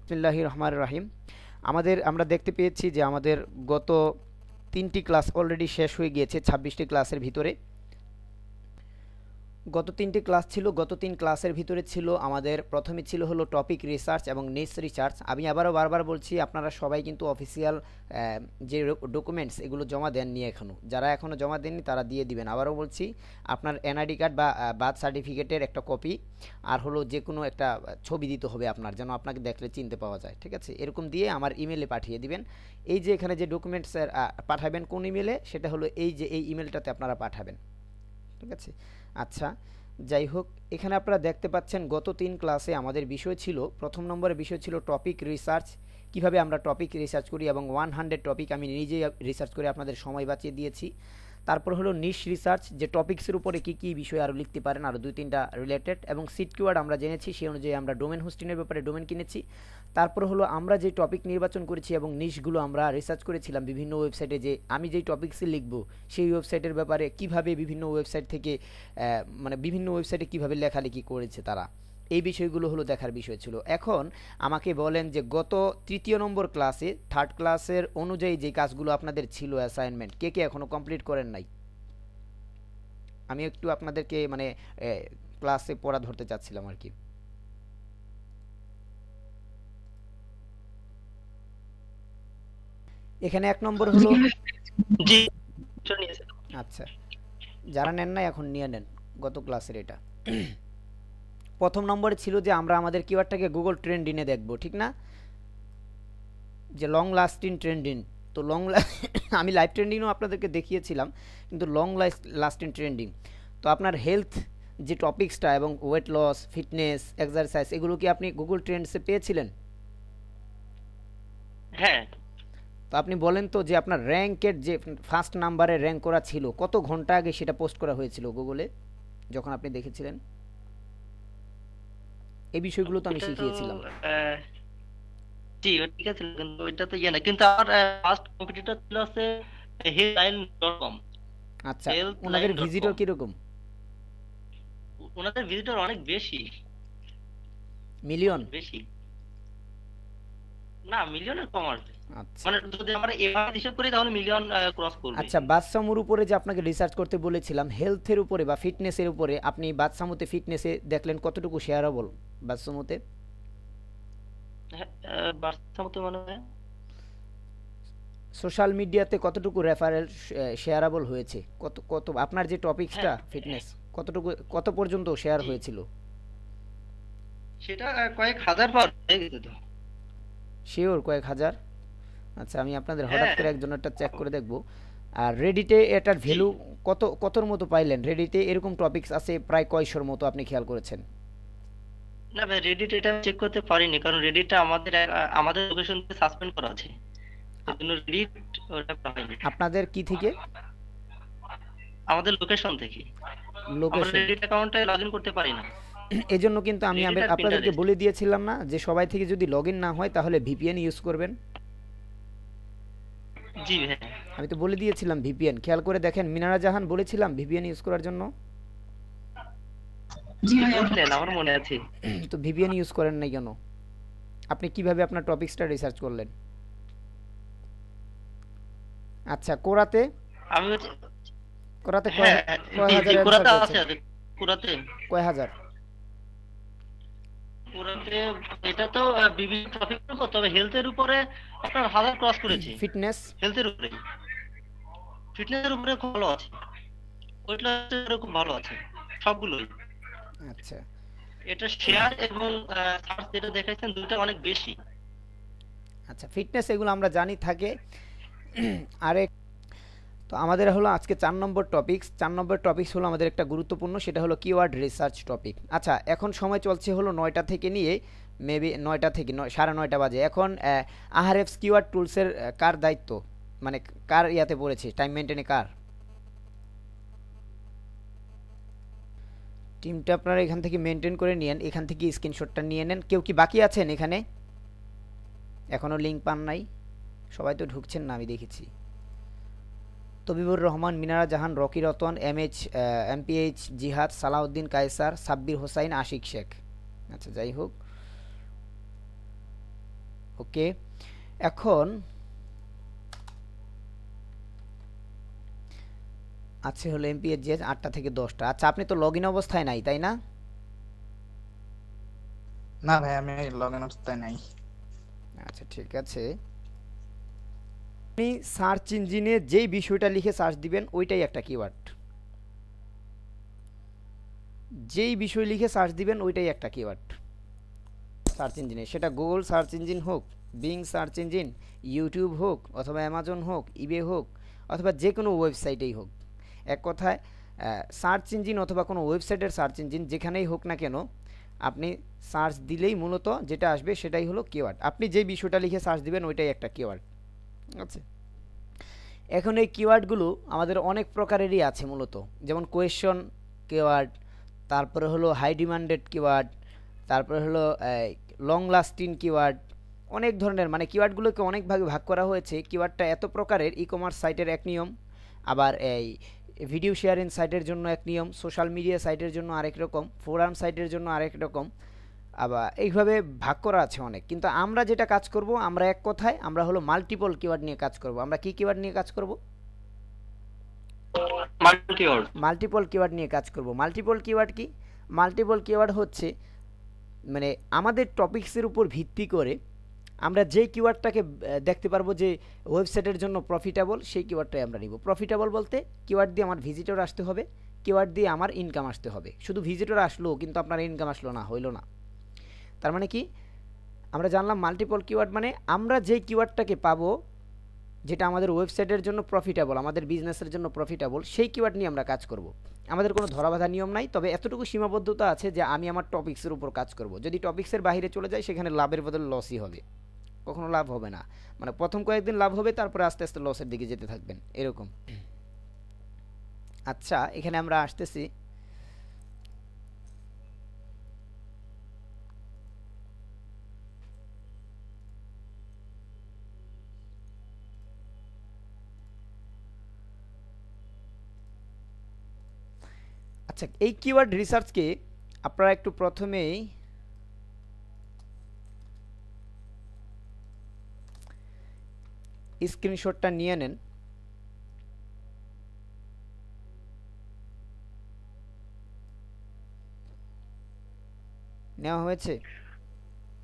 বিসমিল্লাহির রহমানির রহিম। আমরা দেখতে পেয়েছি যে আমাদের গত 3টি ক্লাস অলরেডি শেষ হয়ে গিয়েছে 26টি ক্লাসের ভিতরে। গত 3টি ক্লাস ছিল, গত 3 ক্লাসের ভিতরে ছিল আমাদের প্রথমে ছিল হলো টপিক রিসার্চ এবং নিচ রিসার্চ। আমি আবারও বারবার বলছি, আপনারা সবাই কিন্তু অফিসিয়াল যে ডকুমেন্টস এগুলো জমা দেননি এখনও। যারা এখনও জমা দেননি তারা দিয়ে দিবেন। আবারও বলছি, আপনার এনআইডি কার্ড বা বার্থ সার্টিফিকেটের একটা কপি আর হলো যে কোনো একটা ছবি দিতে হবে আপনার, যেন আপনাকে দেখলে চিনতে পাওয়া যায়। ঠিক আছে, এরকম দিয়ে আমার ইমেলে পাঠিয়ে দিবেন। এই যে এখানে যে ডকুমেন্টসের পাঠাবেন কোন ইমেলে, সেটা হলো এই যে এই ইমেলটাতে আপনারা পাঠাবেন। ঠিক আছে, আচ্ছা যাই হোক, এখানে আপনারা দেখতে পাচ্ছেন গত 3 ক্লাসে আমাদের বিষয় ছিল, প্রথম নম্বরের বিষয় ছিল টপিক রিসার্চ, কিভাবে আমরা টপিক রিসার্চ করি, এবং 100 টপিক আমি নিজেই রিসার্চ করে আপনাদের সময় বাঁচিয়ে দিয়েছি। তারপর হলো নিশ রিসার্চ, যে টপিক্সের উপরে কী কী বিষয় আরও লিখতে পারেন, আরও 2-3টা রিলেটেড, এবং সিট কিওয়ার্ড আমরা জেনেছি, সেই অনুযায়ী আমরা ডোমেন হোস্টিংয়ের ব্যাপারে ডোমেন কিনেছি। তারপর হলো আমরা যে টপিক নির্বাচন করেছি এবং নিশগুলো আমরা রিসার্চ করেছিলাম বিভিন্ন ওয়েবসাইটে, যে আমি যেই টপিক্সে লিখব সেই ওয়েবসাইটের ব্যাপারে, কিভাবে বিভিন্ন ওয়েবসাইট থেকে মানে বিভিন্ন ওয়েবসাইটে কিভাবে লেখালেখি করেছে তারা, এই বিষয়গুলো হলো দেখার বিষয় ছিল। এখন আমাকে বলেন যে গত 3য় নম্বর ক্লাসে, থার্ড ক্লাসের অনুযায়ী যে কাজগুলো আপনাদের ছিল অ্যাসাইনমেন্ট, কে কে এখনও কমপ্লিট করেন নাই? আমি একটু আপনাদেরকে মানে ক্লাসে পড়া ধরতে চাচ্ছিলাম আর কি। এখানে 1 নম্বর হলো, জি আচ্ছা যারা নেন না এখন নিয়ে নেন, গত ক্লাসের এটা। প্রথম নম্বরে ছিল যে আমরা আমাদের কিওয়ার্ডটাকে গুগল ট্রেন্ডিংয়ে দেখব, ঠিক না? যে লং লাস্টিং ট্রেন্ডিং, তো আমি লাইভ ট্রেন্ডিংও আপনাদেরকে দেখিয়েছিলাম, কিন্তু লং লাস্টিং ট্রেন্ডিং তো আপনার হেলথ যে টপিক্সটা এবং ওয়েট লস, ফিটনেস, এক্সারসাইজ, এগুলো কি আপনি গুগল ট্রেন্ডসে পেয়েছিলেন? হ্যাঁ। তো আপনি বলেন তো যে আপনার র্যাঙ্কের যে ফার্স্ট নাম্বারে র্যাঙ্ক করা ছিল, কত ঘন্টা আগে সেটা পোস্ট করা হয়েছিল গুগলে যখন আপনি দেখেছিলেন? এই বিষয়গুলো তো আমি এটা তো শিখিয়েছিলাম। জি ঠিক আছে, কিন্তু এটা তো ইয়ে না, কিন্তু আমার ফার্স্ট কম্পিটিটর ছিল হচ্ছে healthline.com। আচ্ছা, ওনাদের ভিজিটর healthline.com কীরকম? ওনাদের ভিজিটর অনেক বেশি, মিলিয়ন? অনেক বেশি না, মিলিয়নের কম আসবে। আচ্ছা মানে যদি আমরা এভাবে হিসাব করি তাহলে মিলিয়ন ক্রস করবে। আচ্ছা, বাদসামুর উপরে যে আপনাকে রিসার্চ করতে বলেছিলাম হেলথের উপরে বা ফিটনেসের উপরে, আপনি বাদসামুতে ফিটনেসে দেখলেন কতটুকু শেয়ারেবল? বাদসামুতে হ্যাঁ, বার্সামতে মনে হয় সোশ্যাল মিডিয়াতে কতটুকু রেফারেল শেয়ারেবল হয়েছে? কত কত আপনার যে টপিকসটা হ্যাঁ ফিটনেস, কতটুকু কত পর্যন্ত শেয়ার জি, হয়েছিল? সেটা কয়েক হাজার পার হয়ে গেছে তো। শিওর কয়েক হাজার? আচ্ছা, আমি আপনাদের হঠাৎ হ্যাঁ করে একজনেরটা চেক করে দেখব। আর রেডিটে এটার জি ভ্যালু কতর মতো পাইলেন? রেডিটে এরকম টপিকস আছে প্রায় কয়শোর মতো, আপনি খেয়াল করেছেন? না ভাই, রেডিট এটা চেক করতে পারিনি, কারণ রেডিটটা আমাদের লোকেশন থেকে সাসপেন্ড করা আছে, এই আপ- জন্য রেডিট ওটা করা হয়নি। আপনাদের কি থেকে? আমাদের লোকেশন থেকে আমরা লোকেশন? রেডিট অ্যাকাউন্টে লগ ইন করতে পারি না, এজন্য কিন্তু আমি রেডিট আর আপনাদেরকে পিন্টারেস্ট। বলে দিয়েছিলাম না যে সবাই থেকে যদি লগ ইন না হয় তাহলে ভিপিএন ইউজ করবেন? জি হ্যাঁ। আমি তো বলে দিয়েছিলাম ভিপিএন, খেয়াল করে দেখেন, মিনারা জাহান বলেছিলাম ভিপিএন ইউজ করার জন্য। জি বললেন, আমার মনে আছে। তো ভিপিএন ইউজ করেন নাই কেন? আপনি কিভাবে আপনার টপিকসটা রিসার্চ করলেন? আচ্ছা, কোরাতে? আমি হচ্ছে কোরাতে কয় হ্যাঁ কয় জি জি, হাজার অ্যান্সার কোরাতে পেয়েছেন? আছে আছে কোরাতে। কয় হাজার? কোরাতে এটা তো বিভিন্ন টপিকের উপর, তবে হেলথের উপরে আপনার হাজার ক্রস করেছে। ফিটনেস? হেলথের উপরে, ফিটনেসের উপরে খুব ভালো আছে, ওয়েট লসের খুব ভালো আছে, সবগুলোই। আচ্ছা এটা শেয়ার এবং সার্চ যেটা দেখাচ্ছেন দুটো অনেক বেশি। আচ্ছা, ফিটনেস এগুলো আমরা জানি থাকে। আরেক, তো আমাদের হলো আজকে 4 নম্বর টপিকস। 4 নম্বর টপিকস হলো আমাদের একটা গুরুত্বপূর্ণ, সেটা হলো কিওয়ার্ড রিসার্চ টপিক। আচ্ছা, এখন সময় চলছে হলো 9টা থেকে নিয়ে মেবি 9টা থেকে 9:30 বাজে। এখন আহারেফস কিওয়ার্ড টুলসের কার দায়িত্ব, মানে কার ইয়াতে পড়েছে টাইম মেনটেনে, কার টিমটা আপনারা এখান থেকে মেনটেন করে নিয়েন, এখান থেকে স্ক্রিনশটটা নিয়ে নেন। কেউ কি বাকি আছেন এখানে এখনও লিঙ্ক পান নাই? সবাই তো ঢুকছেন না, আমি দেখেছি। তবিবুর রহমান, মিনারা জাহান, রকি রতন, এমপিএইচ জিহাদ, সালাউদ্দিন কায়সার, সাব্বির হোসাইন, আশিক শেখ। আচ্ছা যাই হোক, ওকে, এখন আছে হলো এমপিএস 8টা থেকে 10টা। আচ্ছা, আপনি তো লগ ইন অবস্থায় নাই, তাই না? না ভাই, আমি লগ ইন অবস্থায় নাই। আচ্ছা, ঠিক আছে। আপনি সার্চ ইঞ্জিনে যেই বিষয়টা লিখে সার্চ দিবেন ওইটাই একটা কিওয়ার্ড। যেই বিষয় লিখে সার্চ দিবেন ওইটাই একটা কিওয়ার্ড সার্চ ইঞ্জিনে, সেটা গুগল সার্চ ইঞ্জিন হোক, বিং সার্চ ইঞ্জিন, ইউটিউব হোক, অথবা অ্যামাজন হোক, ইবে হোক, অথবা যে কোনো ওয়েবসাইটেই হোক। এক কথায় সার্চ ইঞ্জিন অথবা কোনো ওয়েবসাইটের সার্চ ইঞ্জিন যেখানেই হোক না কেন, আপনি সার্চ দিলেই মূলত যেটা আসবে সেটাই হলো কিওয়ার্ড। আপনি যেই বিষয়টা লিখে সার্চ দিবেন ওইটাই একটা কিওয়ার্ড। আচ্ছা, এখন এই কিওয়ার্ডগুলো আমাদের অনেক প্রকারেরই আছে মূলত, যেমন কোয়েশ্চন কিওয়ার্ড, তারপরে হলো হাই ডিমান্ডেড কিওয়ার্ড, তারপরে হলো লং লাস্টিং কিওয়ার্ড। অনেক ধরনের, মানে কিওয়ার্ডগুলোকে অনেক ভাগে ভাগ করা হয়েছে। কিওয়ার্ডটা এত প্রকারের, ই কমার্স সাইটের এক নিয়ম, আবার এই ভিডিও শেয়ারিং সাইটের জন্য এক নিয়ম, সোশ্যাল মিডিয়া সাইটের জন্য আরেক রকম, ফোরাম সাইটের জন্য আরেক রকম, আবার এইভাবে ভাগ করা আছে অনেক। কিন্তু আমরা যেটা কাজ করব, আমরা এক কথায় আমরা হলো মাল্টিপল কিওয়ার্ড নিয়ে কাজ করব। আমরা কি কিওয়ার্ড নিয়ে কাজ করব? মাল্টিপল কিওয়ার্ড নিয়ে কাজ করব। মাল্টিপল কিওয়ার্ড কি? মাল্টিপল কিওয়ার্ড হচ্ছে মানে আমাদের টপিকসের উপর ভিত্তি করে আমরা যেই কিওয়ার্ডটাকে দেখতে পারবো যে ওয়েবসাইটের জন্য প্রফিটেবল, সেই কিওয়ার্ডটাই আমরা নিব। প্রফিটেবল বলতে কিওয়ার্ড দিয়ে আমার ভিজিটর আসতে হবে, কিওয়ার্ড দিয়ে আমার ইনকাম আসতে হবে। শুধু ভিজিটর আসলো কিন্তু আপনার ইনকাম আসলো না, হইল না। তার মানে কি, আমরা জানলাম মাল্টিপল কিওয়ার্ড মানে আমরা যেই কিওয়ার্ডটাকে পাবো যেটা আমাদের ওয়েবসাইটের জন্য প্রফিটেবল, আমাদের বিজনেসের জন্য প্রফিটেবল, সেই কিওয়ার্ড নিয়ে আমরা কাজ করব। আমাদের কোনো ধরাবাঁধা নিয়ম নাই, তবে এতটুকু সীমাবদ্ধতা আছে যে আমি আমার টপিক্সের উপর কাজ করব। যদি টপিক্সের বাইরে চলে যায় সেখানে লাভের বদলে লসই হবে, কখনো লাভ হবে না। মানে প্রথম কয়েকদিন লাভ হবে, তারপরে আস্তে আস্তে লসের দিকে যেতে থাকবেন, এরকম। আচ্ছা, এখানে আমরা আসতেছি। আচ্ছা, এই কিওয়ার্ড রিসার্চকে আপনারা একটু প্রথমেই স্ক্রিনশটটা নিয়ে নেন। নেওয়া হয়েছে?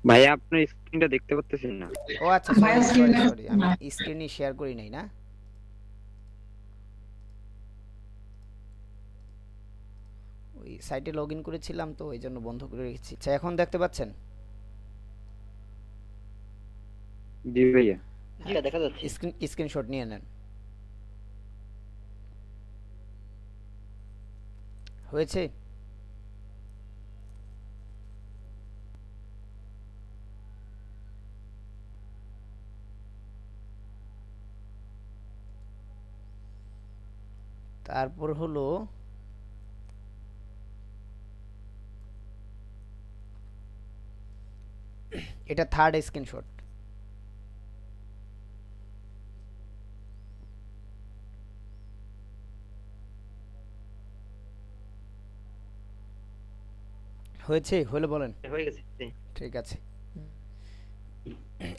ভাইয়া আপনার স্ক্রিনটা দেখতে পাচ্ছেন না। ও আচ্ছা, সরি সরি সরি, আমি স্ক্রিনই শেয়ার করি নাই না। ওই সাইটে লগ ইন করেছিলাম তো এই জন্য বন্ধ করে রেখেছি। আচ্ছা, এখন দেখতে পাচ্ছেন? জি ভাইয়া। জি দেখা যাচ্ছে। স্ক্রিনশট নিয়ে নেন। হয়েছে? তারপর হলো এটা থার্ড স্ক্রিনশট। হয়েছে? হলে বলেন। হয়ে গেছে। ঠিক আছে,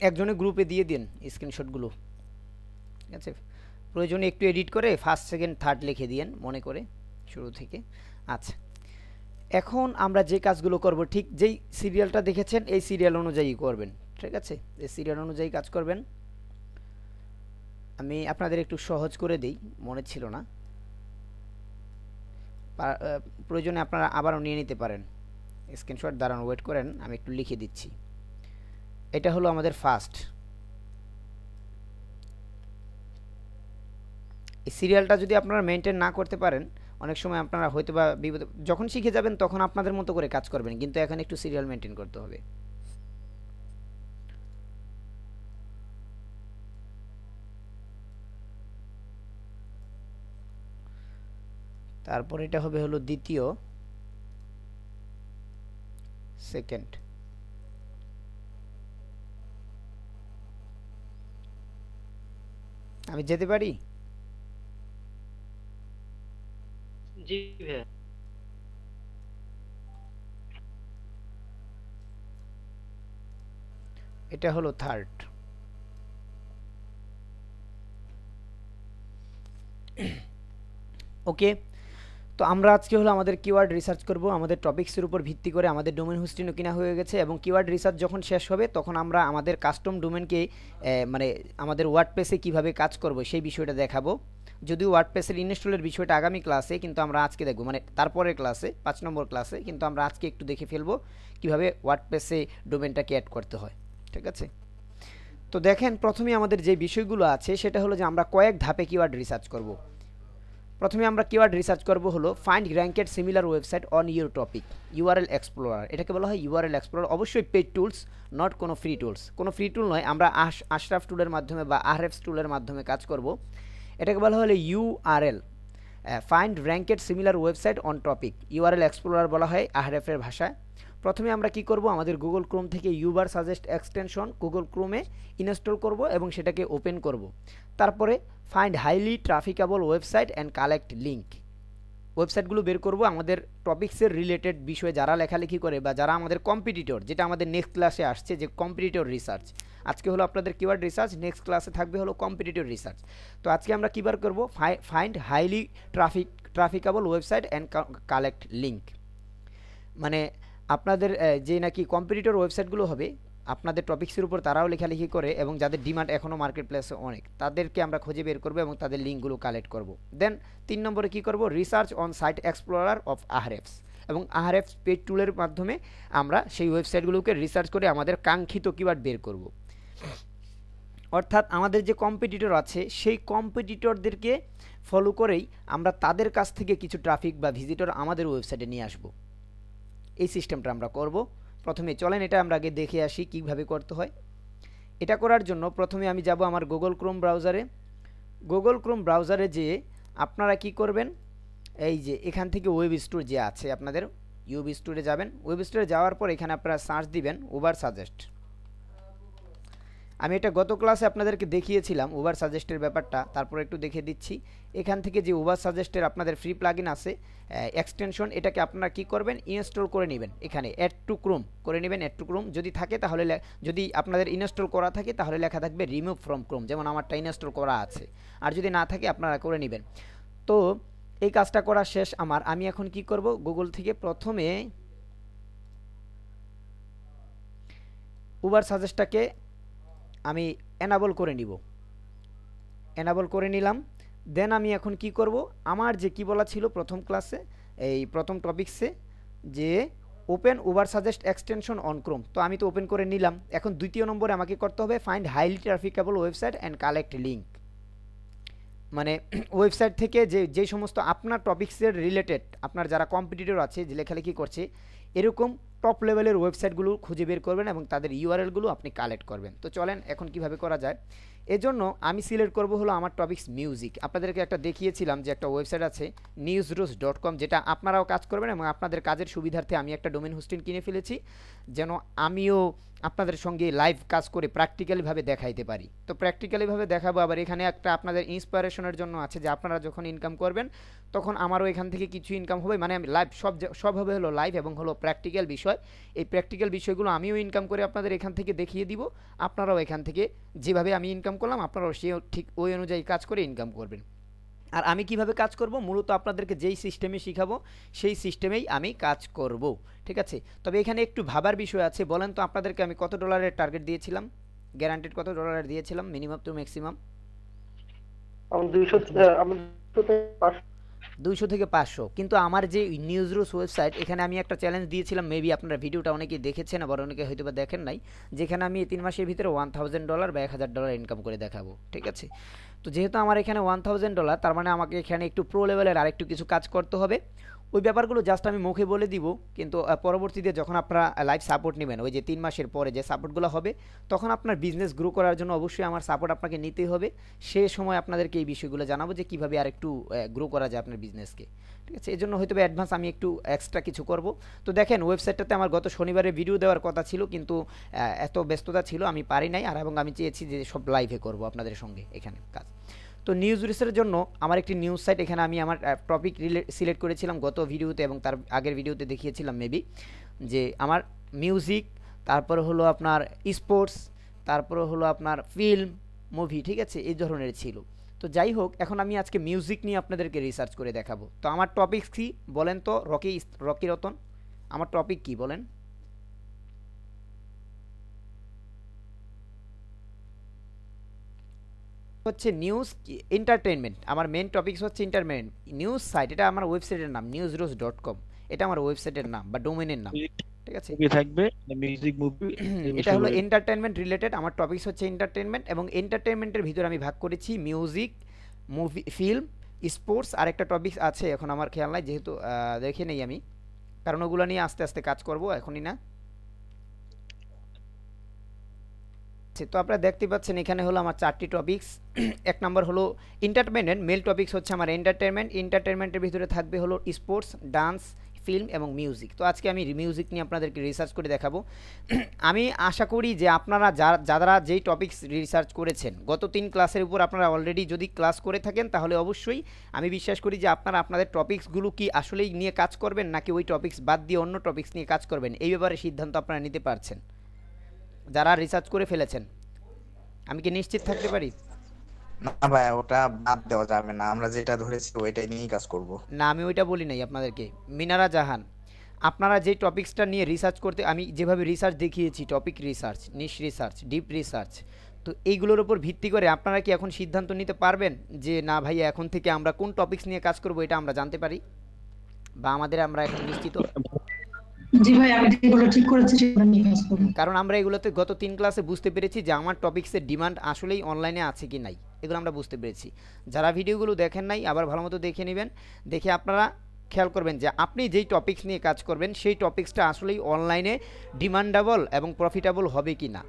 একজনে গ্রুপে দিয়ে দিন স্ক্রিনশটগুলো। ঠিক আছে, প্রয়োজনে একটু এডিট করে ফার্স্ট সেকেন্ড থার্ড লিখে দিয়েন মনে করে শুরু থেকে। আচ্ছা, এখন আমরা যে কাজগুলো করব, ঠিক যেই সিরিয়ালটা দেখেছেন এই সিরিয়াল অনুযায়ী করবেন। ঠিক আছে, এই সিরিয়াল অনুযায়ী কাজ করবেন। আমি আপনাদের একটু সহজ করে দিই, মনে ছিল না, প্রয়োজনে আপনারা আবারও নিয়ে নিতে পারেন স্ক্রিনশট। দাঁড়ান, ওয়েট করেন, আমি একটু লিখে দিচ্ছি। এটা হলো আমাদের ফার্স্ট। এই সিরিয়ালটা যদি আপনারা মেনটেন না করতে পারেন, অনেক সময় আপনারা হয়তো বা বিপদে, যখন শিখে যাবেন তখন আপনাদের মতো করে কাজ করবেন, কিন্তু এখন একটু সিরিয়াল মেনটেন করতে হবে। তারপর এটা হবে হলো দ্বিতীয়, সেকেন্ড। আমি যেতে পারি? জি ভাইয়া। এটা হলো থার্ড। ওকে, তো আমরা আজকে হলো আমাদের কিওয়ার্ড রিসার্চ করব আমাদের টপিকসের উপর ভিত্তি করে। আমাদের ডোমেন হোস্টিংও কিনা হয়ে গেছে এবং কিওয়ার্ড রিসার্চ যখন শেষ হবে তখন আমরা আমাদের কাস্টম ডোমেনকে মানে আমাদের ওয়ার্ডপ্রেসে কিভাবে কাজ করব সেই বিষয়টা দেখাবো। যদিও ওয়ার্ডপ্রেসের ইনস্টলের বিষয়টা আগামী ক্লাসে, কিন্তু আমরা আজকে দেখব, মানে তারপরের ক্লাসে 5 নম্বর ক্লাসে, কিন্তু আমরা আজকে একটু দেখে ফেলবো কিভাবে ওয়ার্ডপ্রেসে ডোমেনটাকে অ্যাড করতে হয়। ঠিক আছে, তো দেখেন প্রথমে আমাদের যে বিষয়গুলো আছে সেটা হলো যে আমরা কয়েক ধাপে কিওয়ার্ড রিসার্চ করব। প্রথমে আমরা কিওয়ার্ড রিসার্চ করব হলো find ranked similar website on your topic, URL explorer. এটাকে বলা হয় ইউআরএল এক্সপ্লোরার, অবশ্যই পেড টুলস, নট কোনো ফ্রি টুলস। কোনো ফ্রি টুল নয়, আমরা আশরাফ টুলের মাধ্যমে বা আহরেফস টুলের মাধ্যমে কাজ করব। এটাকে বলা হলো URL, find ranked similar website on topic, URL explorer বলা হয় আহরেফের ভাষায়। প্রথমে আমরা কি করব, আমাদের গুগল ক্রোম থেকে ইউবার সাজেস্ট এক্সটেনশন গুগল ক্রোমে ইনস্টল করব এবং সেটাকে ওপেন করব। তারপরে find highly trafficable website and collect link, ওয়েবসাইটগুলো বের করব আমাদের টপিক্সের রিলেটেড বিষয়ে যারা লেখালেখি করে বা যারা আমাদের কম্পিটিটর, যেটা আমাদের নেক্সট ক্লাসে আসছে যে কম্পিটিটর রিসার্চ। আজকে হলো আপনাদের কিওয়ার্ড রিসার্চ, নেক্সট ক্লাসে থাকবে হলো কম্পিটিটর রিসার্চ। তো আজকে আমরা কী বার করবো, find highly trafficable website and collect link. মানে আপনাদের যে নাকি কম্পিটিটর ওয়েবসাইটগুলো হবে আপনাদের টপিক্সের উপর তারাও লেখালেখি করে এবং যাদের ডিমান্ড এখনও মার্কেট প্লেসে অনেক, তাদেরকে আমরা খুঁজে বের করবো এবং তাদের লিঙ্কগুলো কালেক্ট করব। দেন 3 নম্বরে কী করব, research on site explorer of Ahrefs, এবং আহরেফস পেজ টুলের মাধ্যমে আমরা সেই ওয়েবসাইটগুলোকে রিসার্চ করে আমাদের কাঙ্ক্ষিত কিওয়ার্ড বের করব। অর্থাৎ আমাদের যে কম্পিটিটর আছে সেই কম্পিটিটরদেরকে ফলো করেই আমরা তাদের কাছ থেকে কিছু ট্রাফিক বা ভিজিটর আমাদের ওয়েবসাইটে নিয়ে আসব। এই সিস্টেমটা আমরা করব। প্রথমে চলেন এটা আমরা আগে দেখে আসি কিভাবে করতে হয়। এটা করার জন্য প্রথমে আমি যাব আমার গুগল ক্রোম ব্রাউজারে। গুগল ক্রোম ব্রাউজারে যেয়ে আপনারা কি করবেন, এই যে এখান থেকে ওয়েব স্টোর যে আছে আপনাদের, ওয়েব স্টোরে যাবেন। ওয়েব স্টোরে যাওয়ার পর এখানে আপনারা সার্চ দিবেন উবার সাজেস্ট। আমি এটা গত ক্লাসে আপনাদেরকে দেখিয়েছিলাম উবার সাজেস্টের ব্যাপারটা, তারপর একটু দেখিয়ে দিচ্ছি। এখান থেকে যে উবার সাজেস্টের আপনাদের ফ্রি প্লাগইন আছে এক্সটেনশন, এটাকে আপনারা কি করবেন, ইনস্টল করে নেবেন। এখানে অ্যাড টু ক্রোম করে নেবেন। অ্যাড টু ক্রোম যদি থাকে তাহলে, যদি আপনাদের ইনস্টল করা থাকে তাহলে লেখা থাকবে রিমুভ ফ্রম ক্রোম, যেমন আমারটা ইনস্টল করা আছে। আর যদি না থাকে আপনারা করে নেবেন। তো এই কাজটা করা শেষ আমার। আমি এখন কি করব, গুগল থেকে প্রথমে উবার সাজেস্টটাকে আমি এনাবল করে নিব। এনাবল করে নিলাম। দেন আমি এখন কি করব, আমার যে কি বলা ছিল প্রথম ক্লাসে, এই প্রথম টপিকসে, যে open Ubersuggest extension on Chrome, তো আমি তো ওপেন করে নিলাম। এখন দ্বিতীয় নম্বরে আমাকে করতে হবে find highly trafficable website and collect link. মানে ওয়েবসাইট থেকে যে সমস্ত আপনার টপিক্সের রিলেটেড আপনার যারা কম্পিটিটর আছে যে লেখালেখি করছে এরকম টপ লেভেলের ওয়েবসাইটগুলো খুঁজে বের করবেন এবং তাদের ইউআরএলগুলো আপনি কালেক্ট করবেন। তো চলেন এখন কিভাবে করা যায়। এজন্য আমি সিলেক্ট করব হলো আমার টপিক্স মিউজিক। আপনাদেরকে একটা দেখিয়েছিলাম যে একটা ওয়েবসাইট আছে newsroos.com, যেটা আপনারাও কাজ করবেন এবং আপনাদের কাজের সুবিধার্থে আমি একটা ডোমেন হোস্টিং কিনে ফেলেছি যেন আমিও আপনাদের সঙ্গে লাইভ কাজ করে প্র্যাকটিক্যালিভাবে দেখাইতে পারি। তো প্র্যাকটিক্যালিভাবে দেখাবো। আবার এখানে একটা আপনাদের ইন্সপিরেশনের জন্য আছে যে আপনারা যখন ইনকাম করবেন তখন আমারও এখান থেকে কিছু ইনকাম হবে। মানে আমি লাইভ সব হবে হলো লাইভ এবং হলো প্র্যাকটিক্যাল বিষয়। এই প্র্যাকটিক্যাল বিষয়গুলো আমিও ইনকাম করে আপনাদের এখান থেকে দেখিয়ে দিব, আপনারাও এখান থেকে যেভাবে আমি ইনকাম করলাম আপনারাও সেও ঠিক ওই অনুযায়ী কাজ করে ইনকাম করবেন। আর আমি কিভাবে কাজ করব, মূলত আপনাদেরকে যেই সিস্টেমে শিখাবো সেই সিস্টেমেই আমি কাজ করব। ঠিক আছে, তবে এখানে একটু ভাবার বিষয় আছে। বলেন তো আপনাদেরকে আমি কত ডলারের টার্গেট দিয়েছিলাম, গ্যারান্টেড কত ডলারের দিয়েছিলাম, মিনিমাম টু ম্যাক্সিমাম? 200 থেকে 500। কিন্তু আমার যে নিউজরুস ওয়েবসাইট, এখানে আমি একটা চ্যালেঞ্জ দিয়েছিলাম, মেবি আপনারা ভিডিওটা অনেকেই দেখেছেন আবার অনেকে হয়তো বা দেখেন নাই, যেখানে আমি 3 মাসের ভিতরে $1000 বা $1000 ইনকাম করে দেখাবো। ঠিক আছে, তো যেহেতু আমার এখানে $1000, তার মানে আমাকে এখানে একটু প্রো লেভেলের আরেকটু কিছু কাজ করতে হবে। ওই ব্যাপারগুলো জাস্ট আমি মুখে বলে দিব, কিন্তু পরবর্তীতে যখন আপনারা লাইভ সাপোর্ট নেবেন, ওই যে 3 মাসের পরে যে সাপোর্টগুলো হবে, তখন আপনার বিজনেস গ্রো করার জন্য অবশ্যই আমার সাপোর্ট আপনাকে নিতেই হবে। সে সময় আপনাদেরকে এই বিষয়গুলো জানাবো যে কীভাবে আরেকটু গ্রো করা যায় আপনার বিজনেসকে। ঠিক আছে, এই জন্য হয়তো অ্যাডভান্স আমি একটু এক্সট্রা কিছু করব। তো দেখেন ওয়েবসাইটটাতে আমার গত শনিবারে ভিডিও দেওয়ার কথা ছিল, কিন্তু এত ব্যস্ততা ছিল আমি পারি নাই। আর এবং আমি চেয়েছি যে সব লাইভে করব আপনাদের সঙ্গে এখানে কাজ। তো নিউজ রিসার্চের জন্য আমার একটি নিউজ সাইট, এখানে আমি আমার টপিক সিলেক্ট করেছিলাম গত ভিডিওতে এবং তার আগের ভিডিওতে দেখিয়েছিলাম মেবি, যে আমার মিউজিক, তারপর হলো আপনার স্পোর্টস, তারপরে হলো আপনার ফিল্ম, মুভি, ঠিক আছে, এই ধরনের ছিল। তো যাই হোক, এখন আমি আজকে মিউজিক নিয়ে আপনাদেরকে রিসার্চ করে দেখাবো। তো আমার টপিক কি বলেন তো, রকি রতন, আমার টপিক কি বলেন? হচ্ছে নিউজ এন্টারটেনমেন্ট। আমার মেন টপিকস হচ্ছে এন্টারটেনমেন্ট নিউজ সাইট, এটা আমার ওয়েবসাইটের নাম newsroos.com, এটা আমার ওয়েবসাইটের নাম বা ডোমেনের নাম, ঠিক আছে। মুভি থাকবে, মিউজিক মুভি এটা হলো এন্টারটেনমেন্ট রিলেটেড, আমার টপিকস হচ্ছে এন্টারটেনমেন্ট, এবং এন্টারটেনমেন্টের ভিতরে আমি ভাগ করেছি মিউজিক, মুভি, ফিল্ম, স্পোর্টস, আর একটা টপিক আছে এখন আমার খেয়াল নাই, যেহেতু দেখে নেই আমি, কারণ ওগুলো নিয়ে আস্তে আস্তে কাজ করব, এখনই না। তো আপনারা দেখতে পাচ্ছেন এখানে হলো আমার 4টি টপিকস। এক নম্বর হলো এন্টারটেনমেন্ট, মেল টপিকস হচ্ছে আমার এন্টারটেনমেন্টের ভিতরে থাকবে হলো স্পোর্টস, ডান্স, ফিল্ম এবং মিউজিক। তো আজকে আমি মিউজিক নিয়ে আপনাদেরকে রিসার্চ করে দেখাবো। আমি আশা করি যে আপনারা যারা যেই টপিকস রিসার্চ করেছেন গত 3 ক্লাসের উপর, আপনারা অলরেডি যদি ক্লাস করে থাকেন তাহলে অবশ্যই আমি বিশ্বাস করি যে আপনারা আপনাদের টপিকসগুলো কি আসলেই নিয়ে কাজ করবেন নাকি ওই টপিকস বাদ দিয়ে অন্য টপিকস নিয়ে কাজ করবেন, এই ব্যাপারে সিদ্ধান্ত আপনারা নিতে পারছেন যারা রিসার্চ করে ফেলেছেন। আমি কি নিশ্চিত থাকতে পারি? না ভাই, ওটা বাদ দেওয়া যাবে না, আমরা যেটা ধরেছি ওইটাই নিয়েই কাজ করব। না, আমি ওইটা বলি নাই আপনাদেরকে। মিনারা জাহান, আপনারা যে টপিক্সটা নিয়ে রিসার্চ করতে, আমি যেভাবে রিসার্চ দেখিয়েছি, টপিক রিসার্চ, নিশ রিসার্চ, ডিপ রিসার্চ, তো এইগুলোর উপর ভিত্তি করে আপনারা কি এখন সিদ্ধান্ত নিতে পারবেন যে না ভাইয়া এখন থেকে আমরা কোন টপিক্স নিয়ে কাজ করব, এটা আমরা জানতে পারি বা আমরা এখন নিশ্চিত? জি ভাই, আমি যেগুলো ঠিক করেছি সেগুলো নিয়ে কাজ করব। কারণ আমরা এগুলোতে গত 3 ক্লাসে বুঝতে পেরেছি যে আমার টপিক্সের ডিমান্ড আসলেই অনলাইনে আছে কি নাই, এগুলো আমরা বুঝতে পেরেছি। যারা ভিডিওগুলো দেখেন নাই আবার ভালো মতো দেখে নেবেন, দেখে আপনারা খেয়াল করবেন যে আপনি যেই টপিক্স নিয়ে কাজ করবেন সেই টপিক্সটা আসলেই অনলাইনে ডিমান্ডেবল এবং প্রফিটেবল হবে কি না।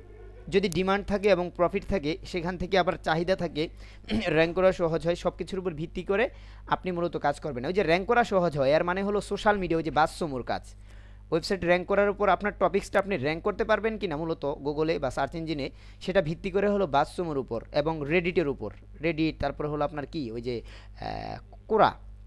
যদি ডিমান্ড থাকে এবং প্রফিট থাকে, সেখান থেকে আবার চাহিদা থাকে, র্যাঙ্ক করা সহজ হয়, সব কিছুর উপর ভিত্তি করে আপনি মূলত কাজ করবেন। ওই যে র্যাঙ্ক করা সহজ হয় এর মানে হলো সোশ্যাল মিডিয়া, ওই যে বাসসমূর কাজ, ওয়েবসাইট র্যাঙ্ক করার উপর আপনার টপিক্সটা আপনি র্যাঙ্ক করতে পারবেন কি না মূলত গুগলে বা সার্চ ইঞ্জিনে, সেটা ভিত্তি করে হলো বাসসমূর উপর এবং রেডিটের উপর, রেডিট, তারপরে হলো আপনার কি ওই যে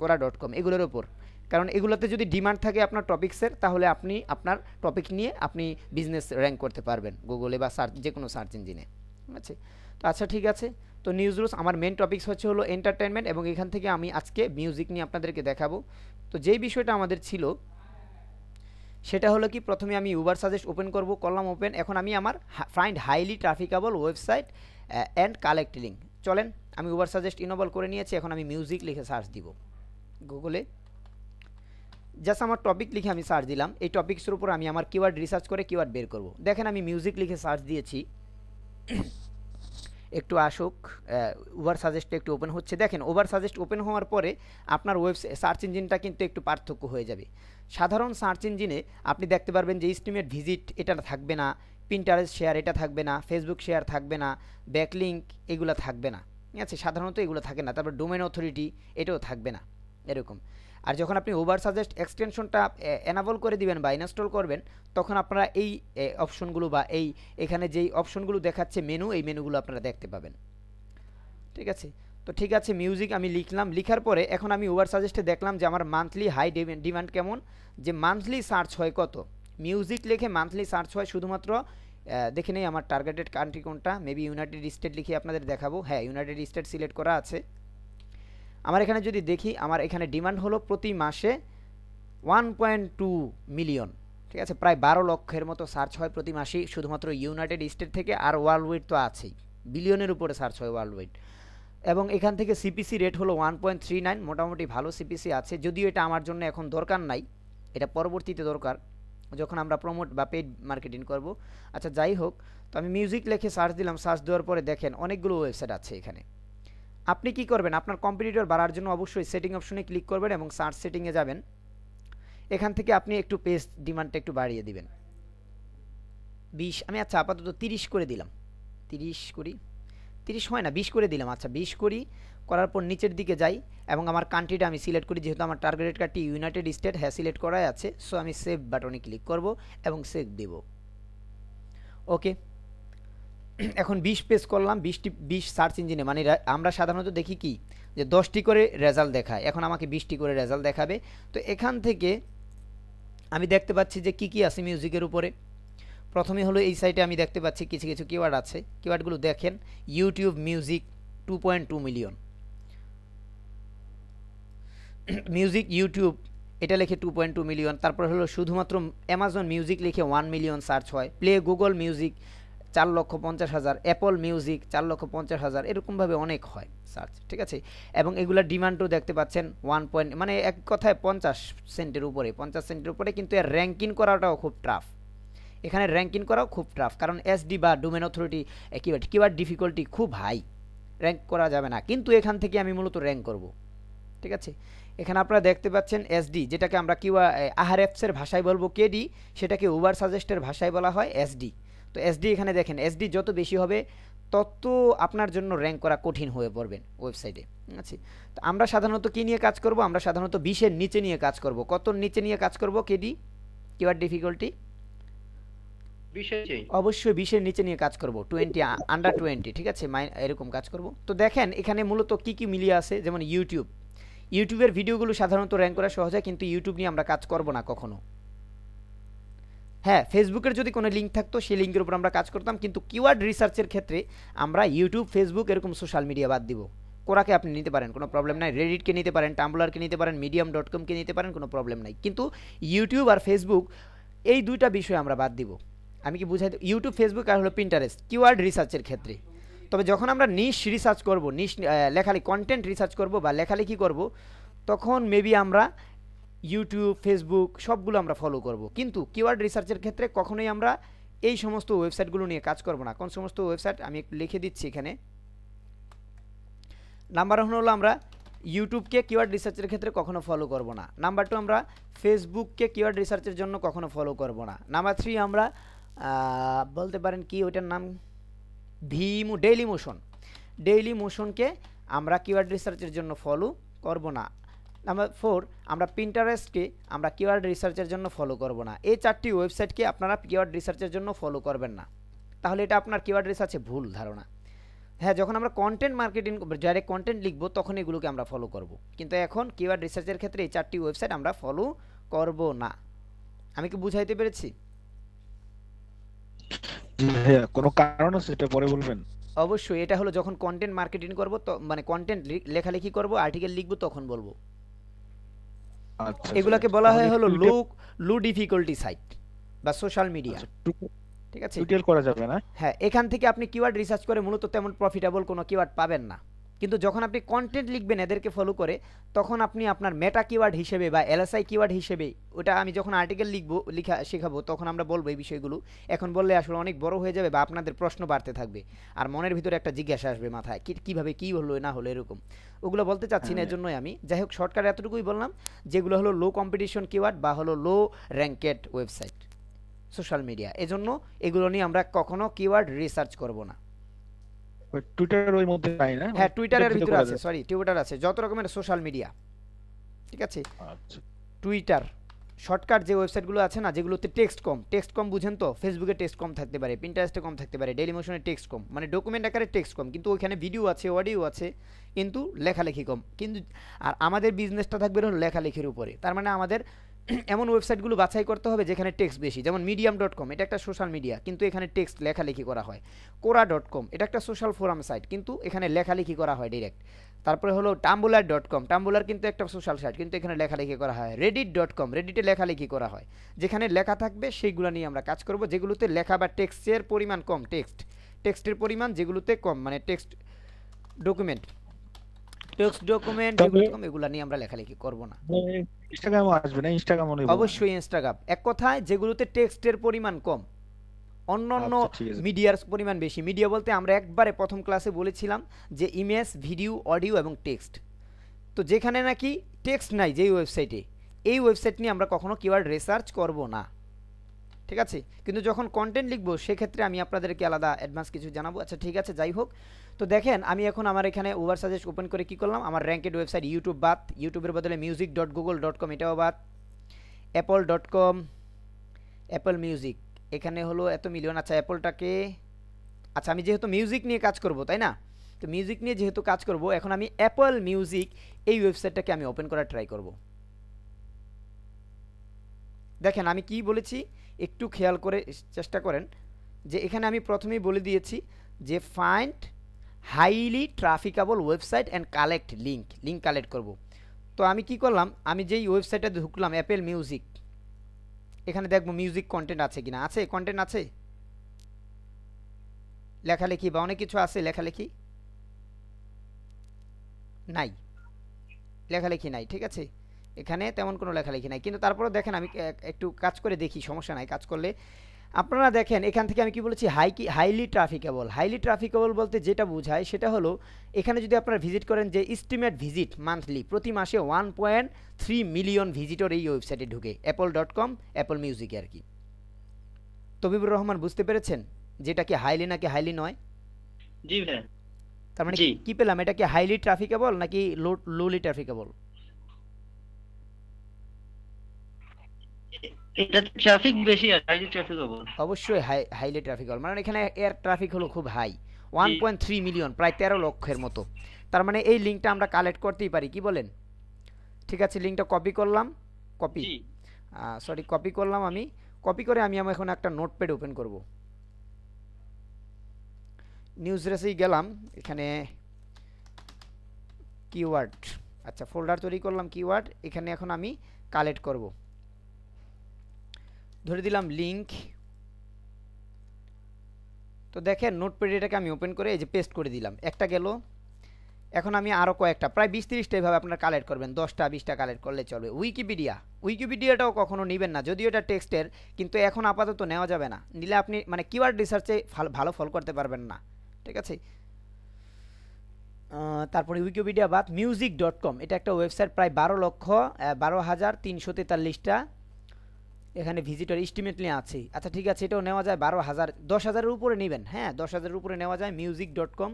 কোরা.com, এগুলোর উপর। কারণ এগুলোতে যদি ডিমান্ড থাকে আপনার টপিক্সের, তাহলে আপনি আপনার টপিক নিয়ে আপনি বিজনেস র্যাঙ্ক করতে পারবেন গুগলে বা যে কোনো সার্চ ইঞ্জিনে, ঠিক আছে। তো আচ্ছা, ঠিক আছে। তো নিউজরুস আমার মেন টপিক্স হচ্ছে হলো এন্টারটেনমেন্ট, এবং এখান থেকে আমি আজকে মিউজিক নিয়ে আপনাদেরকে দেখাবো। তো যেই বিষয়টা আমাদের ছিল সেটা হলো কি, প্রথমে আমি উবার সাজেস্ট ওপেন করব, করলাম ওপেন। এখন আমি আমার find highly trafficable website and collect link, চলেন আমি উবার সাজেস্ট ইনেবল করে নিয়েছি। এখন আমি মিউজিক লিখে সার্চ দিব গুগলে, জাস্ট আমার টপিক লিখে আমি সার্চ দিলাম। এই টপিক্সের উপর আমি আমার কিওয়ার্ড রিসার্চ করে কিওয়ার্ড বের করব। দেখেন আমি মিউজিক লিখে সার্চ দিয়েছি, একটু আসুক, ওভার সাজেস্ট একটু ওপেন হচ্ছে। দেখেন ওভার সাজেস্ট ওপেন হওয়ার পরে আপনার ওয়েবসাইট সার্চ ইঞ্জিনটা কিন্তু একটু পার্থক্য হয়ে যাবে। সাধারণ সার্চ ইঞ্জিনে আপনি দেখতে পারবেন যে এস্টিমেট ভিজিট এটা থাকবে না, পিন্টারেস্ট শেয়ার এটা থাকবে না, ফেসবুক শেয়ার থাকবে না, ব্যাকলিঙ্ক এগুলো থাকবে না, ঠিক আছে, সাধারণত এগুলো থাকে না। তারপর ডোমেন অথরিটি এটাও থাকবে না, এরকম। আর যখন আপনি ওভার সাজেস্ট এক্সটেনশনটা এনাবল করে দিবেন বা ইনস্টল করবেন, তখন আপনারা এই অপশনগুলো বা এখানে যেই অপশনগুলো দেখাচ্ছে মেনু, এই মেনুগুলো আপনারা দেখতে পাবেন, ঠিক আছে। তো ঠিক আছে, মিউজিক আমি লিখলাম, লিখার পরে এখন আমি ওভার সাজেস্টে দেখলাম যে আমার মান্থলি হাই ডিমান্ড কেমন, যে মান্থলি সার্চ হয় কত। মিউজিক লিখে মান্থলি সার্চ হয় শুধুমাত্র, দেখে নেই আমার টার্গেটেড কান্ট্রি কোনটা, মেবি ইউনাইটেড স্টেট লিখে আপনাদের দেখাবো। হ্যাঁ, ইউনাইটেড স্টেট সিলেক্ট করা আছে। আমার এখানে যদি দেখি, আমার এখানে ডিমান্ড হলো প্রতি মাসে 1.2 মিলিয়ন, ঠিক আছে, প্রায় 12 লক্ষের মতো সার্চ হয় প্রতি মাসেই শুধুমাত্র ইউনাইটেড স্টেট থেকে। আর ওয়ার্ল্ড ওয়াইড তো আছেই, বিলিয়নের উপরে সার্চ হয় ওয়ার্ল্ড ওয়াইড। এবং এখান থেকে সিপিসি রেট হলো 1.39, মোটামুটি ভালো সিপিসি আছে, যদিও এটা আমার জন্য এখন দরকার নাই, এটা পরবর্তীতে দরকার যখন আমরা প্রমোট বা পেইড মার্কেটিং করব। আচ্ছা, যাই হোক, তো আমি মিউজিক লিখে সার্চ দিলাম। সার্চ দেওয়ার পরে দেখেন অনেকগুলো ওয়েবসাইট আছে এখানে। আপনি কি করবেন, আপনার কম্পিটিটর বাড়ার জন্য অবশ্যই সেটিং অপশনে ক্লিক করবেন এবং সার্চ সেটিংয়ে যাবেন। এখান থেকে আপনি একটু পেজ ডিমান্ডটা একটু বাড়িয়ে দিবেন, 20, আমি আচ্ছা আপাতত 30 করে দিলাম। 30 করি, 30 হয় না, 20 করে দিলাম। আচ্ছা 20 করি, করার পর নিচের দিকে যাই এবং আমার কান্ট্রিটা আমি সিলেক্ট করি, যেহেতু আমার টার্গেটেড কান্ট্রি ইউনাইটেড স্টেট, হ্যাঁ সিলেক্ট করাই আছে। সো আমি সেভ বাটনে ক্লিক করব এবং সেভ দেব। ওকে, এখন 20 পেজ করলাম, 20 সার্চ ইঞ্জিনে, মানে আমরা সাধারণত দেখি কি যে 10টি করে রেজাল্ট দেখায়, এখন আমাকে 20টি করে রেজাল্ট দেখাবে। তো এখান থেকে আমি দেখতে পাচ্ছি যে কি কি আছে মিউজিকের উপরে। প্রথমে হলো এই সাইটে আমি দেখতে পাচ্ছি কিছু কিছু কিওয়ার্ড আছে, কিওয়ার্ডগুলো দেখেন। YouTube music 2.2 million, music YouTube এটা লিখে 2.2 মিলিয়ন। তারপর হলো শুধুমাত্র অ্যামাজন মিউজিক লিখে 1 মিলিয়ন সার্চ হয়। Play Google music 4,50,000, Apple music 4,50,000, এরকমভাবে অনেক হয় সার্চ, ঠিক আছে। এবং এগুলোর ডিমান্ডও দেখতে পাচ্ছেন 1 পয়েন্ট, মানে এক কথায় 50 সেন্টের উপরে, 50 সেন্টের উপরে। কিন্তু এর র্যাঙ্কিং করাটাও খুব টাফ, এখানে র্যাঙ্কিং করাও খুব টাফ, কারণ এসডি বা ডোমেন অথরিটি কিওয়ার্ড ডিফিকাল্টি খুব হাই, র্যাঙ্ক করা যাবে না। কিন্তু এখান থেকে আমি মূলত র্যাঙ্ক করব, ঠিক আছে। এখানে আপনারা দেখতে পাচ্ছেন এসডি, যেটাকে আমরা আহারএফসের ভাষায় বলবো কেডি, সেটাকে উবার সাজেস্টের ভাষায় বলা হয় এসডি। তো এসডি এখানে দেখেন, এসডি যত বেশি হবে তত আপনার জন্য র্যাঙ্ক করা কঠিন হয়ে পড়বেন ওয়েবসাইটে, ঠিক আছে। তো আমরা সাধারণত কী নিয়ে কাজ করব? আমরা সাধারণত 20-এর নিচে নিয়ে কাজ করব। কত নিচে নিয়ে কাজ করব কেডি কিওয়ার্ড ডিফিকাল্টি? অবশ্যই 20-এর নিচে নিয়ে কাজ করব, 20 আন্ডার 20, ঠিক আছে, এরকম কাজ করব। তো দেখেন এখানে মূলত কি কি মিলিয়ে আছে, যেমন ইউটিউবের ভিডিওগুলো সাধারণত র্যাঙ্ক করা সহজ হয়, কিন্তু ইউটিউব নিয়ে আমরা কাজ করব না কখনো। হ্যাঁ, ফেসবুকের যদি কোনো লিঙ্ক থাকতো সেই লিঙ্কের উপর আমরা কাজ করতাম, কিন্তু কিওয়ার্ড রিসার্চের ক্ষেত্রে আমরা ইউটিউব, ফেসবুক এরকম সোশ্যাল মিডিয়া বাদ দিব। কোরাকে আপনি নিতে পারেন, কোনো প্রবলেম নাই, রেডিটকে নিতে পারেন, টাম্বলারকে নিতে পারেন, medium.com-কে নিতে পারেন, কোনো প্রবলেম নাই। কিন্তু ইউটিউব আর ফেসবুক এই দুইটা বিষয় আমরা বাদ দিব। আমি কি বুঝাই? ইউটিউব, ফেসবুক আর হলো পিন্টারেস্ট কিওয়ার্ড রিসার্চের ক্ষেত্রে। তবে যখন আমরা নিশ রিসার্চ করব, নিশ লেখালেখি কন্টেন্ট রিসার্চ করব বা লেখালেখি করব, তখন মেবি আমরা ইউটিউব, ফেসবুক সবগুলো আমরা ফলো করব। কিন্তু কিওয়ার্ড রিসার্চের ক্ষেত্রে কখনোই আমরা এই সমস্ত ওয়েবসাইটগুলো নিয়ে কাজ করব না। কোন সমস্ত ওয়েবসাইট আমি একটু লিখে দিচ্ছি এখানে। নাম্বার 1 হলো আমরা ইউটিউবকে কিওয়ার্ড রিসার্চের ক্ষেত্রে কখনো ফলো করব না। নাম্বার 2 আমরা ফেসবুককে কিওয়ার্ড রিসার্চের জন্য কখনো ফলো করব না। নাম্বার 3 আমরা বলতে পারেন কি ওইটার নাম, ডেইলি মোশনকে আমরা কিওয়ার্ড রিসার্চের জন্য ফলো করব না। নাম্বার 4 আমরা পিন্টারেস্টকে আমরা কিওয়ার্ড রিসার্চের জন্য ফলো করব না। এই 4টি ওয়েবসাইটকে আপনারা কিওয়ার্ড রিসার্চের জন্য ফলো করবেন না, তাহলে এটা আপনার কিওয়ার্ড রিসার্চে ভুল ধারণা। হ্যাঁ, যখন আমরা কন্টেন্ট মার্কেটিং ডাইরেক্ট কন্টেন্ট লিখব তখন এগুলোকে আমরা ফলো করব, কিন্তু এখন কিওয়ার্ড রিসার্চের ক্ষেত্রে এই 4টি ওয়েবসাইট আমরা ফলো করব না। আমি কি বুঝাইতে পেরেছি? ভাইয়া কোনো কারণ আছে সেটা পরে বলবেন। অবশ্যই, এটা হলো যখন কন্টেন্ট মার্কেটিং করব, তো মানে কন্টেন্ট লেখালেখি করব, আর্টিকেল লিখব, তখন বলবো। আচ্ছা, এগুলাকে বলা হয় হলো লো ডিফিকাল্টি সাইট বা সোশ্যাল মিডিয়া, ঠিক আছে। ডিটেইল করা যাবে না। হ্যাঁ, এখান থেকে আপনি কিওয়ার্ড রিসার্চ করে মূলত তেমন প্রফিটেবল কোনো কিওয়ার্ড পাবেন না। কিন্তু যখন আপনি কন্টেন্ট লিখবেন এদেরকে ফলো করে, তখন আপনি আপনার মেটা কিওয়ার্ড হিসেবে বা এলএসআই কিওয়ার্ড হিসেবে, ওটা আমি যখন আর্টিকেল লেখা শেখাবো তখন আমরা বলবো এই বিষয়গুলো। এখন বললে আসলে অনেক বড় হয়ে যাবে বা আপনাদের প্রশ্ন বাড়তে থাকবে, আর মনের ভিতরে একটা জিজ্ঞাসা আসবে মাথায়, কিভাবে কি হলো না হলো এরকম। ওগুলো বলতে চাচ্ছি না, এজন্যই আমি যাই হোক শর্টকাট এতটুকুই বললাম, যেগুলো হলো লো কম্পিটিশন কিওয়ার্ড বা হলো লো র্যাঙ্কেড ওয়েবসাইট সোশ্যাল মিডিয়া, এজন্য এগুলো নিয়ে আমরা কখনো কিওয়ার্ড রিসার্চ করব না। টুইটারের ওই মধ্যে নাই না? হ্যাঁ, টুইটারের ভিতরে আছে, সরি টুইটার আছে, যত রকমের সোশ্যাল মিডিয়া, ঠিক আছে। আচ্ছা, টুইটার শর্টকাট যে ওয়েবসাইটগুলো আছে না, যেগুলোতে টেক্সট কম বুঝেন তো, ফেসবুকে টেক্সট কম থাকতে পারে, পিন্টারেস্টে কম থাকতে পারে, ডেইলি মোশনে টেক্সট কম, মানে ডকুমেন্ট আকারে টেক্সট কম, কিন্তু ওইখানে ভিডিও আছে, অডিও আছে, কিন্তু লেখালেখি কম। কিন্তু আর আমাদের বিজনেসটা থাকবে হলো লেখালেখির উপরে, তার মানে আমাদের এমন ওয়েবসাইটগুলো বাছাই করতে হবে যেখানে টেক্সট বেশি, যেমন medium.com, এটা একটা সোশ্যাল মিডিয়া কিন্তু এখানে টেক্সট লেখালেখি করা হয়। quora.com, এটা একটা সোশ্যাল ফোরাম সাইট কিন্তু এখানে লেখালেখি করা হয় ডাইরেক্ট। তারপরে হলো tumblr.com, টাম্বুলার কিন্তু একটা সোশ্যাল সাইট কিন্তু এখানে লেখালেখি করা হয়। reddit.com, রেডিটে লেখালেখি করা হয়। যেখানে লেখা থাকবে সেইগুলো নিয়ে আমরা কাজ করব, যেগুলোতে লেখা বা টেক্সটের পরিমাণ কম, টেক্সটের পরিমাণ যেগুলোতে কম, মানে টেক্সট ডকুমেন্ট যেগুলো কম, এগুলো নিয়ে আমরা লেখালেখি করব না। ইনস্টাগ্রামও আসবে না? ইনস্টাগ্রাম অবশ্যই ইনস্টাগ্রাম, এক কথায় যেগুলোতে টেক্সটের পরিমাণ কম, অন্যান্য আচ্ছা, ঠিক আছে। মিডিয়ার পরিমাণ বেশি। মিডিয়া বলতে আমরা একবারে প্রথম ক্লাসে বলেছিলাম যে ইমেজ, ভিডিও, অডিও এবং টেক্সট। তো যেখানে নাকি টেক্সট নাই যেই ওয়েবসাইটে, এই ওয়েবসাইট নিয়ে আমরা কখনো কিওয়ার্ড রিসার্চ করব না, ঠিক আছে। কিন্তু যখন কন্টেন্ট লিখবো সেক্ষেত্রে আমি আপনাদেরকে আলাদা অ্যাডভান্স কিছু জানাবো। আচ্ছা ঠিক আছে, যাই হোক। তো দেখেন আমি এখন আমার এখানে ওভার সাজেস্ট ওপেন করে কি করলাম, আমার র্যাঙ্কেড ওয়েবসাইট ইউটিউব বাদ, ইউটিউবের বদলে music.google.com এটাও বাদ, apple.com, অ্যাপল মিউজিক এখানে হলো এত মিলিয়ন। আচ্ছা অ্যাপলটাকে, আচ্ছা আমি যেহেতু মিউজিক নিয়ে কাজ করব তাই না, তো মিউজিক নিয়ে যেহেতু কাজ করব, এখন আমি অ্যাপল মিউজিক এই ওয়েবসাইটটাকে আমি ওপেন করার ট্রাই করব। দেখেন আমি কি বলেছি, একটু খেয়াল করে চেষ্টা করেন যে এখানে আমি প্রথমেই বলে দিয়েছি যে find highly trafficable website and collect link collect করব। তো আমি কি করলাম, আমি যেই ওয়েবসাইটে ঢুকলাম অ্যাপেল মিউজিক, এখানে দেখবো মিউজিক কন্টেন্ট আছে কিনা। আছে, কন্টেন্ট আছে, লেখালেখি বা অনেক কিছু আছে, লেখালেখি নাই, লেখালেখি নাই। ঠিক আছে, এখানে তেমন কোনো লেখালেখি নাই, কিন্তু তারপরে দেখেন আমি একটু কাজ করে দেখি, সমস্যা নাই কাজ করলে। আপনারা দেখেন এখান থেকে আমি কি বলেছি, হাইলি ট্রাফিকেবল বলতে যেটা বোঝায় সেটা হলো এখানে যদি আপনারা ভিজিট করেন যে এস্টিমেট ভিজিট মান্থলি প্রতি মাসে 1.3 মিলিয়ন ভিজিটর এই ওয়েবসাইটে ঢুকে apple.com অ্যাপল মিউজিকে আর কি। তবিবুর রহমান বুঝতে পেরেছেন যেটা কি হাইলি নাকি হাইলি নয়? জি ভাই। তার মানে জি। কি পেলাম, এটা কি হাইলি ট্রাফিকেবল নাকি লোলি ট্রাফিকেবল? এটাতে ট্রাফিক বেশি আর হাইলি ট্রাফিকেবল। অবশ্যই হাইলি ট্রাফিকেবল, মানে এখানে এর ট্রাফিক হলো খুব হাই, 1.3 মিলিয়ন, প্রায় 13 লক্ষের মতো। তার মানে এই লিঙ্কটা আমরা কালেক্ট করতেই পারি, কি বলেন? ঠিক আছে, লিঙ্কটা কপি করলাম, কপি করলাম। আমি কপি করে আমি এখন একটা নোটপ্যাড ওপেন করব। নিউজ রেসেই গেলাম, এখানে কিওয়ার্ড, আচ্ছা ফোল্ডার তৈরি করলাম কিওয়ার্ড, এখানে এখন আমি কালেক্ট করব। ধরে দিলাম লিংক। তো দেখেন নোটপ্যাড এটাকে আমি ওপেন করে এই যে পেস্ট করে দিলাম, একটা গেল। এখন আমি আরও কয়েকটা প্রায় 20-30টা এভাবে আপনারা কালেক্ট করবেন, 10টা-20টা কালেক্ট করলে চলবে। উইকিপিডিয়াটাও কখনো নেবেন না, যদিও এটা টেক্সটের, কিন্তু এখন আপাতত নেওয়া যাবে না, নিলে আপনি মানে কিওয়ার্ড রিসার্চে ভালো ফল করতে পারবেন না। ঠিক আছে, তারপরে উইকিপিডিয়া বাদ music.com, এটা একটা ওয়েবসাইট, প্রায় 12,0343টা এখানে ভিজিটর এস্টিমেটলি আছে। আচ্ছা ঠিক আছে, এটাও নেওয়া যায় 12,000, 10,000-এর উপরে নেবেন, হ্যাঁ 10,000-এর উপরে নেওয়া যায় music.com।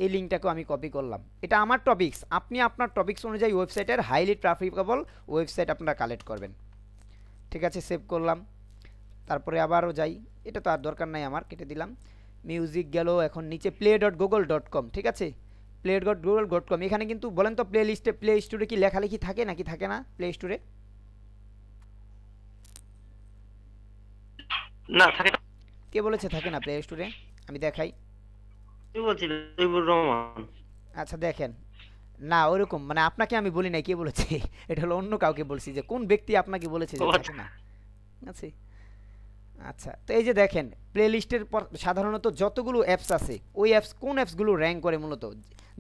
এই লিঙ্কটাকেও আমি কপি করলাম, এটা আমার টপিকস, আপনি আপনার টপিকস অনুযায়ী ওয়েবসাইটের হাইলি ট্রাফিকেবল ওয়েবসাইট আপনারা কালেক্ট করবেন। ঠিক আছে, সেভ করলাম। তারপরে আবারও যাই, এটা তো আর দরকার নাই আমার, কেটে দিলাম। মিউজিক গেল, এখন নিচে play.google.com। ঠিক আছে, play.google.com, এখানে কিন্তু বলেন তো প্লে স্টোরে কি লেখালেখি থাকে নাকি থাকে না? প্লে স্টোরে না থাকে না। কে বলেছে থাকে না প্লে স্টোরে? আমি দেখাই। কি বলছিলেন তবিবুর রহমান? আচ্ছা দেখেন, না ওরকম মানে আপনাকে আমি বলি নাই, কে বলেছে এটা হলো অন্য কাউকে বলছি, যে কোন ব্যক্তি আপনাকে বলেছে যে থাকে না। আছে, আচ্ছা তো এই যে দেখেন প্লে লিস্টের পর সাধারণত যতগুলো অ্যাপস আছে ওই অ্যাপস কোন অ্যাপসগুলো র্যাঙ্ক করে, মূলত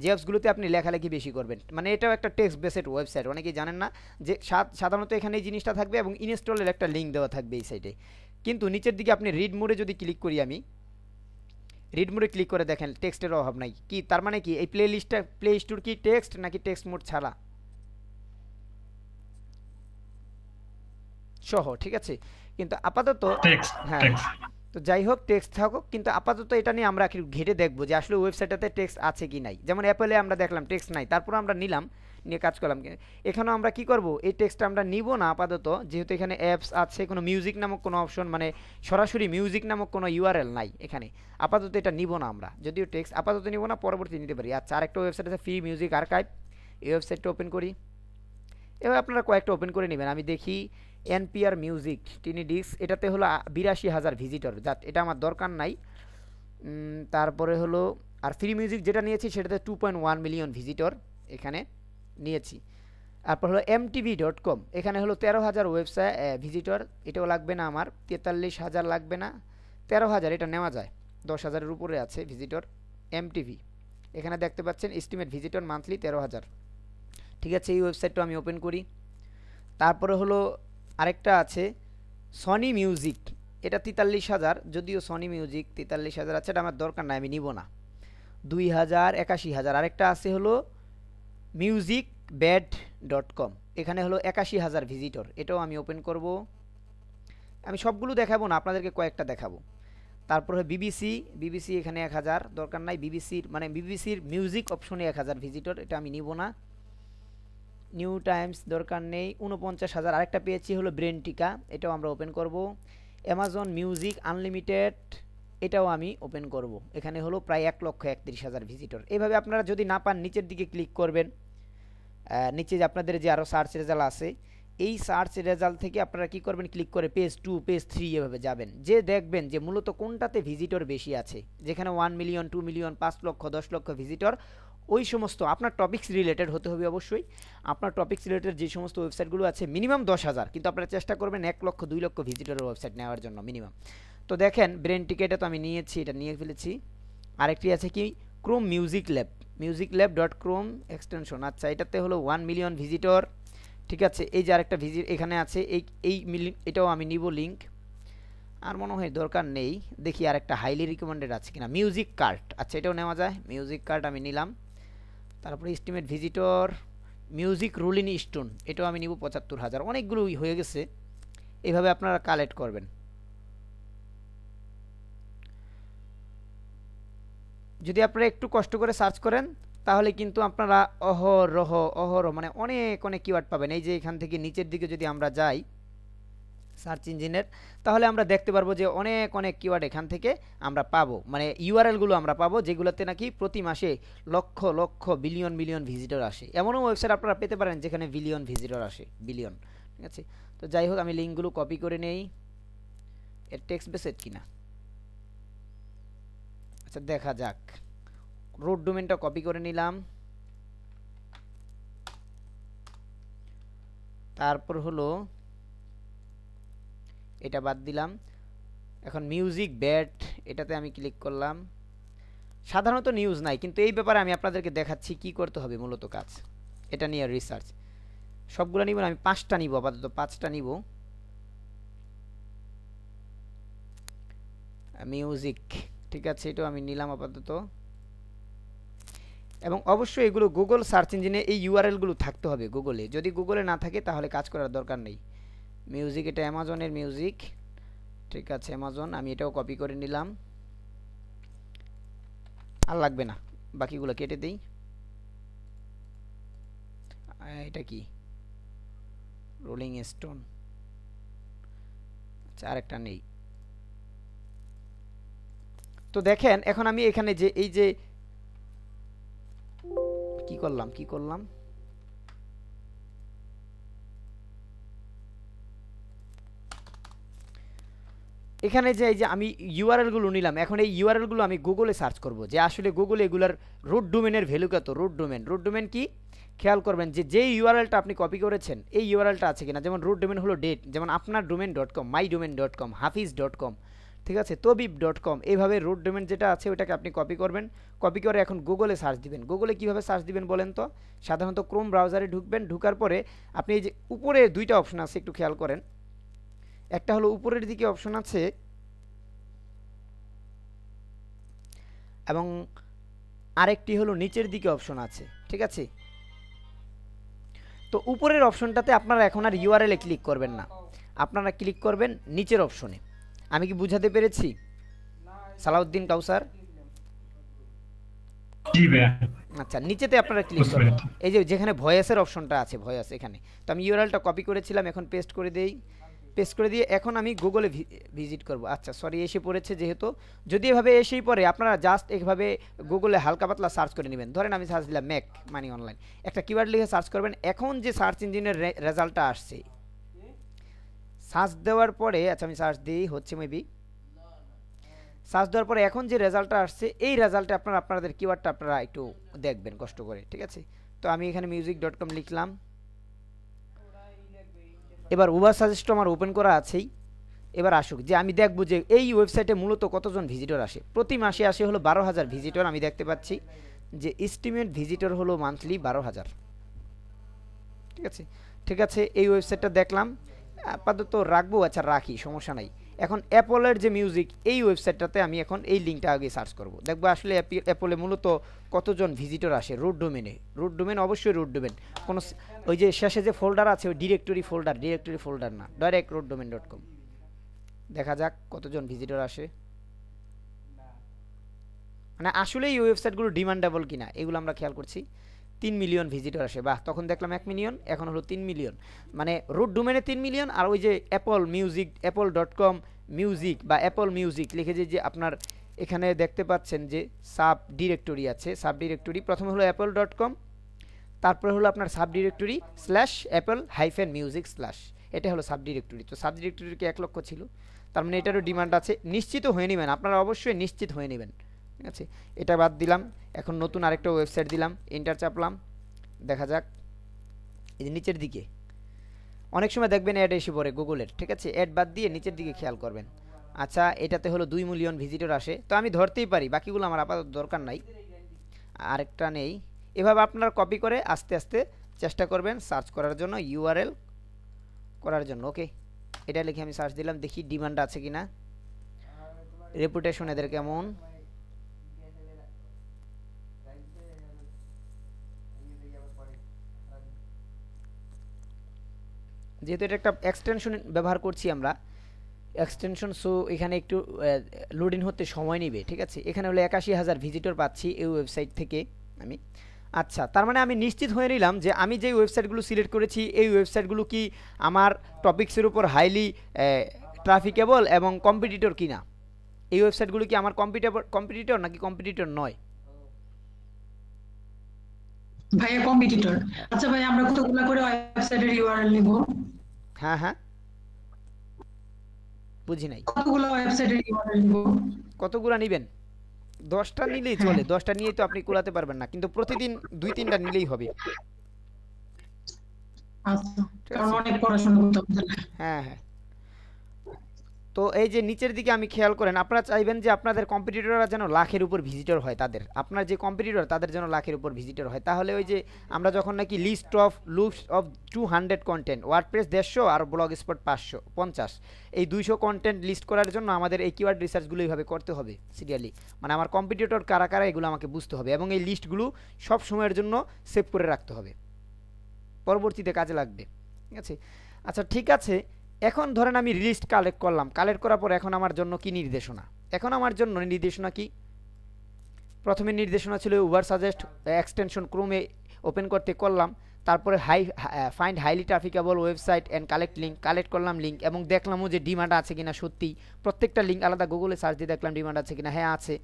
যে অ্যাপসগুলোতে আপনি লেখালেখি বেশি করবেন, মানে এটাও একটা টেক্সট বেসড ওয়েবসাইট, অনেকেই জানেন না যে সাধারণত এখানে এই জিনিসটা থাকবে এবং ইনস্টলের একটা লিঙ্ক দেওয়া থাকবে এই সাইটে। কিন্তু নিচের দিকে আপনি রিড মোডে যদি ক্লিক করি, আমি রিড মোডে ক্লিক করে দেখেন টেক্সটের অভাব নাই। কি তার মানে কি এই প্লে লিস্টটা প্লে স্টোর কি টেক্সট নাকি টেক্সট মোড ছাড়া সহ? ঠিক আছে, কিন্তু আপাতত হ্যাঁ, তো যাই হোক টেক্সট থাকুক, কিন্তু আপাতত এটা নিয়ে আমরা ঘেটে দেখবো যে আসলে ওয়েবসাইটটাতে টেক্সট আছে কি নাই। যেমন অ্যাপেলে আমরা দেখলাম টেক্সট নাই, তারপর আমরা নিলাম, নিয়ে কাজ করলাম। এখানেও আমরা কি করব, এই টেক্সটটা আমরা নিব না আপাতত, যেহেতু এখানে অ্যাপস আছে, কোনো মিউজিক নামক কোনো অপশন, মানে সরাসরি মিউজিক নামক কোনো ইউআরএল নাই এখানে, আপাতত এটা নিব না আমরা, যদিও টেক্সট আপাতত নিব না, পরবর্তী নিতে পারি। আচ্ছা আরেকটা ওয়েবসাইট আছে ফ্রি মিউজিক আর্কাইভ, এই ওয়েবসাইটটা ওপেন করি। এবার আপনারা কয়েকটা ওপেন করে নেবেন। আমি দেখি এনপিআর মিউজিক টিনি ডিস্ক, এটাতে হলো 82,000 ভিজিটর, যাক এটা আমার দরকার নাই। তারপরে হলো আর ফ্রি মিউজিক যেটা নিয়েছি সেটাতে 2.1 মিলিয়ন ভিজিটর এখানে নিয়েছি। তারপর হলো mtv.com, এখানে হলো 13,000 ওয়েবসাইট ভিজিটর, এটাও লাগবে না আমার, 43,000 লাগবে না, 13,000 এটা নেওয়া যায়, 10,000-এর উপরে আছে ভিজিটর। এমটিভি এখানে দেখতে পাচ্ছেন এস্টিমেট ভিজিটর মান্থলি 13,000। ঠিক আছে, এই ওয়েবসাইটটা আমি ওপেন করি। তারপরে হলো আরেকটা আছে সনি মিউজিক, এটা 43,000, যদিও সনি মিউজিক 43,000 আছে, এটা আমার দরকার নাই, আমি নিব না। 2,000 81,000। আরেকটা আছে হলো musicbed.com, এখানে হলো 81,000 ভিজিটর, এটাও আমি ওপেন করব। আমি সবগুলো দেখাবো না, আপনাদেরকে কয়েকটা দেখাবো। তারপরে বিবিসি এখানে 1,000, দরকার নাই। বিবিসির মিউজিক অপশনে 1,000 ভিজিটর, এটা আমি নিব না। নিউ টাইমস দরকার নেই, 49,000। আরেকটা পেয়েছি হলো ব্রেনটিকা, এটাও আমরা ওপেন করব। অ্যামাজন মিউজিক আনলিমিটেড, এটাও আমি ওপেন করব, এখানে হলো প্রায় 1,31,000 ভিজিটর। এইভাবে আপনারা যদি না পান নিচের দিকে ক্লিক করবেন, নিচে যে আপনাদের যে আরও সার্চ রেজাল্ট আছে এই সার্চ রেজাল্ট থেকে আপনারা কি করবেন, ক্লিক করে পেজ 2 পেজ 3 এভাবে যাবেন, যে দেখবেন যে মূলত কোনটাতে ভিজিটর বেশি আছে, যেখানে 1 মিলিয়ন 2 মিলিয়ন 5 লক্ষ 10 লক্ষ ভিজিটর, ওই সমস্ত আপনার টপিকস রিলেটেড হতে হবে অবশ্যই। আপনার টপিকস রিলেটেড যে সমস্ত ওয়েবসাইটগুলো আছে মিনিমাম 10,000, কিন্তু আপনারা চেষ্টা করবেন 1 লক্ষ 2 লক্ষ ভিজিটরের ওয়েবসাইট নেওয়ার জন্য মিনিমাম। তো দেখেন ব্রেন টিকেটে তো আমি নিয়েছি, এটা নিয়ে ফেলেছি। আরেকটি আছে কি Chrome music lab dot Chrome extension, আচ্ছা এটাতে হলো 1 মিলিয়ন ভিজিটর, ঠিক আছে। এই যে আরেকটা ভিজিট এখানে আছে, এটাও আমি নিব লিঙ্ক, আর মনে হয় দরকার নেই, দেখি আরেকটা হাইলি রিকমেন্ডেড আছে কিনা, মিউজিক কার্ট, আচ্ছা এটাও নেওয়া যায়, মিউজিক কার্ট আমি নিলাম। তারপরে estimate visitor music ruling stone, এটাও আমি নিব 75,000, অনেকগুলোই হয়ে গেছে। এইভাবে আপনারা কালেক্ট করবেন। যদি আপনারা একটু কষ্ট করে সার্চ করেন তাহলে কিন্তু আপনারা অহরহ মানে অনেক অনেক কিওয়ার্ড পাবেন। এই যে এখান থেকে নিচের দিকে যদি আমরা যাই সার্চ ইঞ্জিনের, তাহলে আমরা দেখতে পারবো যে অনেক অনেক কিওয়ার্ড এখান থেকে আমরা পাবো, মানে ইউআরএলগুলো আমরা পাবো যেগুলোতে নাকি প্রতি মাসে lakh lakh billion billion visitor আসে। এমনও ওয়েবসাইট আপনারা পেতে পারেন যেখানে বিলিয়ন ভিজিটর আসে, বিলিয়ন, ঠিক আছে। তো যাই হোক আমি লিঙ্কগুলো কপি করে নেই, এর টেক্সট বেসড কিনা, আচ্ছা দেখা যাক। রুট ডোমেনটা কপি করে নিলাম, তারপর হলো এটা বাদ দিলাম। এখন মিউজিক ব্যাট, এটাতে আমি ক্লিক করলাম। সাধারণত নিউজ নাই, কিন্তু এই ব্যাপারে আমি আপনাদেরকে দেখাচ্ছি কি করতে হবে মূলত কাজ। এটা নিয়ে রিসার্চ সবগুলো নিব না, আমি 5টা নিব আপাতত, 5টা নিব। মিউজিক, ঠিক আছে, এটাও আমি নিলাম আপাতত। এবং অবশ্যই এগুলো গুগল সার্চ ইঞ্জিনে এই ইউআরএলগুলো থাকতে হবে গুগলে, যদি গুগলে না থাকে তাহলে কাজ করার দরকার নেই। মিউজিক, এটা অ্যামাজনের মিউজিক, ঠিক আছে অ্যামাজন, আমি এটাও কপি করে নিলাম, আর লাগবে না, বাকিগুলো কেটে দেই। এটা কি রোলিং স্টোন, আচ্ছা আরেকটা নেই। তো দেখেন এখন আমি এখানে যে এই যে কি করলাম এখানে যে এই যে আমি ইউআরএল গুলো নিলাম, এখন এই ইউআরএল গুলো আমি গুগলে সার্চ করব যে আসলে গুগলে এগুলার রুট ডোমেনের ভ্যালু কত। রুট ডোমেন কি খেয়াল করবেন যে যেই ইউআরএলটা আপনি কপি করেছেন এই ইউআরএলটা আছে কিনা। যেমন রুট ডোমেন হলো ডেট, যেমন আপনার ডোমেন .com, মাই ডোমেন .com, hafiz.com, ঠিক আছে, তবিব.com, এইভাবে রুট ডোমেন যেটা আছে ওটাকে আপনি কপি করবেন। কপি করে এখন গুগলে সার্চ দিবেন। গুগলে কিভাবে সার্চ দিবেন বলেন তো? সাধারণত ক্রোম ব্রাউজারে ঢুকবেন, ঢুকার পরে আপনি এই যে উপরে দুইটা অপশন আছে একটু খেয়াল করেন। একটা হলো উপরের দিকে অপশন আছে এবং আরেকটি হলো নিচের দিকে অপশন আছে, ঠিক আছে। তো উপরের অপশনটাতে আপনারা এখন আর ইউআরএল এ ক্লিক করবেন না, আপনারা ক্লিক করবেন নিচের অপশনে। আমি কি বুঝাতে পেরেছি সালাউদ্দিন কাউসার? জি ভাইয়া। আচ্ছা নিচেতে আপনারা ক্লিক করবেন, এই যে যেখানে ভয়েসের অপশনটা আছে, ভয়েস এখানে। তো আমি ইউআরএলটা কপি করেছিলাম, এখন পেস্ট করে দেই। পেস্ট করে দিয়ে এখন আমি গুগলে ভিজিট করব। আচ্ছা সরি, এসে পড়েছে যেহেতু, যদি এভাবে এসেই পড়ে আপনারা জাস্ট এইভাবে গুগলে হালকা পাতলা সার্চ করে নেবেন। ধরেন আমি সার্চ দিলাম ম্যাক মানি অনলাইন, একটা কিওয়ার্ড লিখে সার্চ করবেন। এখন যে সার্চ ইঞ্জিনের রেজাল্টটা আসছে, সার্চ দেওয়ার পরে, আচ্ছা আমি সার্চ দিই, হচ্ছে মেবি সার্চ দেওয়ার পরে এখন যে রেজাল্টটা আসছে এই রেজাল্টে আপনারা আপনাদের কিওয়ার্ডটা আপনারা একটু দেখবেন কষ্ট করে, ঠিক আছে। তো আমি এখানে music.com লিখলাম। এবার উবার সাজেস্টও আমার ওপেন করা আছেই। এবার আসুক যে আমি দেখব যে এই ওয়েবসাইটে মূলত কতজন ভিজিটর আসে। প্রতি মাসে আসে হলো 12,000 ভিজিটর। আমি দেখতে পাচ্ছি যে এস্টিমেট ভিজিটর হলো মান্থলি 12,000, ঠিক আছে। ঠিক আছে, এই ওয়েবসাইটটা দেখলাম, আপাতত রাখবো। আচ্ছা রাখি, সমস্যা নাই। এখন অ্যাপলের যে মিউজিক, এই ওয়েবসাইটটাতে আমি এখন এই লিঙ্কটা আগে সার্চ করব, দেখবো আসলে অ্যাপলে মূলত কতজন ভিজিটর আসে রুট ডোমেনে। রুট ডোমেন অবশ্যই রুট ডোমেন, কোনো ওই যে শেষে যে ফোল্ডার আছে ওই ডিরেক্টরি ফোল্ডার না, ডাইরেক্ট rootdomain.com। দেখা যাক কতজন ভিজিটর আসে, মানে আসলে এই ওয়েবসাইটগুলো ডিমান্ডেবল কিনা এগুলো আমরা খেয়াল করছি। 3 মিলিয়ন ভিজিটর আসে, বাহ, তখন দেখলাম 1 মিলিয়ন, এখন হলো 3 মিলিয়ন। মানে রুট ডোমেনে 3 মিলিয়ন, আর ওই যে অ্যাপল মিউজিক, apple.com মিউজিক বা অ্যাপল মিউজিক লিখে যে আপনার এখানে দেখতে পাচ্ছেন যে সাব ডিরেক্টরি আছে, সাব ডিরেক্টরি প্রথমে হলো apple.com, তারপরে হলো আপনার sub directory slash Apple hyphen music slash, এটা হলো সাব ডিরেক্টরি। তো সাব ডিরেক্টরিকে 1 লক্ষ ছিল, তার মানে এটারও ডিমান্ড আছে। নিশ্চিত হয়ে নেবেন, আপনারা অবশ্যই নিশ্চিত হয়ে নেবেন, ঠিক আছে। এটা বাদ দিলাম, এখন নতুন আরেকটা ওয়েবসাইট দিলাম, এন্টার চাপলাম, দেখা যাক। এই যে নিচের দিকে অনেক সময় দেখবেন অ্যাড এসে পড়ে গুগলের, ঠিক আছে। অ্যাড বাদ দিয়ে নিচের দিকে খেয়াল করবেন। আচ্ছা, এটাতে হলো 2 মিলিয়ন ভিজিটর আসে, তো আমি ধরতেই পারি, বাকিগুলো আমার আপাতত দরকার নাই। আরেকটা নেই। এভাবে আপনারা কপি করে আস্তে আস্তে চেষ্টা করবেন সার্চ করার জন্য, ইউআরএল করার জন্য। ওকে, এটা লিখে আমি সার্চ দিলাম, দেখি ডিমান্ড আছে কিনা, রেপুটেশন এদের কেমন। যেহেতু এটা একটা এক্সটেনশন ব্যবহার করছি আমরা, এক্সটেনশন, সো এখানে একটু লোডিং হতে সময় নেবে, ঠিক আছে। এখানে হলো 81,000 ভিজিটর পাচ্ছি এই ওয়েবসাইট থেকে আমি। আচ্ছা, তার মানে আমি নিশ্চিত হয়ে নিলাম যে আমি যেই ওয়েবসাইটগুলো সিলেক্ট করেছি এই ওয়েবসাইটগুলো কি আমার টপিক্সের উপর হাইলি ট্রাফিকেবল এবং কম্পিটিটর কিনা। এই ওয়েবসাইটগুলো কি আমার কম্পিটিটর নাকি কম্পিটিটর নয়? ভাইয়া কম্পিটিটর। আচ্ছা ভাই, আমরা কতগুলো করে ওয়েবসাইটের ইউআরএল নিব? হ্যাঁ হ্যাঁ, বুঝি নাই। কতগুলো ওয়েবসাইটের ইউআরএল নিব? কতগুলো নেবেন? 10টা নিলেই চলে, 10টা নিয়েই তো আপনি কুলাতে পারবেন না, কিন্তু প্রতিদিন 2-3টা নিলেই হবে। আচ্ছা, কারণ অনেক পড়াশোনা করতে হবে। হ্যাঁ হ্যাঁ। তো এই যে নিচের দিকে আমি খেয়াল করেন, আপনারা চাইবেন যে আপনাদের কম্পিটিটররা যেন লাখের উপর ভিজিটর হয়, তাদের আপনার যে কম্পিটিটর তাদের যেন লাখের উপর ভিজিটর হয়। তাহলে ওই যে আমরা যখন নাকি লিস্ট অফ 200 কন্টেন্ট, ওয়ার্ডপ্রেস 150 আর ব্লগ স্পট 550, এই 200 কন্টেন্ট লিস্ট করার জন্য আমাদের এই কিওয়ার্ড রিসার্চগুলো এইভাবে করতে হবে সিরিয়ালি। মানে আমার কম্পিটিটর কারা কারা এগুলো আমাকে বুঝতে হবে, এবং এই লিস্টগুলো সব সময়ের জন্য সেভ করে রাখতে হবে, পরবর্তীতে কাজে লাগবে, ঠিক আছে। আচ্ছা ঠিক আছে, এখন ধরেন আমি লিস্ট কালেক্ট করলাম, কালেক্ট করার পর এখন আমার জন্য কি নির্দেশনা? এখন আমার জন্য নির্দেশনা কি? প্রথমে নির্দেশনা ছিল উবার সাজেস্ট এক্সটেনশন ক্রোমে ওপেন করতে, করলাম। তারপরে find highly trafficable website and collect link, collect করলাম লিঙ্ক, এবং দেখলামও যে ডিমান্ড আছে কিনা। সত্যি প্রত্যেকটা লিঙ্ক আলাদা গুগলে সার্চ দিয়ে দেখলাম ডিমান্ড আছে কিনা, হ্যাঁ আছে,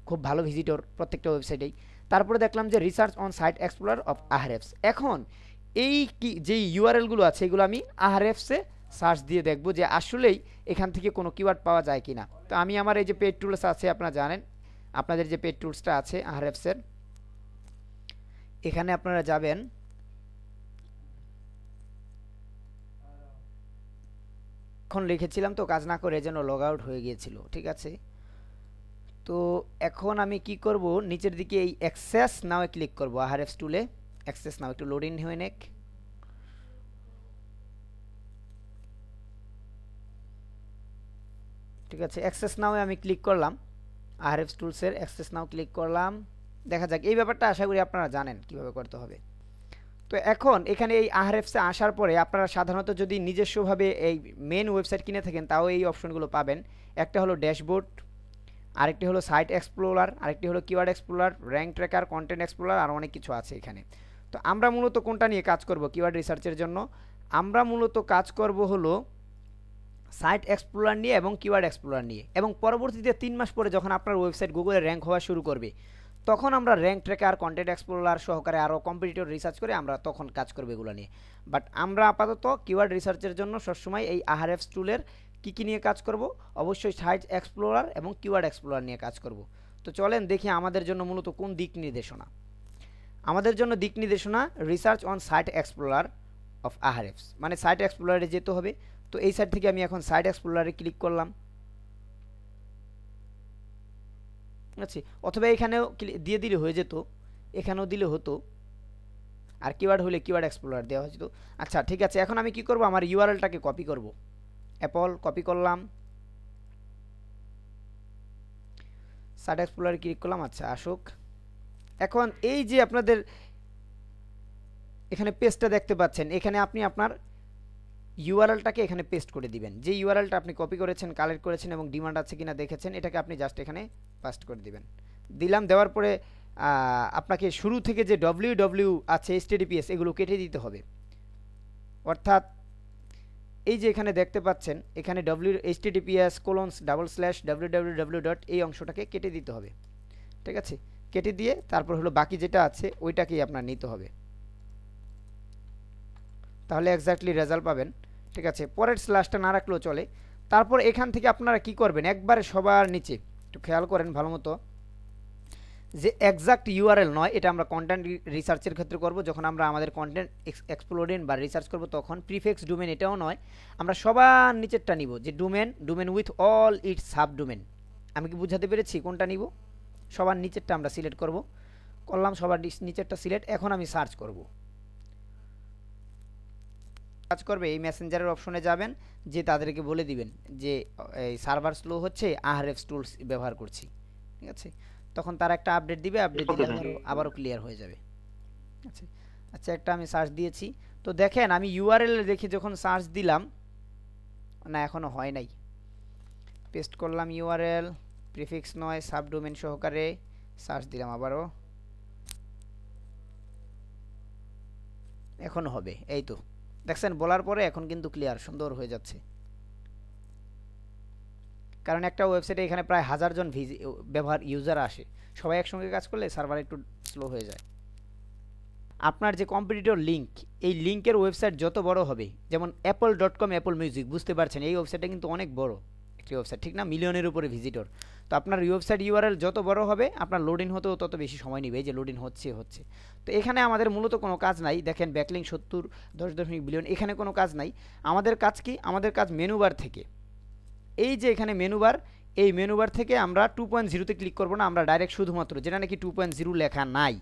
খুব ভালো ভিজিটর প্রত্যেকটা ওয়েবসাইটেই। তারপরে দেখলাম যে research on site explorer of Ahrefs. এখন এই কি যেই ইউআরএলগুলো আছে এগুলো আমি আহরেফসে সার্চ দিয়ে দেখব যে আসলেই এখান থেকে কোনো কিওয়ার্ড পাওয়া যায় কিনা। তো আমি আমার এই যে পেড টুলস আছে, আপনারা জানেন আপনাদের যে পেড টুলসটা আছে আহরেফসের, এখানে আপনারা যাবেন, এখন লিখেছিলাম তো কাজ না করে যেন লগ আউট হয়ে গিয়েছিল, ঠিক আছে। তো এখন আমি কি করব, নিচের দিকে এই অ্যাক্সেস নাও ক্লিক করব, আহরেফস টুলে অ্যাক্সেস নাও, একটু লোডিং হয়ে নেক। ঠিক আছে, অ্যাক্সেস নাও আমি ক্লিক করলাম, আহরেফস টুলসের অ্যাক্সেস নাও ক্লিক করলাম। দেখা যাক, এই ব্যাপারটা আশা করি আপনারা জানেন কিভাবে করতে হবে। তো এখন এখানে এই আহরেফসে আসার পরে আপনারা সাধারণত যদি নিজস্বভাবে এই মেন ওয়েবসাইট কিনে থাকেন তাও এই অপশনগুলো পাবেন। একটা হলো ড্যাশবোর্ড, আরেকটি হলো সাইট এক্সপ্লোরার, আরেকটি হলো keyword explorer, rank tracker, content explorer, আর অনেক কিছু আছে এখানে। তো আমরা মূলত কোনটা নিয়ে কাজ করব কিওয়ার্ড রিসার্চের জন্য? আমরা মূলত কাজ করব হলো সাইট এক্সপ্লোরার নিয়ে এবং কিওয়ার্ড এক্সপ্লোরার নিয়ে, এবং পরবর্তীতে 3 মাস পরে যখন আপনার ওয়েবসাইট গুগলে র্যাঙ্ক হওয়া শুরু করবে তখন আমরা র্যাঙ্ক ট্র্যাকার, কন্টেন্ট এক্সপ্লোরার সহকারে আরও কম্পিটিটর রিসার্চ করে আমরা তখন কাজ করব এগুলো নিয়ে। বাট আমরা আপাতত কিওয়ার্ড রিসার্চের জন্য সবসময় এই আহরেফস টুলের কী নিয়ে কাজ করব? অবশ্যই সাইট এক্সপ্লোরার এবং কিওয়ার্ড এক্সপ্লোরার নিয়ে কাজ করব। তো চলেন দেখি আমাদের জন্য মূলত কোন দিক নির্দেশনা। আমাদের জন্য দিক নির্দেশনা research on site explorer of Ahrefs, মানে সাইট এক্সপ্লোরারে যেতে হবে। তো এই সাইট থেকে আমি এখন সাইট এক্সপ্লোরারে ক্লিক করলাম, আচ্ছা, অথবা এখানেও দিয়ে দিলে হয়ে যেত, এখানেও দিলে হতো, আর কিওয়ার্ড হলে কিওয়ার্ড এক্সপ্লোরার দেওয়া হতো। আচ্ছা ঠিক আছে, এখন আমি কি করব, আমার ইউআরএলটাকে কপি করব। অ্যাপল কপি করলাম, সাইট এক্সপ্লোরারে ক্লিক করলাম, আচ্ছা আসুক। এখন এই যে আপনাদের এখানে পেজটা দেখতে পাচ্ছেন, এখানে আপনি আপনার ইউআরএলটাকে এখানে পেস্ট করে দিবেন। যে ইউআরএলটা আপনি কপি করেছেন, কালেক্ট করেছেন এবং ডিমান্ড আছে কিনা দেখেছেন, এটাকে আপনি জাস্ট এখানে পাস্ট করে দিবেন। দিলাম, দেওয়ার পরে আপনাকে শুরু থেকে যে www আছে, https এগুলো কেটে দিতে হবে। অর্থাৎ এই যে এখানে দেখতে পাচ্ছেন, এখানে https://www. এই অংশটাকে কেটে দিতে হবে, ঠিক আছে। কেটে দিয়ে তারপর হলো বাকি যেটা আছে ওইটাকেই আপনার নিতে হবে। তাহলে এক্স্যাক্টলি রেজাল্ট পাবেন। ঠিক আছে, পরের স্ল্যাশটা না রাখলেও চলে। তারপর এখান থেকে আপনারা কি করবেন, একবারে সবার নিচে একটু খেয়াল করেন ভালো মতো, যে এক্সাক্ট ইউআরএল নয়, এটা আমরা কন্টেন্ট রিসার্চের ক্ষেত্রে করব, যখন আমরা আমাদের কন্টেন্ট এক্সপ্লোরেন বা রিসার্চ করব তখন। প্রিফিক্স ডোমেন এটাও নয়, আমরা সবার নিচেরটা নিব, যে domain with all it's sub domain. আমি কি বুঝাতে পেরেছি কোনটা নিব? সবার নিচেরটা আমরা সিলেক্ট করলাম, সবার নিচেরটা সিলেক্ট। এখন আমি সার্চ করব, কাজ করবে এই মেসেঞ্জারের অপশনে যাবেন, যে তাদেরকে বলে দিবেন যে এই সার্ভার স্লো হচ্ছে, আহরেফস টুলস ব্যবহার করছি। ঠিক আছে, তখন তারা একটা আপডেট দিবে, আপডেট দিলে আবারও ক্লিয়ার হয়ে যাবে। আচ্ছা আচ্ছা, একটা আমি সার্চ দিয়েছি, তো দেখেন আমি ইউআরএল দেখে যখন সার্চ দিলাম, না এখনো হয় নাই, পেস্ট করলাম ইউআরএল, প্রিফিক্স নয় সাবডোমেন সহকারে সার্চ দিলাম আবারও, এখন হবে। এই তো দেখছেন, বলার পরে এখন কিন্তু ক্লিয়ার সুন্দর হয়ে যাচ্ছে। কারণ একটা ওয়েবসাইটে এখানে প্রায় 1000 জন ইউজার আসে, সবাই একসঙ্গে কাজ করলে সার্ভার একটু স্লো হয়ে যায়। আপনার যে কম্পিটিটর লিঙ্ক, এই লিঙ্কের ওয়েবসাইট যত বড় হবে, যেমন apple.com অ্যাপল মিউজিক, বুঝতে পারছেন এই ওয়েবসাইটটা কিন্তু অনেক বড় একটি ওয়েবসাইট, ঠিক না? মিলিয়নের উপরে ভিজিটর। তো আপনার ওয়েবসাইট ইউআরএল যত বড় হবে, আপনার লোডিং হতেও তত বেশি সময় নেবে। এই যে লোডিং হচ্ছে। তো এখানে আমাদের মূলত কোনো কাজ নাই, দেখেন ব্যাকলিং 10.0 বিলিয়ন, এখানে কোনো কাজ নাই। আমাদের কাজ কি? আমাদের কাজ মেনুবার থেকে, এই যে এখানে মেনুবার, এই মেনুবার থেকে আমরা 2.0-তে ক্লিক করব না, আমরা ডাইরেক্ট শুধুমাত্র যেটা নাকি 2.0 লেখা নাই,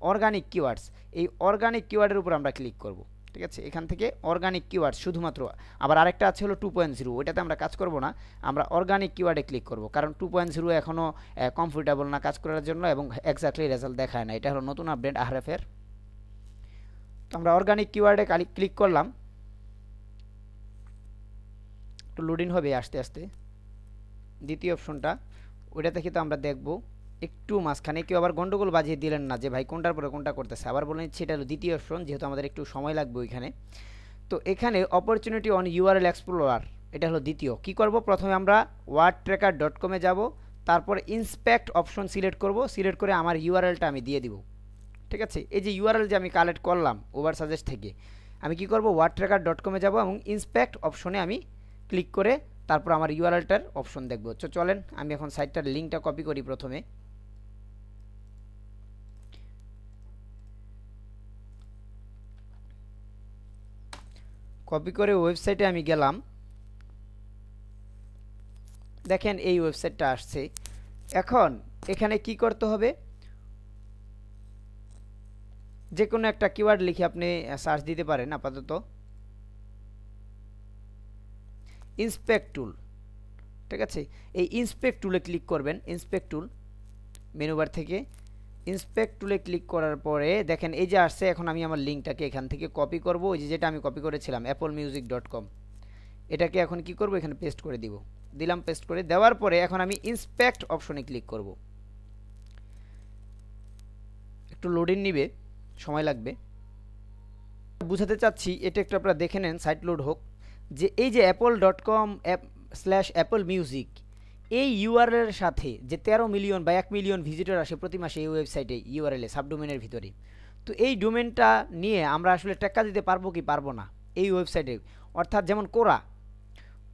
অর্গানিক কিওয়ার্ডস, এই অর্গানিক কিওয়ার্ডের উপর আমরা ক্লিক করব। ঠিক আছে, এখান থেকে অর্গানিক কিওয়ার্ড শুধুমাত্র। আবার আরেকটা আছে হলো 2.0, ওইটাতে আমরা কাজ করব না, আমরা অর্গানিক কিওয়ার্ডে ক্লিক করব, কারণ 2.0 এখনও কমফোর্টেবল না কাজ করার জন্য এবং এক্স্যাক্টলি রেজাল্ট দেখায় না। এটা হলো নতুন আপডেট আহরেফের। তো আমরা অর্গানিক কিওয়ার্ডে ক্লিক করলাম, একটু লোডিং হবে আস্তে আস্তে। দ্বিতীয় অপশনটা, ওইটা থেকে তো আমরা দেখব। একটু মাঝখানে কেউ আবার গন্ডগোল বাজিয়ে দিলেন না যে ভাই কোনটার পরে কোনটা করতেছে, আবার বলে নিচ্ছি এটা হলো দ্বিতীয় অপশন, যেহেতু আমাদের একটু সময় লাগবে ওইখানে। তো এখানে অপরচুনিটি অন ইউআরএল এক্সপ্লোরার, এটা হলো দ্বিতীয়। কি করব, প্রথমে আমরা wordtracker.com-এ যাব, তারপর ইন্সপেক্ট অপশন সিলেক্ট করব, সিলেক্ট করে আমার ইউআরএলটা আমি দিয়ে দিব। ঠিক আছে, এই যে ইউআরএল যে আমি কালেক্ট করলাম ওভার সাজেস্ট থেকে, আমি কি করব, wordtracker.com-এ যাব এবং ইন্সপেক্ট অপশনে আমি ক্লিক করে তারপর আমার ইউআরএলটার অপশন দেখব। তো চলেন আমি এখন সাইটটার লিঙ্কটা কপি করি। প্রথমে কপি করে ওয়েবসাইটে আমি গেলাম, দেখেন এই ওয়েবসাইটটা আসছে। এখন এখানে কি করতে হবে, যে কোনো একটা কিওয়ার্ড লিখে আপনি সার্চ দিতে পারেন। আপাতত ইন্সপেক্ট টুল, ঠিক আছে, এই ইন্সপেক্ট টুলে ক্লিক করবেন। ইন্সপেক্ট টুল মেনুবার থেকে ইন্সপেক্ট টুলে ক্লিক করার পরে দেখেন এই যে আসছে। এখন আমি আমার লিঙ্কটাকে এখান থেকে কপি করব, ওই যেটা আমি কপি করেছিলাম applemusic.com, এটাকে এখন কি করব, এখানে পেস্ট করে দিলাম। পেস্ট করে দেওয়ার পরে এখন আমি ইন্সপেক্ট অপশনে ক্লিক করব। একটু লোডিং নিবে, সময় লাগবে। বুঝাতে চাচ্ছি, এটা একটু আপনারা দেখে নেন, সাইট লোড হোক, যে এই যে apple.com/applemusic, এই ইউআরএল এর সাথে যে 13 মিলিয়ন বা 1 মিলিয়ন ভিজিটর আসে প্রতি মাসে এই ওয়েবসাইটে ইউআরএল এ সাবডোমেনের ভিতরে, তো এই ডোমেনটা নিয়ে আমরা আসলে টাকা দিতে পারবো কি পারবো না এই ওয়েবসাইটে। অর্থাৎ যেমন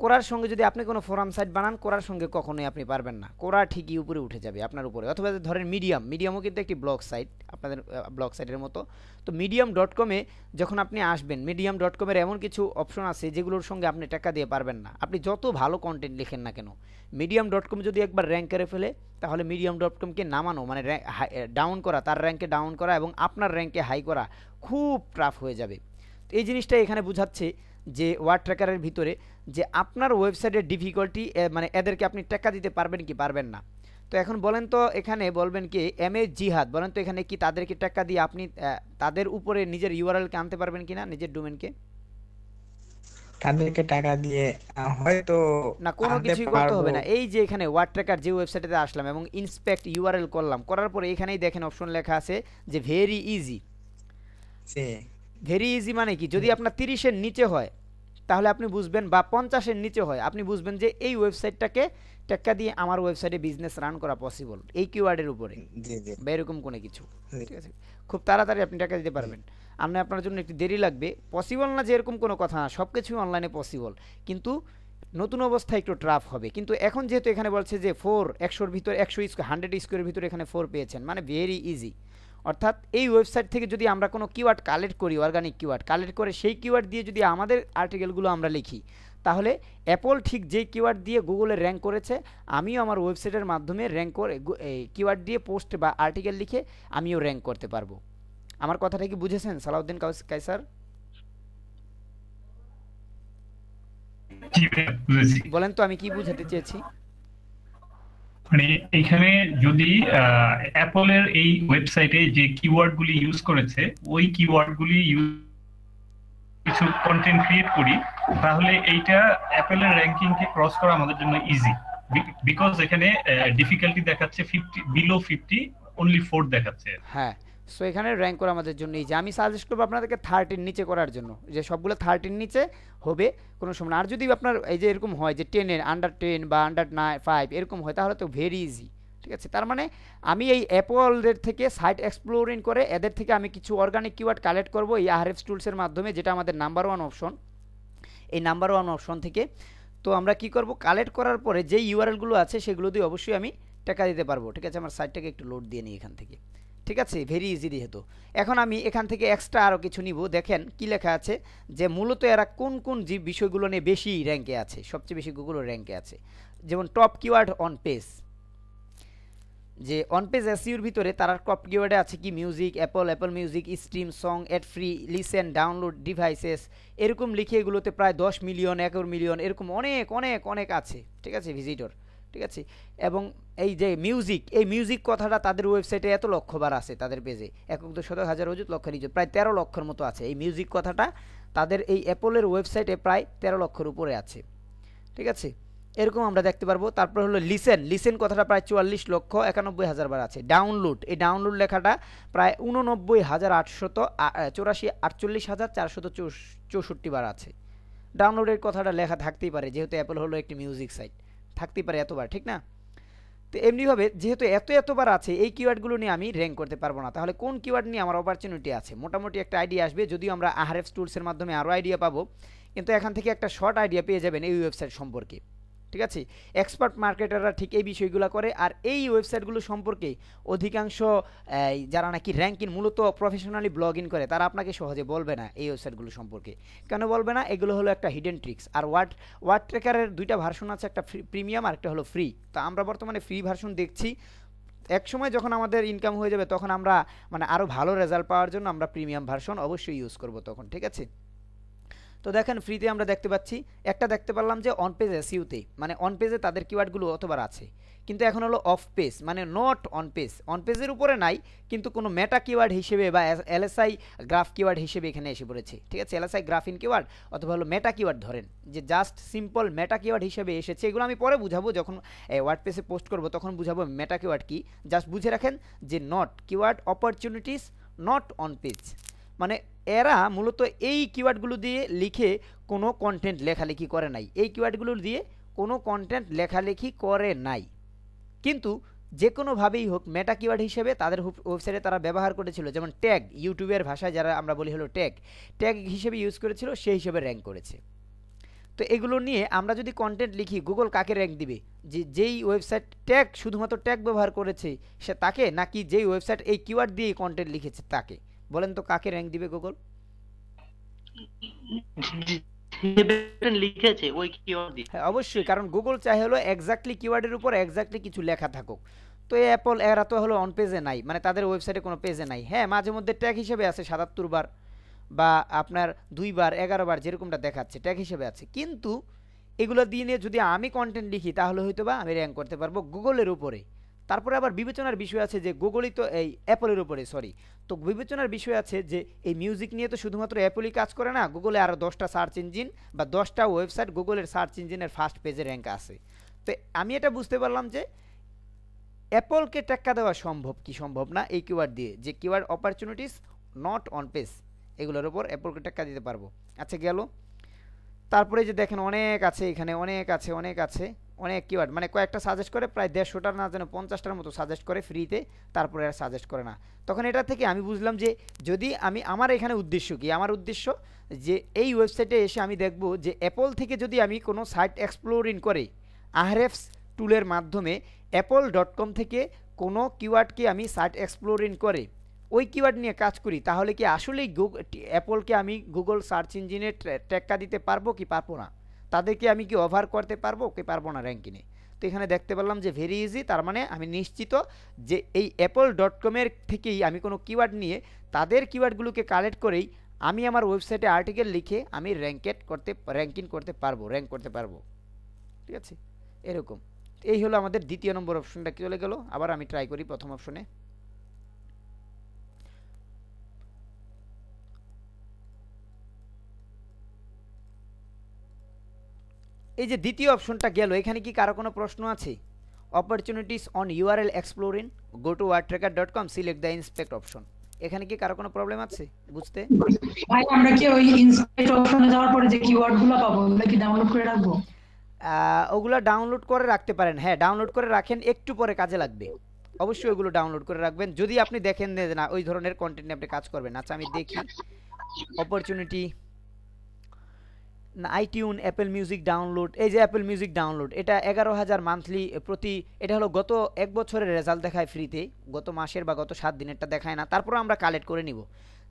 কোরার সঙ্গে যদি আপনি কোনো ফোরাম সাইট বানান, কোরার সঙ্গে কখনোই আপনি পারবেন না, কোরা ঠিকই উপরে উঠে যাবে আপনার উপরে। অথবা ধরেন মিডিয়ামও কিন্তু একটি ব্লগ সাইট, আপনাদের ব্লগ সাইটের মতো। তো medium.com-এ যখন আপনি আসবেন, medium.com-এর এমন কিছু অপশন আছে যেগুলোর সঙ্গে আপনি টাকা দিয়ে পারবেন না, আপনি যত ভালো কন্টেন্ট লিখেন না কেন। medium.com যদি একবার র্যাঙ্ক করে ফেলে, তাহলে medium.com-কে নামানো মানে ডাউন করা, তার র্যাঙ্কে ডাউন করা এবং আপনার র্যাঙ্কে হাই করা খুব টাফ হয়ে যাবে। তো এই জিনিসটা এখানে বোঝাচ্ছে যে ওয়ার্ড ট্র্যাকারের ভিতরে, যে আপনার ওয়েবসাইটের ডিফিকাল্টি, মানে এদেরকে আপনি টাকা দিতে পারবেন কি পারবেন না। তো এখন বলেন তো, এখানে বলবেন কি এমএস জিহাদ, বলেন তো এখানে কি তাদেরকে টাকা দিয়ে আপনি তাদের উপরে নিজের ইউআরএলকে আনতে পারবেন কিনা, নিজের ডোমেনকে? তাদেরকে টাকা দিয়ে হয়তো না, কোনো আনতে কিছুই করতে হবে পারবো। না। এই যে এখানে ওয়ার্ড ট্র্যাকার যে ওয়েবসাইটে আসলাম এবং ইন্সপেক্ট ইউআরএল করলাম, করার পরে এখানেই দেখেন অপশন লেখা আছে যে ভেরি ইজি। জি, ভেরি ইজি মানে কি, যদি আপনার 30-এর নিচে হয়, তাহলে আপনি বুঝবেন, বা 50-এর নিচে হয় আপনি বুঝবেন যে এই ওয়েবসাইটটাকে টেক্কা দিয়ে আমার ওয়েবসাইটে বিজনেস রান করা পসিবল এই কিওয়ার্ডের উপরে, জি জি বা এরকম কোনো কিছু। জি। ঠিক আছে, খুব তাড়াতাড়ি আপনি টাকা দিতে পারবেন। আপনি আপনার জন্য একটু দেরি লাগবে, পসিবল না যে এরকম কোনো কথা না, সব কিছুই অনলাইনে পসিবল, কিন্তু নতুন অবস্থায় একটু ট্রাফ হবে। কিন্তু এখন যেহেতু এখানে বলছে যে 100-এর ভিতরে 100 স্কোয়ারের ভিতরে এখানে 4 পেয়েছেন, মানে ভেরি ইজি। অর্থাৎ এই ওয়েবসাইট থেকে যদি আমরা কোনো কিওয়ার্ড কালেক্ট করি, অর্গানিক কিওয়ার্ড কালেক্ট করে সেই কিওয়ার্ড দিয়ে যদি আমাদের আর্টিকেলগুলো আমরা লিখি, তাহলে অ্যাপল ঠিক যেই কিওয়ার্ড দিয়ে গুগলে র্যাঙ্ক করেছে, আমিও আমার ওয়েবসাইটের মাধ্যমে র্যাঙ্ক করে এই কিওয়ার্ড দিয়ে পোস্ট বা আর্টিকেল লিখে আমিও র্যাঙ্ক করতে পারবো। আমার কথাটা কি বুঝেছেন সালাউদ্দিন কায়সার? জি ভাইয়া, বুঝেছি। বলেন তো আমি কি বুঝাতে চেয়েছি। মানে এইখানে যদি অ্যাপলের এই ওয়েবসাইটে যে কিওয়ার্ড গুলি ইউজ করেছে ওই কিওয়ার্ড গুলি কিছু কন্টেন্ট ক্রিয়েট করি, তাহলে এইটা অ্যাপলের র্যাঙ্কিং কে ক্রস করা আমাদের জন্য ইজি, বিকজ এখানে ডিফিকাল্টি দেখাচ্ছে 50 বিলো 50, অনলি 4 দেখাচ্ছে। হ্যাঁ, সো এখানে র্যাঙ্ক করা আমাদের জন্য এই যে আমি সাজেস্ট করবো আপনাদেরকে 30-এর নিচে করার জন্য, যে সবগুলো 30-এর নিচে হবে কোনো সময় না। আর যদি আপনার এই যে এরকম হয় যে 10-এর আন্ডার 10 বা আন্ডার 5 এরকম হয়, তাহলে তো ভেরি ইজি। ঠিক আছে, তার মানে আমি এই অ্যাপলদের থেকে সাইট এক্সপ্লোরিং করে এদের থেকে আমি কিছু অর্গানিক কিওয়ার্ড কালেক্ট করবো এই আহরেফস টুলসের মাধ্যমে, যেটা আমাদের নাম্বার 1 অপশন। এই নাম্বার 1 অপশন থেকে তো আমরা কি করব, কালেক্ট করার পরে যেই ইউআরএলগুলো আছে সেগুলো দিয়ে অবশ্যই আমি টাকা দিতে পারবো। ঠিক আছে, আমার সাইটটাকে একটু লোড দিয়ে নিই এখান থেকে। ঠিক আছে, ভেরি ইজি যেহেতু। এখন আমি এখান থেকে এক্সট্রা আরও কিছু নিব। দেখেন কি লেখা আছে, যে মূলত এরা কোন কোন যে বিষয়গুলো নিয়ে বেশি র্যাঙ্কে আছে, সবচেয়ে বেশি গুগল র্যাঙ্কে আছে। যেমন টপ কিওয়ার্ড অন পেজ, যে অন পেজ এসইওর ভিতরে তারা টপ কিওয়ার্ডে আছে কি music, Apple music, stream, song, add free, listen, download, devices, এরকম লিখে এগুলোতে প্রায় 10 মিলিয়ন, 11 মিলিয়ন এরকম অনেক অনেক অনেক আছে। ঠিক আছে, ভিজিটর। ঠিক আছে, এবং এই যে মিউজিক, এই মিউজিক কথাটা তাদের ওয়েবসাইটে এত লক্ষবার আছে, তাদের পেজে 1,100,000 অযুত লক্ষ নিযুত প্রায় 13 লক্ষের মতো আছে। এই মিউজিক কথাটা তাদের এই অ্যাপলের ওয়েবসাইটে প্রায় 13 লক্ষের উপরে আছে। ঠিক আছে, এরকম আমরা দেখতে পারবো। তারপর হলো লিসেন কথাটা প্রায় 44,91,000 বার আছে। ডাউনলোড, এই ডাউনলোড লেখাটা প্রায় 49,848,464 বার আছে। ডাউনলোডের কথাটা লেখা থাকতেই পারে, যেহেতু অ্যাপল হলো একটি মিউজিক সাইট, থাকতেই পারে এতবার, ঠিক না? তো এমনিভাবে যেহেতু এতবার আছে, এই কিওয়ার্ডগুলো নিয়ে আমি র্যাঙ্ক করতে পারবো না। তাহলে কোন কিওয়ার্ড নিয়ে আমার অপরচুনিটি আছে, মোটামুটি একটা আইডিয়া আসবে। যদিও আমরা আহরেফস টুলসের মাধ্যমে আরও আইডিয়া পাবো, কিন্তু এখান থেকে একটা শর্ট আইডিয়া পেয়ে যাবেন এই ওয়েবসাইট সম্পর্কে। ঠিক আছে, এক্সপার্ট মার্কেটাররা ঠিক এই বিষয়গুলো করে। আর এই ওয়েবসাইটগুলো সম্পর্কে অধিকাংশ যারা নাকি র্যাঙ্কিং মূলত প্রফেশনালি ব্লগ ইন করে, তারা আপনাকে সহজে বলবে না এই ওয়েবসাইটগুলো সম্পর্কে। কেন বলবে না? এগুলো হলো একটা হিডেন ট্রিক্স। আর ওয়ার্ড ট্র্যাকারের দুইটা ভার্সন আছে, একটা প্রিমিয়াম আর একটা হলো ফ্রি। তো আমরা বর্তমানে ফ্রি ভার্সন দেখছি। এক সময় যখন আমাদের ইনকাম হয়ে যাবে, তখন আমরা মানে আরও ভালো রেজাল্ট পাওয়ার জন্য আমরা প্রিমিয়াম ভার্সন অবশ্যই ইউজ করব তখন। ঠিক আছে, তো দেখেন ফ্রিতে আমরা দেখতে পাচ্ছি একটা, দেখতে পারলাম যে অন পেজ এসইউতে, মানে অন পেজে তাদের কিওয়ার্ডগুলো অতবার আছে, কিন্তু এখন হলো অফ পেজ, মানে নট অন পেজ। অন পেজের উপরে নাই, কিন্তু কোনো মেটা কিওয়ার্ড হিসেবে বা এলএসআই গ্রাফ কিওয়ার্ড হিসেবে এখানে এসে পড়েছে। ঠিক আছে, এলএসআই গ্রাফিন কিওয়ার্ড অথবা হলো মেটা কিওয়ার্ড, ধরেন যে জাস্ট সিম্পল মেটা কিওয়ার্ড হিসেবে এসেছে। এগুলো আমি পরে বুঝাবো, যখন ওয়ার্ডপ্রেসে পোস্ট করব তখন বুঝাবো মেটা কিওয়ার্ড কি। জাস্ট বুঝে রাখেন যে not keyword opportunities not on page, মানে এরা মূলত এই কিওয়ার্ডগুলো দিয়ে লিখে কোনো কন্টেন্ট লেখালেখি করে নাই, এই কিওয়ার্ডগুলো দিয়ে কোনো কন্টেন্ট লেখালেখি করে নাই, কিন্তু যে কোনোভাবেই হোক মেটা কিওয়ার্ড হিসেবে তাদের ওয়েবসাইটে তারা ব্যবহার করেছিল। যেমন ট্যাগ, ইউটিউবের ভাষায় যারা আমরা বলি হলো ট্যাগ হিসেবে ইউজ করেছিল, সেই হিসেবে র্যাঙ্ক করেছে। তো এগুলো নিয়ে আমরা যদি কন্টেন্ট লিখি, গুগল কাকে র্যাঙ্ক দিবে? যেই ওয়েবসাইট ট্যাগ, শুধুমাত্র ট্যাগ ব্যবহার করেছে সে তাকে, নাকি যেই ওয়েবসাইট এই কিওয়ার্ড দিয়ে কন্টেন্ট লিখেছে তাকে? বলেন তো কাকে র্যাঙ্ক দিবে গুগল? লিখেছে ওই কিওয়ার্ড দিয়ে। হ্যাঁ অবশ্যই, কারণ গুগল চাই হলো এক্স্যাক্টলি কিওয়ার্ডের উপর এক্স্যাক্টলি কিছু লেখা থাকুক। তো এই অ্যাপল এরা তো হলো অন পেজে নাই, মানে তাদের ওয়েবসাইটে কোনো পেজে নাই। হ্যাঁ মাঝে মধ্যে ট্যাগ হিসেবে আছে 77 বার বা আপনার 2 বার 11 বার যেরকমটা দেখাচ্ছে ট্যাগ হিসেবে আছে, কিন্তু এগুলো দিয়ে নিয়ে যদি আমি কন্টেন্ট লিখি তাহলে হয়তো বা আমি র্যাঙ্ক করতে পারবো গুগলের উপরে। তারপরে আবার বিবেচনার বিষয় আছে যে গুগলই তো এই অ্যাপলের উপরে, সরি, তো বিবেচনার বিষয় আছে যে এই মিউজিক নিয়ে তো শুধুমাত্র অ্যাপলই কাজ করে না, গুগলে আরও 10টা সার্চ ইঞ্জিন বা 10টা ওয়েবসাইট গুগলের সার্চ ইঞ্জিনের ফার্স্ট পেজে র্যাঙ্ক আছে। তো আমি এটা বুঝতে পারলাম যে অ্যাপলকে টেক্কা দেওয়া সম্ভব কি সম্ভব না এই কিওয়ার্ড দিয়ে, যে keyword opportunities not on page, এগুলোর উপর অ্যাপলকে টেক্কা দিতে পারবো। আচ্ছা গেল। তারপরে যে দেখেন অনেক আছে এখানে, অনেক আছে, অনেক কিওয়ার্ড, মানে কয়েকটা সাজেস্ট করে, প্রায় 150টার না যেন 50টার মতো সাজেস্ট করে ফ্রিতে, তারপরে আর সাজেস্ট করে না। তখন এটা থেকে আমি বুঝলাম যে যদি আমার এখানে উদ্দেশ্য কি, আমার উদ্দেশ্য যে এই ওয়েবসাইটে এসে আমি দেখব যে অ্যাপল থেকে যদি আমি কোনো সাইট এক্সপ্লোরিং করে আহরেফস টুলের মাধ্যমে apple.com থেকে কোনো কিওয়ার্ডকে আমি সাইট এক্সপ্লোরিং করে ওই কিওয়ার্ড নিয়ে কাজ করি, তাহলে কি আসলেই অ্যাপলকে আমি গুগল সার্চ ইঞ্জিনে টেক্কা দিতে পারবো কি পারবো না, তাদেরকে আমি কি ওভার করতে পারবো কি পারবো না র্যাঙ্কিংয়ে। তো এখানে দেখতে পারলাম যে ভেরি ইজি, তার মানে আমি নিশ্চিত যে এই apple.com-এর থেকেই আমি কোনো কিওয়ার্ড নিয়ে তাদের কিওয়ার্ডগুলোকে কালেক্ট করেই আমি আমার ওয়েবসাইটে আর্টিকেল লিখে আমি র্যাঙ্কিং করতে পারবো, র্যাঙ্ক করতে পারবো। ঠিক আছে, এরকম। এই হলো আমাদের দ্বিতীয় নম্বর অপশনটা চলে গেল। আবার আমি ট্রাই করি প্রথম অপশনে। এই যে দ্বিতীয় অপশনটা গেল, এখানে কি কারো কোনো প্রশ্ন আছে? Opportunities on URL exploring, go to wordtracker.com, select the inspect option. এখানে কি কারো কোনো প্রবলেম আছে বুঝতে? ভাই আমরা কি ওই ইনসাইট অপশনে যাওয়ার পরে যে কিওয়ার্ড গুলো পাবো ওগুলো কি ডাউনলোড করে রাখবো? ওগুলো ডাউনলোড করে রাখতে পারেন, হ্যাঁ ডাউনলোড করে রাখেন, একটু পরে কাজে লাগবে। অবশ্যই ওগুলো ডাউনলোড করে রাখবেন যদি আপনি দেখেন যে না ওই ধরনের কন্টেন্ট আপনি কাজ করবেন। আচ্ছা আমি দেখি অপরচুনিটি না, আইটিউন, অ্যাপল মিউজিক ডাউনলোড। এই যে অ্যাপল মিউজিক ডাউনলোড, এটা 11,000 মান্থলি প্রতি, এটা হলো গত এক বছরের রেজাল্ট দেখায় ফ্রিতে, গত মাসের বা গত 7 দিনেরটা দেখায় না। তারপরে আমরা কালেক্ট করে নিব,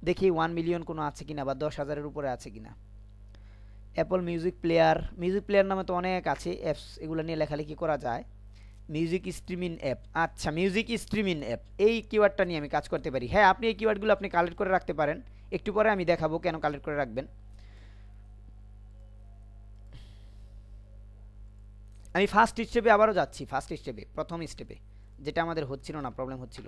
দেখি 1 মিলিয়ন কোনো আছে কিনা বা 10,000-এর উপরে আছে কিনা। অ্যাপল মিউজিক প্লেয়ার নামে তো অনেক আছে অ্যাপস, এগুলো নিয়ে লেখালেখি করা যায়। মিউজিক স্ট্রিমিং অ্যাপ, আচ্ছা মিউজিক স্ট্রিমিং অ্যাপ, এই কিওয়ার্ডটা নিয়ে আমি কাজ করতে পারি। হ্যাঁ আপনি এই কিওয়ার্ডগুলো আপনি কালেক্ট করে রাখতে পারেন, একটু পরে আমি দেখাবো কেন কালেক্ট করে রাখবেন। আমি ফার্স্ট স্টেপে আবারও যাচ্ছি, প্রথম স্টেপে যেটা আমাদের হচ্ছিল না, প্রবলেম হচ্ছিল।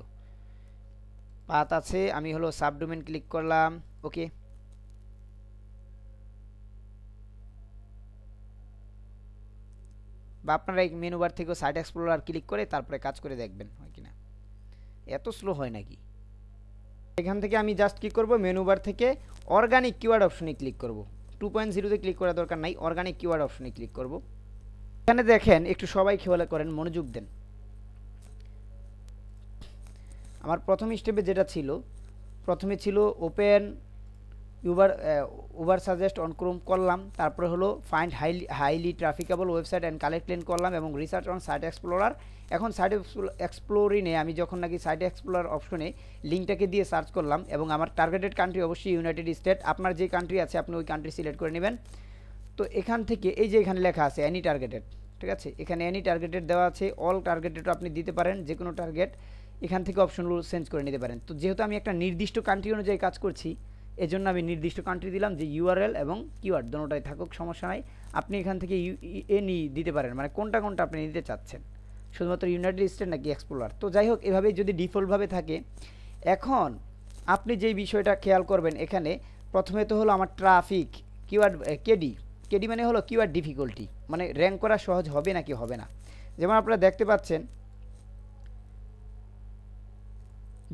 পাথ আছে, আমি হলো সাবডোমেন ক্লিক করলাম, ওকে। বা আপনারা এই মেনু বার থেকে সাইট এক্সপ্লোরার ক্লিক করে তারপরে কাজ করে দেখবেন হয় কিনা। এত স্লো হয় নাকি? এখান থেকে আমি জাস্ট কি করব, মেনু বার থেকে অর্গানিক কিওয়ার্ড অপশনে ক্লিক করব। 2.0-তে ক্লিক করার দরকার নাই, অর্গানিক কিওয়ার্ড অপশনে ক্লিক করব। এখানে দেখেন একটু সবাই খেয়াল করেন, মনোযোগ দেন। আমার প্রথম স্টেপে যেটা ছিল, প্রথমে ছিল open Ubersuggest on Chrome করলাম, তারপরে হলো find highly trafficable website and collect link করলাম এবং রিসার্চ অন সাইট এক্সপ্লোরার। এখন সাইট এক্সপ্লোরিংয়ে আমি যখন নাকি সাইট এক্সপ্লোরার অপশনে লিঙ্কটাকে দিয়ে সার্চ করলাম এবং আমার টার্গেটেড কান্ট্রি অবশ্যই ইউনাইটেড স্টেট, আপনার যে কান্ট্রি আছে আপনি ওই কান্ট্রি সিলেক্ট করে নেবেন। তো এখান থেকে এই যে এখানে লেখা আছে অ্যানি টার্গেটেড, ঠিক আছে, এখানে অ্যানি টার্গেটেড দেওয়া আছে, অল টার্গেটেডও আপনি দিতে পারেন, যে কোনো টার্গেট এখান থেকে অপশনগুলো চেঞ্জ করে নিতে পারেন। তো যেহেতু আমি একটা নির্দিষ্ট কান্ট্রি অনুযায়ী কাজ করছি, এজন্য আমি নির্দিষ্ট কান্ট্রি দিলাম, যে ইউআরএল এবং কিওয়ার্ড দুটোটাই থাকুক, সমস্যা নাই। আপনি এখান থেকে এনি দিতে পারেন, মানে কোনটা আপনি নিতে চাচ্ছেন, শুধুমাত্র ইউনাইটেড স্টেট নাকি এক্সপ্লোরার। তো যাই হোক, এভাবেই যদি ডিফল্টভাবে থাকে। এখন আপনি যেই বিষয়টা খেয়াল করবেন, এখানে প্রথমে তো হলো আমার ট্রাফিক কিওয়ার্ড কেডি মানে হলো কিওয়ার্ড ডিফিকাল্টি, মানে র্যাঙ্ক করা সহজ হবে নাকি হবে না। যেমন আপনারা দেখতে পাচ্ছেন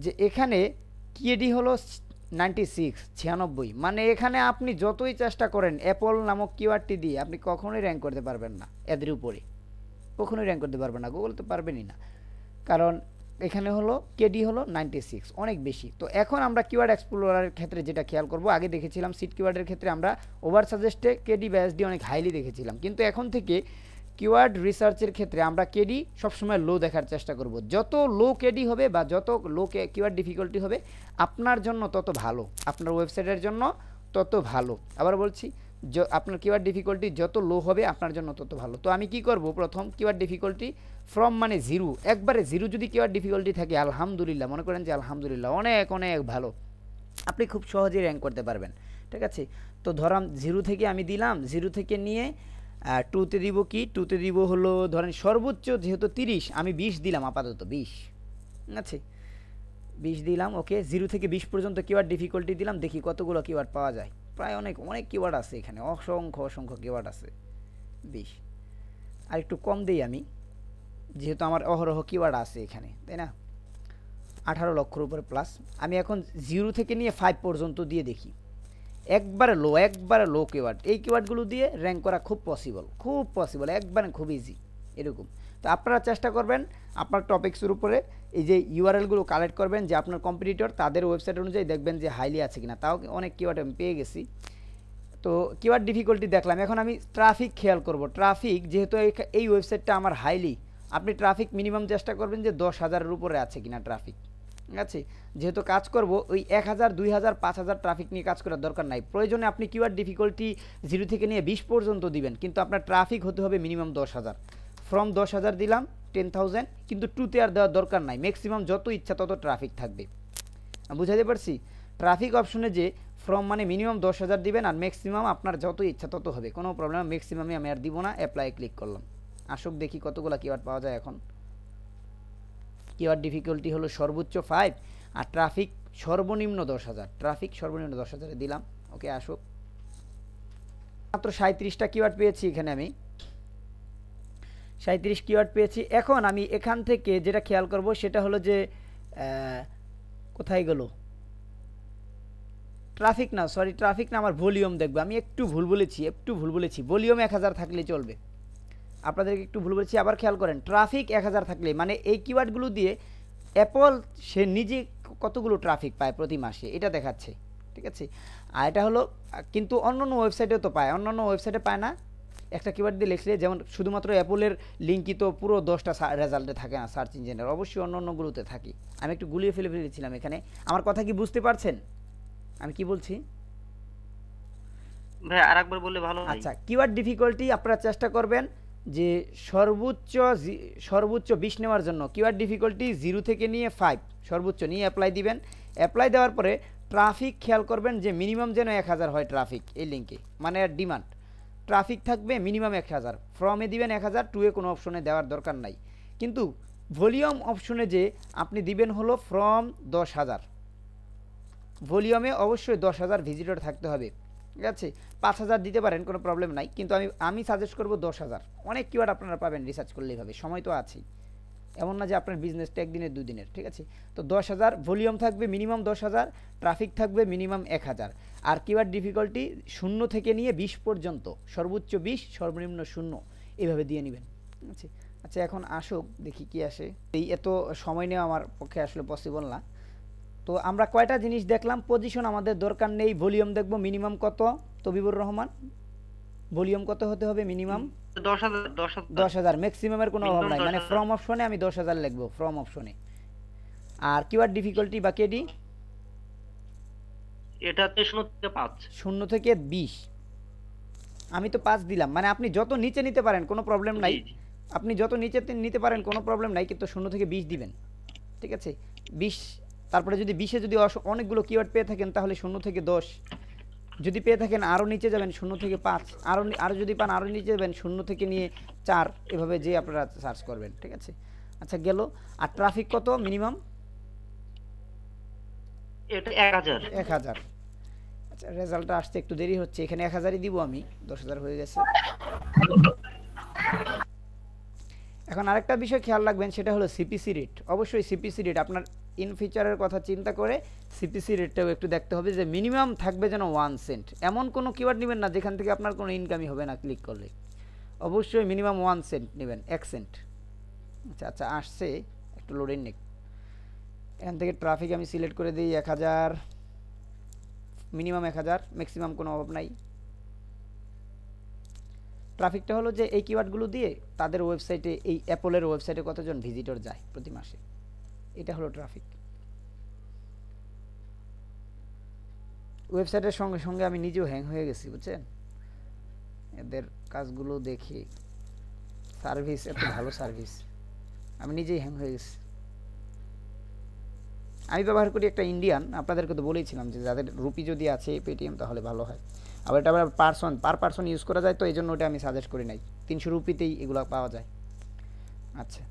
যে এখানে কেডি হলো 96, মানে এখানে আপনি যতই চেষ্টা করেন অ্যাপল নামক কিওয়ার্ডটি দিয়ে আপনি কখনোই র্যাঙ্ক করতে পারবেন না, এদের উপরে কখনোই র্যাঙ্ক করতে পারবেন না, গুগল তো পারবেনই না, কারণ এখানে হলো কেডি হলো 96, অনেক বেশি। তো এখন আমরা কিওয়ার্ড এক্সপ্লোরারের ক্ষেত্রে যেটা খেয়াল করব, আগে দেখেছিলাম সিট কিওয়ার্ডের ক্ষেত্রে আমরা ওভার সাজেস্টে কেডি বা এসডি অনেক হাইলি দেখেছিলাম, কিন্তু এখন থেকে কিওয়ার্ড রিসার্চের ক্ষেত্রে আমরা কেডি সবসময় লো দেখার চেষ্টা করব। যত লো কেডি হবে বা যত লো কিওয়ার্ড ডিফিকাল্টি হবে আপনার জন্য তত ভালো, আপনার ওয়েবসাইটের জন্য তত ভালো। আবার বলছি, আপনার কিওয়ার্ড ডিফিকাল্টি যত লো হবে আপনার জন্য তত ভালো। তো আমি কি করব, প্রথম কিওয়ার্ড ডিফিকাল্টি ফ্রম মানে 0, একবারে 0 যদি কিওয়ার্ড ডিফিকাল্টি থাকে, আলহামদুলিল্লাহ, মনে করেন যে আলহামদুলিল্লাহ অনেক অনেক ভালো, আপনি খুব সহজেই র্যাঙ্ক করতে পারবেন, ঠিক আছে। তো ধরাম 0 থেকে আমি দিলাম, 0 থেকে নিয়ে 2-তে দিব, কি 2-তে দিব হলো ধরেন সর্বোচ্চ যেহেতু 30, আমি 20 দিলাম, আপাতত 20, ঠিক আছে, 20 দিলাম, ওকে। 0 থেকে 20 পর্যন্ত কিওয়ার্ড ডিফিকাল্টি দিলাম, দেখি কতগুলো কিওয়ার্ড পাওয়া যায়। প্রায় অনেক কিওয়ার্ড আছে এখানে, অসংখ্য কিওয়ার্ড আছে, 20। আর একটু কম দিই আমি, যেহেতু আমার অহরহ কিওয়ার্ড আছে এখানে, তাই না, 18 লক্ষের উপরে প্লাস। আমি এখন 0 থেকে নিয়ে 5 পর্যন্ত দিয়ে দেখি, একবারে লো কিওয়ার্ড, এই কিওয়ার্ডগুলো দিয়ে র্যাঙ্ক করা খুব পসিবল, একবারে খুব ইজি এরকম। তো আপনারা চেষ্টা করবেন আপনার টপিক্সের উপরে এই যে ইউআরএলগুলো কালেক্ট করবেন, যে আপনার কম্পিটিটর তাদের ওয়েবসাইট অনুযায়ী দেখবেন যে হাইলি আছে কিনা। তাও অনেক কিওয়ার্ড আমি পেয়ে গেছি। তো কিওয়ার্ড ডিফিকাল্টি দেখলাম, এখন আমি ট্রাফিক খেয়াল করব। ট্রাফিক যেহেতু এই ওয়েবসাইটটা আমার হাইলি, আপনি ট্রাফিক মিনিমাম চেষ্টা করবেন যে 10,000-এর উপরে আছে কিনা ট্রাফিক। ঠিক আছে, যেহেতু কাজ করব ওই 1,000, 2,000, 5,000 ট্রাফিক নিয়ে কাজ করার দরকার নাই। প্রয়োজনে আপনি কিওয়ার্ড ডিফিকাল্টি 0 থেকে নিয়ে 20 পর্যন্ত দিবেন, কিন্তু আপনার ট্রাফিক হতে হবে মিনিমাম 10,000। ফ্রম 10,000 দিলাম 10,000, কিন্তু 2তে আর দেওয়ার দরকার নাই। ম্যাক্সিমাম যত ইচ্ছা তত ট্রাফিক থাকবে। বুঝাতে পারছি? ট্রাফিক অপশনে যে ফ্রম মানে মিনিমাম 10,000 দিবেন, আর ম্যাক্সিমাম আপনার যত ইচ্ছা তত হবে, কোনো প্রবলেম। ম্যাক্সিমামে আমি আর দিব না, অ্যাপ্লাই ক্লিক করলাম। আসুক দেখি কতগুলো কিওয়ার্ড পাওয়া যায় এখন। কিওয়ার্ড ডিফিকাল্টি হলো সর্বোচ্চ 5 আর ট্রাফিক সর্বনিম্ন 10,000। ট্রাফিক সর্বনিম্ন 10,000 দিলাম, ওকে আসুক। মাত্র 37টা কিওয়ার্ড পেয়েছি এখানে, আমি 37 কিওয়ার্ড পেয়েছি। এখন আমি এখান থেকে যেটা খেয়াল করব সেটা হলো যে কোথায় গেল ট্রাফিক না, আমার ভলিউম দেখবো। আমি একটু ভুল বলেছি। ভলিউম 1000 থাকলে চলবে। আপনাদেরকে একটু ভুল বলেছি, আবার খেয়াল করেন। ট্রাফিক 1000 থাকলে মানে এই কিওয়ার্ডগুলো দিয়ে অ্যাপল সে নিজে কতগুলো ট্রাফিক পায় প্রতি মাসে এটা দেখাচ্ছে। ঠিক আছে, আর এটা হলো কিন্তু অন্যান্য ওয়েবসাইটেও তো পায়, অন্যান্য ওয়েবসাইটে পায় না। একটা কিওয়ার্ড দিয়ে লিখলে, যেমন শুধুমাত্র অ্যাপলের লিঙ্কই তো পুরো 10টা রেজাল্টে থাকে না সার্চ ইঞ্জিনের, অবশ্যই অন্যান্যগুলোতে থাকে। আমি একটু গুলিয়ে ফেলেছিলাম এখানে। আমার কথা কি বুঝতে পারছেন আমি কি বলছি? ভাই আরেকবার বললে ভালো হয়। আচ্ছা, কিওয়ার্ড ডিফিকাল্টি আপনারা চেষ্টা করবেন যে সর্বোচ্চ 20 নেওয়ার জন্য। কিওয়ার্ড ডিফিকাল্টি 0 থেকে নিয়ে 5 সর্বোচ্চ নিয়ে অ্যাপ্লাই দিবেন। অ্যাপ্লাই দেওয়ার পরে ট্রাফিক খেয়াল করবেন যে মিনিমাম যেন 1000 হয় ট্রাফিক এই লিঙ্কে, মানে ডিমান্ড ট্রাফিক থাকবে মিনিমাম 1000। ফ্রমে দিবেন 1000, টুয়ে কোনো অপশনে দেওয়ার দরকার নাই। কিন্তু ভলিউম অপশনে যে আপনি দিবেন হলো ফ্রম 10,000। ভলিউমে অবশ্যই 10,000 ভিজিটর থাকতে হবে। ঠিক আছে, 5,000 দিতে পারেন, কোনো প্রবলেম নাই, কিন্তু আমি সাজেস্ট করব 10,000। অনেক কিওয়ার্ড আপনারা পাবেন রিসার্চ করলেই হবে, সময় তো আছেই। এমন না যে আপনার বিজনেসটা একদিনের 2 দিনের। ঠিক আছে, তো 10,000 ভলিউম থাকবে মিনিমাম 10,000, ট্রাফিক থাকবে মিনিমাম 1000। আর কিওয়ার্ড ডিফিকাল্টি 0 থেকে নিয়ে 20 পর্যন্ত, সর্বোচ্চ 20 সর্বনিম্ন 0 এইভাবে দিয়ে নেবেন। ঠিক আছে, আচ্ছা এখন আসুক দেখি কি আসে। এই এত সময় নেওয়া আমার পক্ষে আসলে পসিবল না। তো আমরা কয়টা জিনিস দেখলাম। পজিশন আমাদের দরকার নেই, ভলিউম দেখব মিনিমাম কত। তবিবুর রহমান, ভলিউম কত হতে হবে মিনিমাম? 10,000। ম্যাক্সিমামের কোনো অভাব নাই, মানে ফ্রম অপশনে আমি 10,000 লিখবো, ফ্রম অপশনে। আর কিওয়ার্ড ডিফিকাল্টি বা কেডি এটাতে 0 থেকে 5। 0 থেকে 20, আমি তো 5 দিলাম। মানে আপনি যত নিচে নিতে পারেন কোনো প্রবলেম নাই, আপনি যত নিচে নিতে পারেন কোনো প্রবলেম নাই, কিন্তু 0 থেকে 20 দিবেন। ঠিক আছে, 20। তারপরে যদি 20-এ যদি অনেকগুলো কিওয়ার্ড পেয়ে থাকেন তাহলে 0 থেকে 10, যদি পেয়ে থাকেন আরও নিচে যাবেন 0 থেকে 5, আরও যদি পান আরও নিচে যাবেন 0 থেকে নিয়ে 4, এভাবে যে আপনারা সার্চ করবেন। ঠিক আছে, আচ্ছা গেল। আর ট্রাফিক কত মিনিমাম? এটা 1000। আচ্ছা, রেজাল্টটা আসতে একটু দেরি হচ্ছে, এখানে 1000ই দিব আমি, 10,000 হয়ে গেছে। এখন আরেকটা বিষয় খেয়াল রাখবেন, সেটা হলো সিপিসি রেট। অবশ্যই সিপিসি রেট আপনার ইন ফিচারের কথা চিন্তা করে সিপিসি রেটটাও একটু দেখতে হবে, যে মিনিমাম থাকবে যেন 1 সেন্ট। এমন কোনো কিওয়ার্ড নেবেন না যেখান থেকে আপনার কোনো ইনকামই হবে না ক্লিক করলে। অবশ্যই মিনিমাম 1 সেন্ট নেবেন, 1 সেন্ট। আচ্ছা আচ্ছা আসছে, একটু লোডিং নেক। এখান থেকে ট্রাফিক আমি সিলেক্ট করে দিই 1000, মিনিমাম 1000, ম্যাক্সিমাম কোনো অভাব নাই। ট্রাফিকটা হলো যে এই কিওয়ার্ডগুলো দিয়ে তাদের ওয়েবসাইটে, এই অ্যাপলের ওয়েবসাইটে কতজন ভিজিটর যায় প্রতি মাসে, এটা হলো ট্রাফিক। ওয়েবসাইটের সঙ্গে সঙ্গে আমি নিজেও হ্যাং হয়ে গেছি, বুঝছেন, এদের কাজগুলো দেখি। সার্ভিস এত ভালো সার্ভিস, আমি নিজেই হ্যাং হয়ে গেছি। আমি ব্যবহার করি একটা ইন্ডিয়ান, আপনাদেরকে তো বলেছিলাম যে যাদের রুপি যদি আছে পেটিএম তাহলে ভালো হয়। আবার এটা আবার পার পারসন ইউজ করা যায়, তো এই জন্য ওটা আমি সাজেস্ট করি নাই। 300 রুপিতেই এগুলো পাওয়া যায়। আচ্ছা,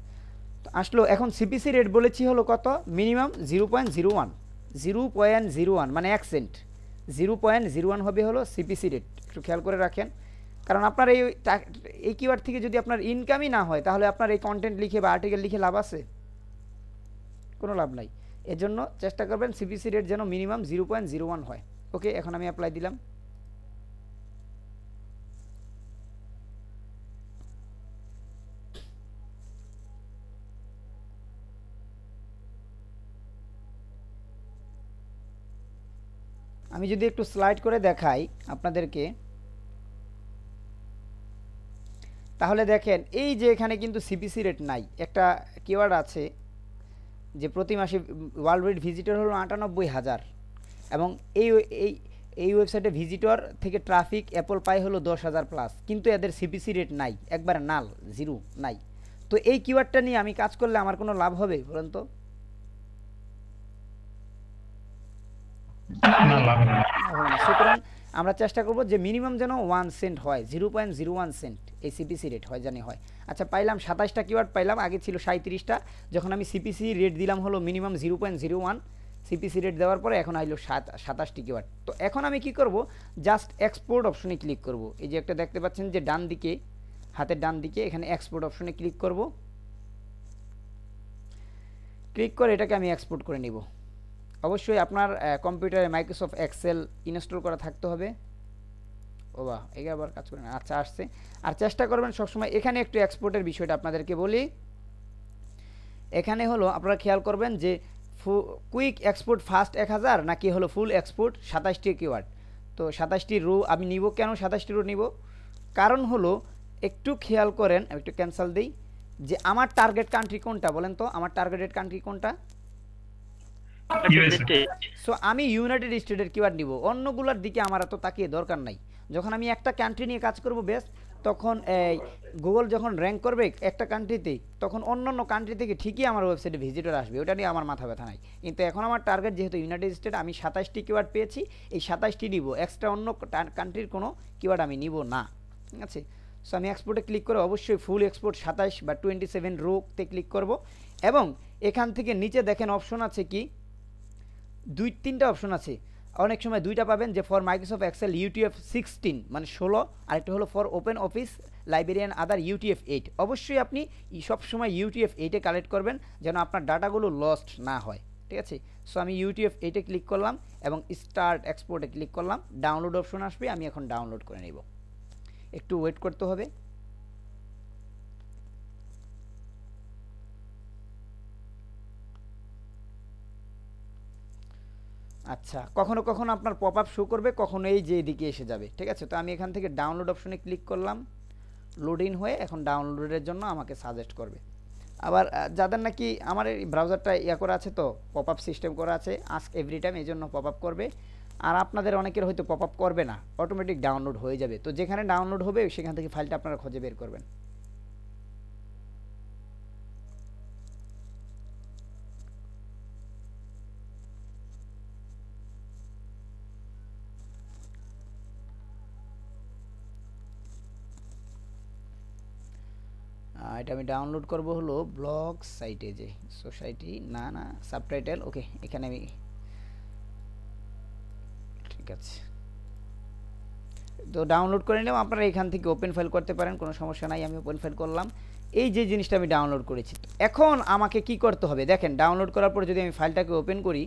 তো আসলো এখন সিপিসি রেট বলেছি হলো কত মিনিমাম 0.01 মানে 1 সেন্ট। 0.01 হবে হলো সিপিসি রেট, একটু খেয়াল করে রাখেন। কারণ আপনার এই কিওয়ার্ড থেকে যদি আপনার ইনকামই না হয় তাহলে আপনার এই কন্টেন্ট লিখে বা আর্টিকেল লিখে লাভ আছে? কোনো লাভ নাই। এজন্য চেষ্টা করবেন সিপিসি রেট যেন মিনিমাম 0.01 হয়। ওকে, এখন আমি অ্যাপ্লাই দিলাম। আমি যদি একটু স্লাইড করে দেখাই আপনাদেরকে, তাহলে দেখেন এই যে এখানে কিন্তু সিপিসি রেট নাই, একটা কিওয়ার্ড আছে যে প্রতি মাসে ওয়ার্ল্ড ওয়াইড ভিজিটর হলো ৯৮,০০০ এবং এই এই এই ওয়েবসাইটে ভিজিটর থেকে ট্রাফিক অ্যাপল পাই হলো ১০,০০০ প্লাস, কিন্তু এদের সিপিসি রেট নাই, একবারে নাল, জিরো নাই। তো এই কিওয়ার্ডটা নিয়ে আমি কাজ করলে আমার কোনো লাভ হবে বলেন তো? না, লাভ হবে না। হবে না। সুতরাং আমরা চেষ্টা করব যে মিনিমাম যেন 1 সেন্ট হয়, 0.01 সেন্ট এই সিপিসি রেট হয় জানি হয়। আচ্ছা, পাইলাম ২৭টা কিওয়ার্ড পাইলাম, আগে ছিল ৩৭টা। যখন আমি সিপিসি রেট দিলাম হলো মিনিমাম 0.01 সিপিসি রেট দেওয়ার পরে এখন আইলো ২৭টি কিওয়ার্ড। তো এখন আমি কি করব, জাস্ট এক্সপোর্ট অপশনে ক্লিক করব। এই যে একটা দেখতে পাচ্ছেন যে ডান দিকে, হাতের ডান দিকে, এখানে এক্সপোর্ট অপশনে ক্লিক করব। ক্লিক করে এটাকে আমি এক্সপোর্ট করে নিব। অবশ্যই আপনার কম্পিউটারে মাইক্রোসফট এক্সেল ইনস্টল করা থাকতে হবে। ও বাহ, এই আবার কাজ করে না। আচ্ছা, আসছে। আর চেষ্টা করবেন সবসময়, এখানে একটু এক্সপোর্টের বিষয়টা আপনাদেরকে বলি। এখানে হলো আপনারা খেয়াল করবেন যে কুইক এক্সপোর্ট ফাস্ট ১০০০ নাকি হলো ফুল এক্সপোর্ট ২৭টি কিওয়ার্ড। তো ২৭টি রো আমি নিব। কেন ২৭টি রো নিব? কারণ হলো একটু খেয়াল করেন, আমি একটু ক্যান্সেল দিই, যে আমার টার্গেট কান্ট্রি কোনটা বলেন তো? আমার টার্গেটেড কান্ট্রি কোনটা? USA। সো আমি ইউনাইটেড স্টেটের কিওয়ার্ড নিব, অন্যগুলোর দিকে আমার এত তাকিয়ে দরকার নাই। যখন আমি একটা কান্ট্রি নিয়ে কাজ করব বেশ, তখন এই গুগল যখন র্যাঙ্ক করবে একটা কান্ট্রিতে, তখন অন্যান্য কান্ট্রি থেকে ঠিকই আমার ওয়েবসাইটে ভিজিটর আসবে, ওটা নিয়ে আমার মাথা ব্যথা নাই। কিন্তু এখন আমার টার্গেট যেহেতু ইউনাইটেড স্টেট, আমি ২৭টি কিওয়ার্ড পেয়েছি, এই ২৭টি নিব, এক্সট্রা অন্য কান্ট্রির কোনো কিওয়ার্ড আমি নিব না। ঠিক আছে? সো আমি এক্সপোর্টে ক্লিক করে অবশ্যই ফুল এক্সপোর্ট ২৭ বা 27 রোতে ক্লিক করব। এবং এখান থেকে নিচে দেখেন অপশন আছে কি, ২-৩টা অপশন আছে। অনেক সময় ২টা পাবেন, যে ফর মাইক্রোসফট এক্সেল ইউটিএফ 16 মানে ১৬, আরেকটা হলো for open office librarian other UTF 8। অবশ্যই আপনি সবসময় ইউটিএফ 8-এ কালেক্ট করবেন, যেন আপনার ডাটাগুলো লস্ট না হয়। ঠিক আছে? সো আমি ইউটিএফ 8-এ ক্লিক করলাম এবং স্টার্ট এক্সপোর্টে ক্লিক করলাম। ডাউনলোড অপশন আসবে, আমি এখন ডাউনলোড করে নেব। একটু ওয়েট করতে হবে। আচ্ছা, কখনো কখনো আপনার পপ আপ শো করবে, কখনো এই যে এদিকে এসে যাবে। ঠিক আছে? তো আমি এখান থেকে ডাউনলোড অপশনে ক্লিক করলাম, লোড ইন হয়ে এখন ডাউনলোডের জন্য আমাকে সাজেস্ট করবে। আবার যাদের নাকি আমার এই ব্রাউজারটা ইয়া করা আছে, তো পপ আপ সিস্টেম করা আছে আস্ক এভরি টাইম, এই জন্য পপ আপ করবে। আর আপনাদের অনেকের হয়তো পপ আপ করবে না, অটোমেটিক ডাউনলোড হয়ে যাবে। তো যেখানে ডাউনলোড হবে সেখান থেকে ফাইলটা আপনারা খুঁজে বের করবেন। এটা আমি ডাউনলোড করব হলো ব্লগ সাইটে, যে সোসাইটি না না সাবটাইটেল। ওকে, এখানে আমি, ঠিক আছে, তো ডাউনলোড করে নিলাম। আপনারা এখান থেকে ওপেন ফাইল করতে পারেন, কোনো সমস্যা নাই। আমি ওপেন ফাইল করলাম। এই যে জিনিসটা আমি ডাউনলোড করেছি, এখন আমাকে কি করতে হবে দেখেন। ডাউনলোড করার পর যদি আমি ফাইলটাকে ওপেন করি,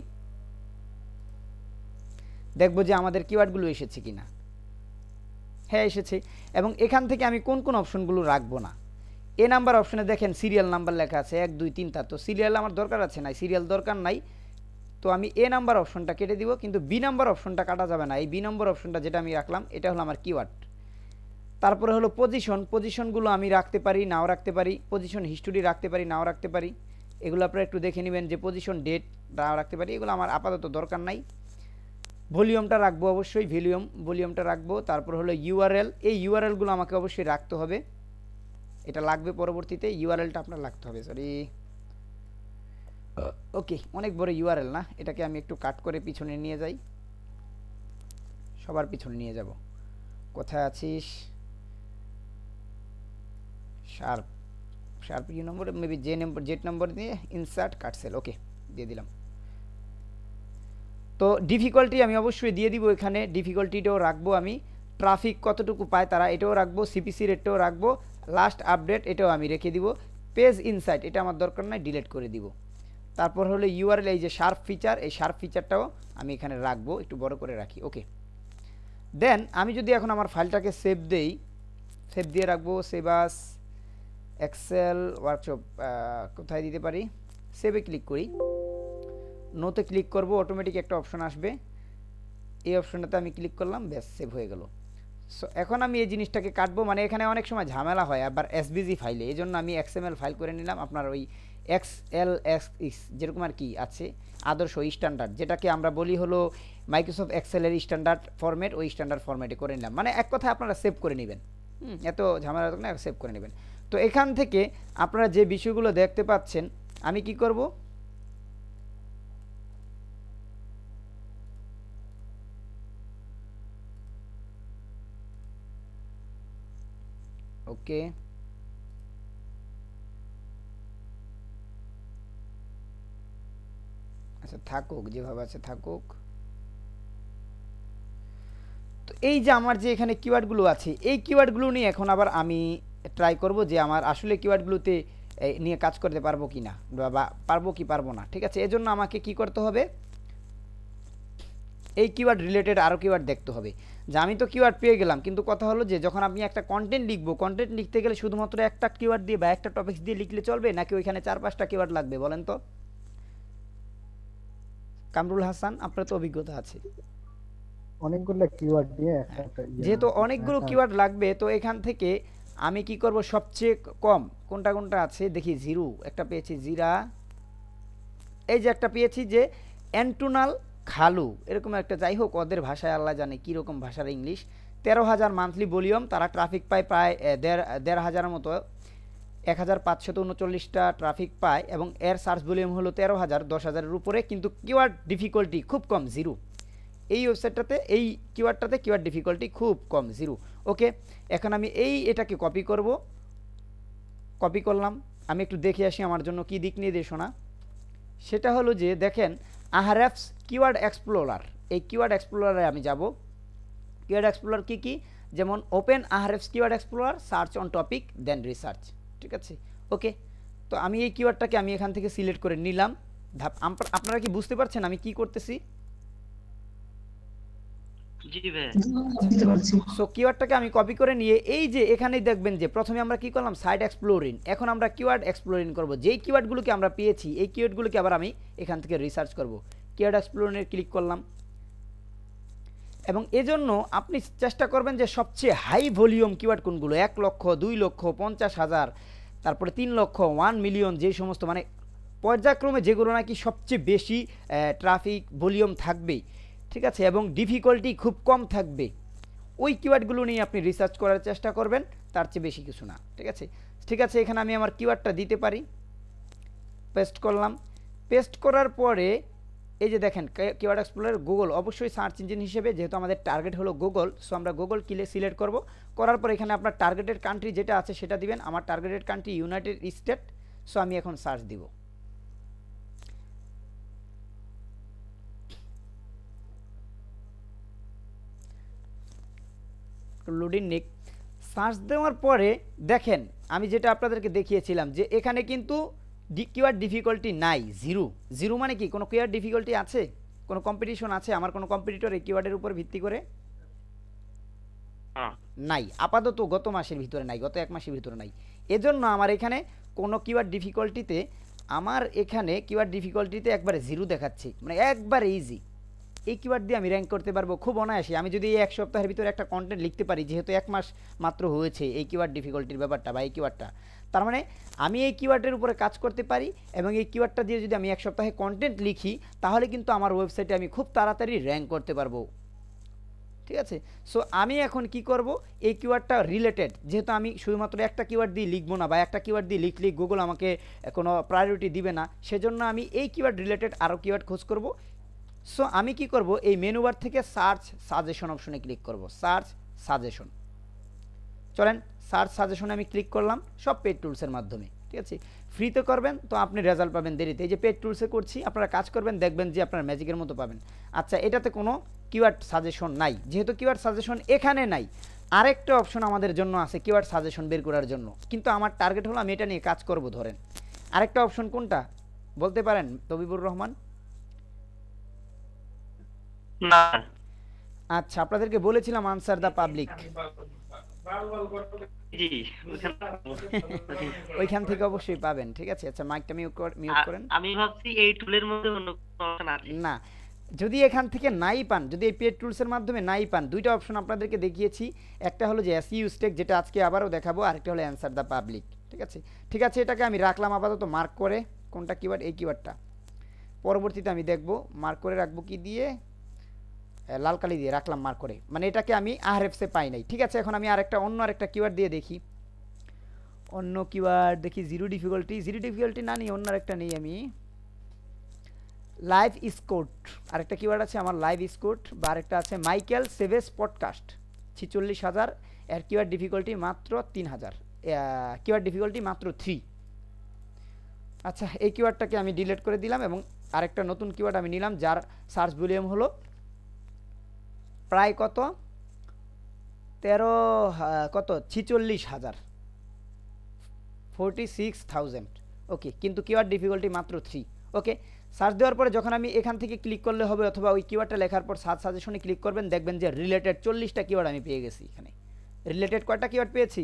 দেখব যে আমাদের কিওয়ার্ডগুলো এসেছে কিনা। হ্যাঁ, এসেছে। এবং এখান থেকে আমি কোন কোন অপশনগুলো রাখবো না, এ নাম্বার অপশনে দেখেন সিরিয়াল নাম্বার লেখা আছে 1 2 3টা। তো সিরিয়াল আমার দরকার আছে নাই, সিরিয়াল দরকার নাই। তো আমি এ নাম্বার অপশনটা কেটে দিব, কিন্তু বি নাম্বার অপশনটা কাটা যাবে না। এই বি নাম্বার অপশনটা যেটা আমি রাখলাম, এটা হলো আমার কিওয়ার্ড। তারপরে হলো পজিশনগুলো আমি রাখতে পারি, নাও রাখতে পারি। পজিশন হিস্টোরি রাখতে পারি, নাও রাখতে পারি। এগুলো আপনারা একটু দেখে নেবেন, যে পজিশন ডেট নাও রাখতে পারি। এগুলো আমার আপাতত দরকার নাই। ভলিউমটা রাখবো অবশ্যই, ভলিউমটা রাখবো। তারপর হলো ইউআরএল, এই ইউআরএলগুলো আমাকে অবশ্যই রাখতে হবে, এটা লাগবে পরবর্তীতে। ইউআরএলটা আপনার রাখতে হবে, সরি। ওকে, অনেক বড় ইউআরএল না, এটাকে আমি একটু কাট করে পিছনে নিয়ে যাই, সবার পিছনে নিয়ে যাব। কোথায় আছিস? Sharp U number, maybe Z number দিয়ে ইনসার্ট কাটসেল। ওকে, দিয়ে দিলাম। তো ডিফিকাল্টি আমি অবশ্যই দিয়ে দিব এখানে, ডিফিকাল্টিটাও রাখবো আমি। ট্রাফিক কতটুকু পায় তারা, এটাও রাখবো। সিপিসি রেটটাও রাখবো। লাস্ট আপডেট এটাও আমি রেখে দিব। পেজ ইনসাইট এটা আমার দরকার নাই, ডিলিট করে দিব। তারপর হলো ইউআরএল, এই যে শার্প ফিচার, এই শার্প ফিচারটাও আমি এখানে রাখবো, একটু বড় করে রাখি। ওকে, দেন আমি যদি এখন আমার ফাইলটাকে সেভ দেই, সেভ দিয়ে রাখবো, সেভ আস এক্সেল ওয়ার্কশপ, কোথায় দিতে পারি, সেভে ক্লিক করি, নোতে ক্লিক করব, অটোমেটিক একটা অপশন আসবে, এই অপশনটাতে আমি ক্লিক করলাম, ব্যাস সেভ হয়ে গেল। সো এখন আমি এই জিনিসটাকে কাটবো, মানে এখানে অনেক সময় ঝামেলা হয় আবার এসবিজি ফাইলে, এই জন্য আমি এক্সএমএল ফাইল করে নিলাম, আপনার ওই এক্সএলএক্স যেরকম আর কি আছে আদর্শ স্ট্যান্ডার্ড, যেটাকে আমরা বলি হলো মাইক্রোসফট এক্সেলের স্ট্যান্ডার্ড ফরম্যাট, ওই স্ট্যান্ডার্ড ফরম্যাটে করে নিলাম, মানে এক কথায় আপনারা সেভ করে নেবেন, এত ঝামেলা না, সেভ করে নেবেন। তো এখান থেকে আপনারা যে বিষয়গুলো দেখতে পাচ্ছেন, আমি কি করব, ওকে আচ্ছা থাকুক, যেভাবে আছে থাকুক। তো এই যে আমার যে এখানে কিওয়ার্ডগুলো আছে, এই কিওয়ার্ডগুলো নিয়ে এখন আবার আমি ট্রাই করব যে আমার আসলে কিওয়ার্ডগুলোতে নিয়ে কাজ করতে পারবো কি না, বা পারবো কি পারবো না। ঠিক আছে, এজন্য আমাকে কি করতে হবে, এই কিওয়ার্ড রিলেটেড আরও কিওয়ার্ড দেখতে হবে। যে আমি তো কিওয়ার্ড পেয়ে গেলাম, কিন্তু কথা হলো যে যখন আপনি একটা কন্টেন্ট লিখবো, কন্টেন্ট লিখতে গেলে শুধুমাত্র একটা কিওয়ার্ড দিয়ে বা একটা টপিকস দিয়ে লিখলে চলবে, নাকি ওইখানে 4-5টা কিওয়ার্ড লাগবে বলেন তো? কামরুল হাসান, আপনার তো অভিজ্ঞতা আছে। অনেকগুলো কিওয়ার্ড দিয়ে যেহেতু অনেকগুলো কিওয়ার্ড লাগবে, তো এখান থেকে আমি কি করব, সবচেয়ে কম কোনটা কোনটা আছে দেখি, জিরো একটা পেয়েছি, জিরা, এই যে একটা পেয়েছি যে অ্যান্টুনাল খালু, এরকম একটা, যাই হোক ওদের ভাষায় আল্লাহ জানে কীরকম ভাষার ইংলিশ। 13,000 মান্থলি ভলিউম, তারা ট্রাফিক পায় প্রায় 1,500 মতো, 1,539টা ট্রাফিক পায়, এবং এর সার্চ ভলিউম হলো 13,000, 10,000-এর উপরে, কিন্তু কিওয়ার্ড ডিফিকাল্টি খুব কম, জিরো। এই ওয়েবসাইটটাতে, এই কিওয়ার্ডটাতে কিওয়ার্ড ডিফিকাল্টি খুব কম, জিরো। ওকে, এখন আমি এটাকে কপি করব, কপি করলাম, আমি একটু দেখে আসি আমার জন্য কি দিক নির্দেশনা। সেটা হলো যে দেখেন, আহরেফস কিওয়ার্ড এক্সপ্লোরার, এই কিওয়ার্ড এক্সপ্লোরারে আমি যাব। কিওয়ার্ড এক্সপ্লোরার কি কি, যেমন open Ahrefs keyword explorer, search on topic then research. ঠিক আছে, ওকে, তো আমি এই কিওয়ার্ডটাকে আমি এখান থেকে সিলেক্ট করে নিলাম। আপনারা কি বুঝতে পারছেন আমি কি করতেছি? সো কিওয়ার্ডটাকে আমি কপি করে নিয়ে এই যে এখানেই দেখবেন যে প্রথমে আমরা কি করলাম, সাইট এক্সপ্লোরিং, এখন আমরা কিওয়ার্ড এক্সপ্লোরিং করব। যেই কিওয়ার্ডগুলোকে আমরা পেয়েছি এই কিওয়ার্ডগুলোকে আবার আমি এখান থেকে রিসার্চ করব। কিওয়ার্ড এক্সপ্লোরিংয়ে ক্লিক করলাম, এবং এজন্য আপনি চেষ্টা করবেন যে সবচেয়ে হাই ভলিউম কিওয়ার্ড কোনগুলো, 1 লক্ষ, 2 লক্ষ, 50,000, তারপরে 3 লক্ষ, 1 মিলিয়ন, যে সমস্ত মানে পর্যায়ক্রমে যেগুলো নাকি সবচেয়ে বেশি ট্রাফিক ভলিউম থাকবে, ঠিক আছে, এবং ডিফিকাল্টি খুব কম থাকবে, ওই কিওয়ার্ডগুলো নিয়ে আপনি রিসার্চ করার চেষ্টা করবেন, তার চেয়ে বেশি কিছু না। ঠিক আছে, ঠিক আছে, এখানে আমি আমার কিওয়ার্ডটা দিতে পারি, পেস্ট করলাম। পেস্ট করার পরে এই যে দেখেন কিওয়ার্ড এক্সপ্লোরার গুগল, অবশ্যই সার্চ ইঞ্জিন হিসেবে, যেহেতু আমাদের টার্গেট হলো গুগল, সো আমরা গুগল সিলেক্ট করব। করার পর এখানে আপনার টার্গেটেড কান্ট্রি যেটা আছে সেটা দিবেন। আমার targeted country United state, so আমি এখন সার্চ দিব। লোডিং নিক, সার্চ দেওয়ার পরে দেখেন আমি যেটা আপনাদেরকে দেখিয়েছিলাম যে এখানে কিন্তু কিওয়ার্ড ডিফিকাল্টি নাই, জিরো। জিরো মানে কি, কোনো কিওয়ার্ড ডিফিকাল্টি আছে, কোনো কম্পিটিশন আছে, আমার কোনো কম্পিটিটর এই কিওয়ার্ডের উপর ভিত্তি করে নাই, আপাতত গত মাসের ভিতরে নাই, গত 1 মাসের ভিতরে নাই। এজন্য আমার এখানে কোনো কিওয়ার্ড ডিফিকাল্টিতে, আমার এখানে কিওয়ার্ড ডিফিকাল্টিতে একবারে জিরো দেখাচ্ছে, মানে একবারে ইজি। এই কিওয়ার্ড দিয়ে আমি র্যাঙ্ক করতে পারবো খুব অনায়াসে। আমি যদি এই 1 সপ্তাহের ভিতরে একটা কন্টেন্ট লিখতে পারি, যেহেতু 1 মাস মাত্র হয়েছে এই কিওয়ার্ড ডিফিকাল্টির ব্যাপারটা বা এই কিওয়ার্ডটা, তার মানে আমি এই কিওয়ার্ডের উপরে কাজ করতে পারি, এবং এই কিওয়ার্ডটা দিয়ে যদি আমি 1 সপ্তাহে কন্টেন্ট লিখি, তাহলে কিন্তু আমার ওয়েবসাইটে আমি খুব তাড়াতাড়ি র্যাঙ্ক করতে পারবো। ঠিক আছে, সো আমি এখন কি করব, এই কিওয়ার্ডটা রিলেটেড, যেহেতু আমি শুধুমাত্র একটা কিওয়ার্ড দিয়ে লিখবো না, বা একটা কিওয়ার্ড দিয়ে লিখলে গুগল আমাকে কোনো প্রায়োরিটি দিবে না, সেজন্য আমি এই কিওয়ার্ড রিলেটেড আরও কিওয়ার্ড খোঁজ করব। সো আমি কি করব, এই মেনু বার থেকে সার্চ সাজেশন অপশনে ক্লিক করব, সার্চ সাজেশন। চলেন সার্চ সাজেশনে আমি ক্লিক করলাম, সব পেড টুলসের মাধ্যমে। ঠিক আছে, ফ্রিতে করবেন তো আপনি রেজাল্ট পাবেন দেরিতে। এই যে পেড টুলসে করছি, আপনারা কাজ করবেন, দেখবেন যে আপনার ম্যাজিকের মতো পাবেন। আচ্ছা, এটাতে কোনো কিওয়ার্ড সাজেশন নাই, যেহেতু কিওয়ার্ড সাজেশন এখানে নাই, আরেকটা অপশন আমাদের জন্য আছে কিওয়ার্ড সাজেশন বের করার জন্য, কিন্তু আমার টার্গেট হলো আমি এটা নিয়ে কাজ করব। ধরেন আরেকটা অপশন কোনটা, বলতে পারেন তবিবুর রহমান? না আচ্ছা, আপনাদেরকে বলেছিলাম আনসার দ্য পাবলিক, জি ওখানে- ওইখান থেকে অবশ্যই পাবেন। ঠিক আছে, আচ্ছা মাইকটা মিউট করেন। আমি ভাবছি এই টুলের মধ্যে অন্য কোনো অপশন আছে। না, যদি এখান থেকে নাই পান, যদি এই পেড টুলসের মাধ্যমে নাই পান, দুইটা অপশন আপনাদেরকে দেখিয়েছি। একটা হলো যে এসইউ স্টেক, যেটা আজকে আবারও দেখাবো, আরেকটা হলো অ্যান্সার দ্য পাবলিক। ঠিক আছে, ঠিক আছে, এটাকে আমি রাখলাম আপাতত মার্ক করে। কোনটা কিওয়ার্ড? এই কিওয়ার্ডটা পরবর্তীতে আমি দেখব। মার্ক করে রাখবো কি দিয়ে? লাল কালি দিয়ে রাখলাম মার্ক করে, মানে এটাকে আমি আরএফসে পাই নাই। ঠিক আছে, এখন আমি অন্য আরেকটা কিওয়ার্ড দিয়ে দেখি। অন্য কিওয়ার্ড দেখি, জিরো ডিফিকাল্টি না নিয়ে অন্য আরেকটা নেই আমি। লাইভ স্কোট, আরেকটা কিওয়ার্ড আছে আমার, লাইভ স্কোট, বা আরেকটা আছে মাইকেল সেভেস পডকাস্ট, 46,000। এর কিওয়ার্ড ডিফিকাল্টি মাত্র 3,000, কিওয়ার্ড ডিফিকাল্টি মাত্র 3। আচ্ছা, এই কিওয়ার্ডটাকে আমি ডিলিট করে দিলাম এবং আরেকটা নতুন কিওয়ার্ড আমি নিলাম, যার সার্চ ভলিউম হলো প্রায় কত 46,000, 46,000। ওকে, কিন্তু কিওয়ার্ড ডিফিকাল্টি মাত্র 3। ওকে, সার্চ দেওয়ার পরে যখন আমি এখান থেকে ক্লিক করলে হবে, অথবা ওই কিওয়ার্ডটা লেখার পর সার্চ সাজেশনে ক্লিক করবেন, দেখবেন যে রিলেটেড 40টা কিওয়ার্ড আমি পেয়ে গেছি। এখানে রিলেটেড কয়টা কিওয়ার্ড পেয়েছি?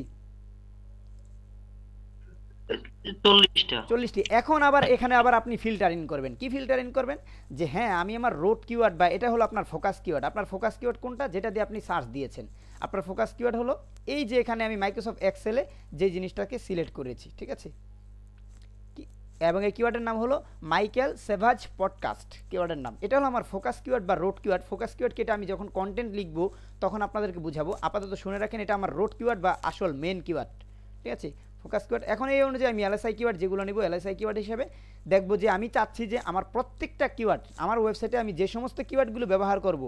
40টি। এখন আবার এখানে আবার আপনি ফিল্টার ইন করবেন। কি ফিল্টার ইন করবেন? যে হ্যাঁ, আমি আমার রোড কিওয়ার্ড, বা এটা হলো আপনার ফোকাস কিওয়ার্ড। আপনার ফোকাস কিওয়ার্ড কোনটা? যেটা দিয়ে আপনি সার্চ দিয়েছেন। আপনার ফোকাস কিওয়ার্ড হলো এই যে এখানে আমি মাইক্রোসফট এক্সেলে যে জিনিসটাকে সিলেক্ট করেছি। ঠিক আছে, এবং এই কিওয়ার্ডের নাম হলো মাইকেল সেভাজ পডকাস্ট, কিওয়ার্ডের নাম। এটা হলো আমার ফোকাস কিওয়ার্ড বা রোড কিওয়ার্ড। ফোকাস কিওয়ার্ডকে এটা আমি যখন কন্টেন্ট লিখবো তখন আপনাদেরকে বুঝাবো। আপাতত শুনে রাখেন, এটা আমার রোড কিওয়ার্ড বা আসল মেন কিওয়ার্ড। ঠিক আছে, ফোকাস কিওয়ার্ড। এখন এই অনুযায়ী আমি এলএসআই কিওয়ার্ড যেগুলো নিব, এলএসআই কিওয়ার্ড হিসেবে দেখবো যে আমি চাচ্ছি যে আমার প্রত্যেকটা কিওয়ার্ড, আমার ওয়েবসাইটে আমি যে সমস্ত কিওয়ার্ডগুলো ব্যবহার করব,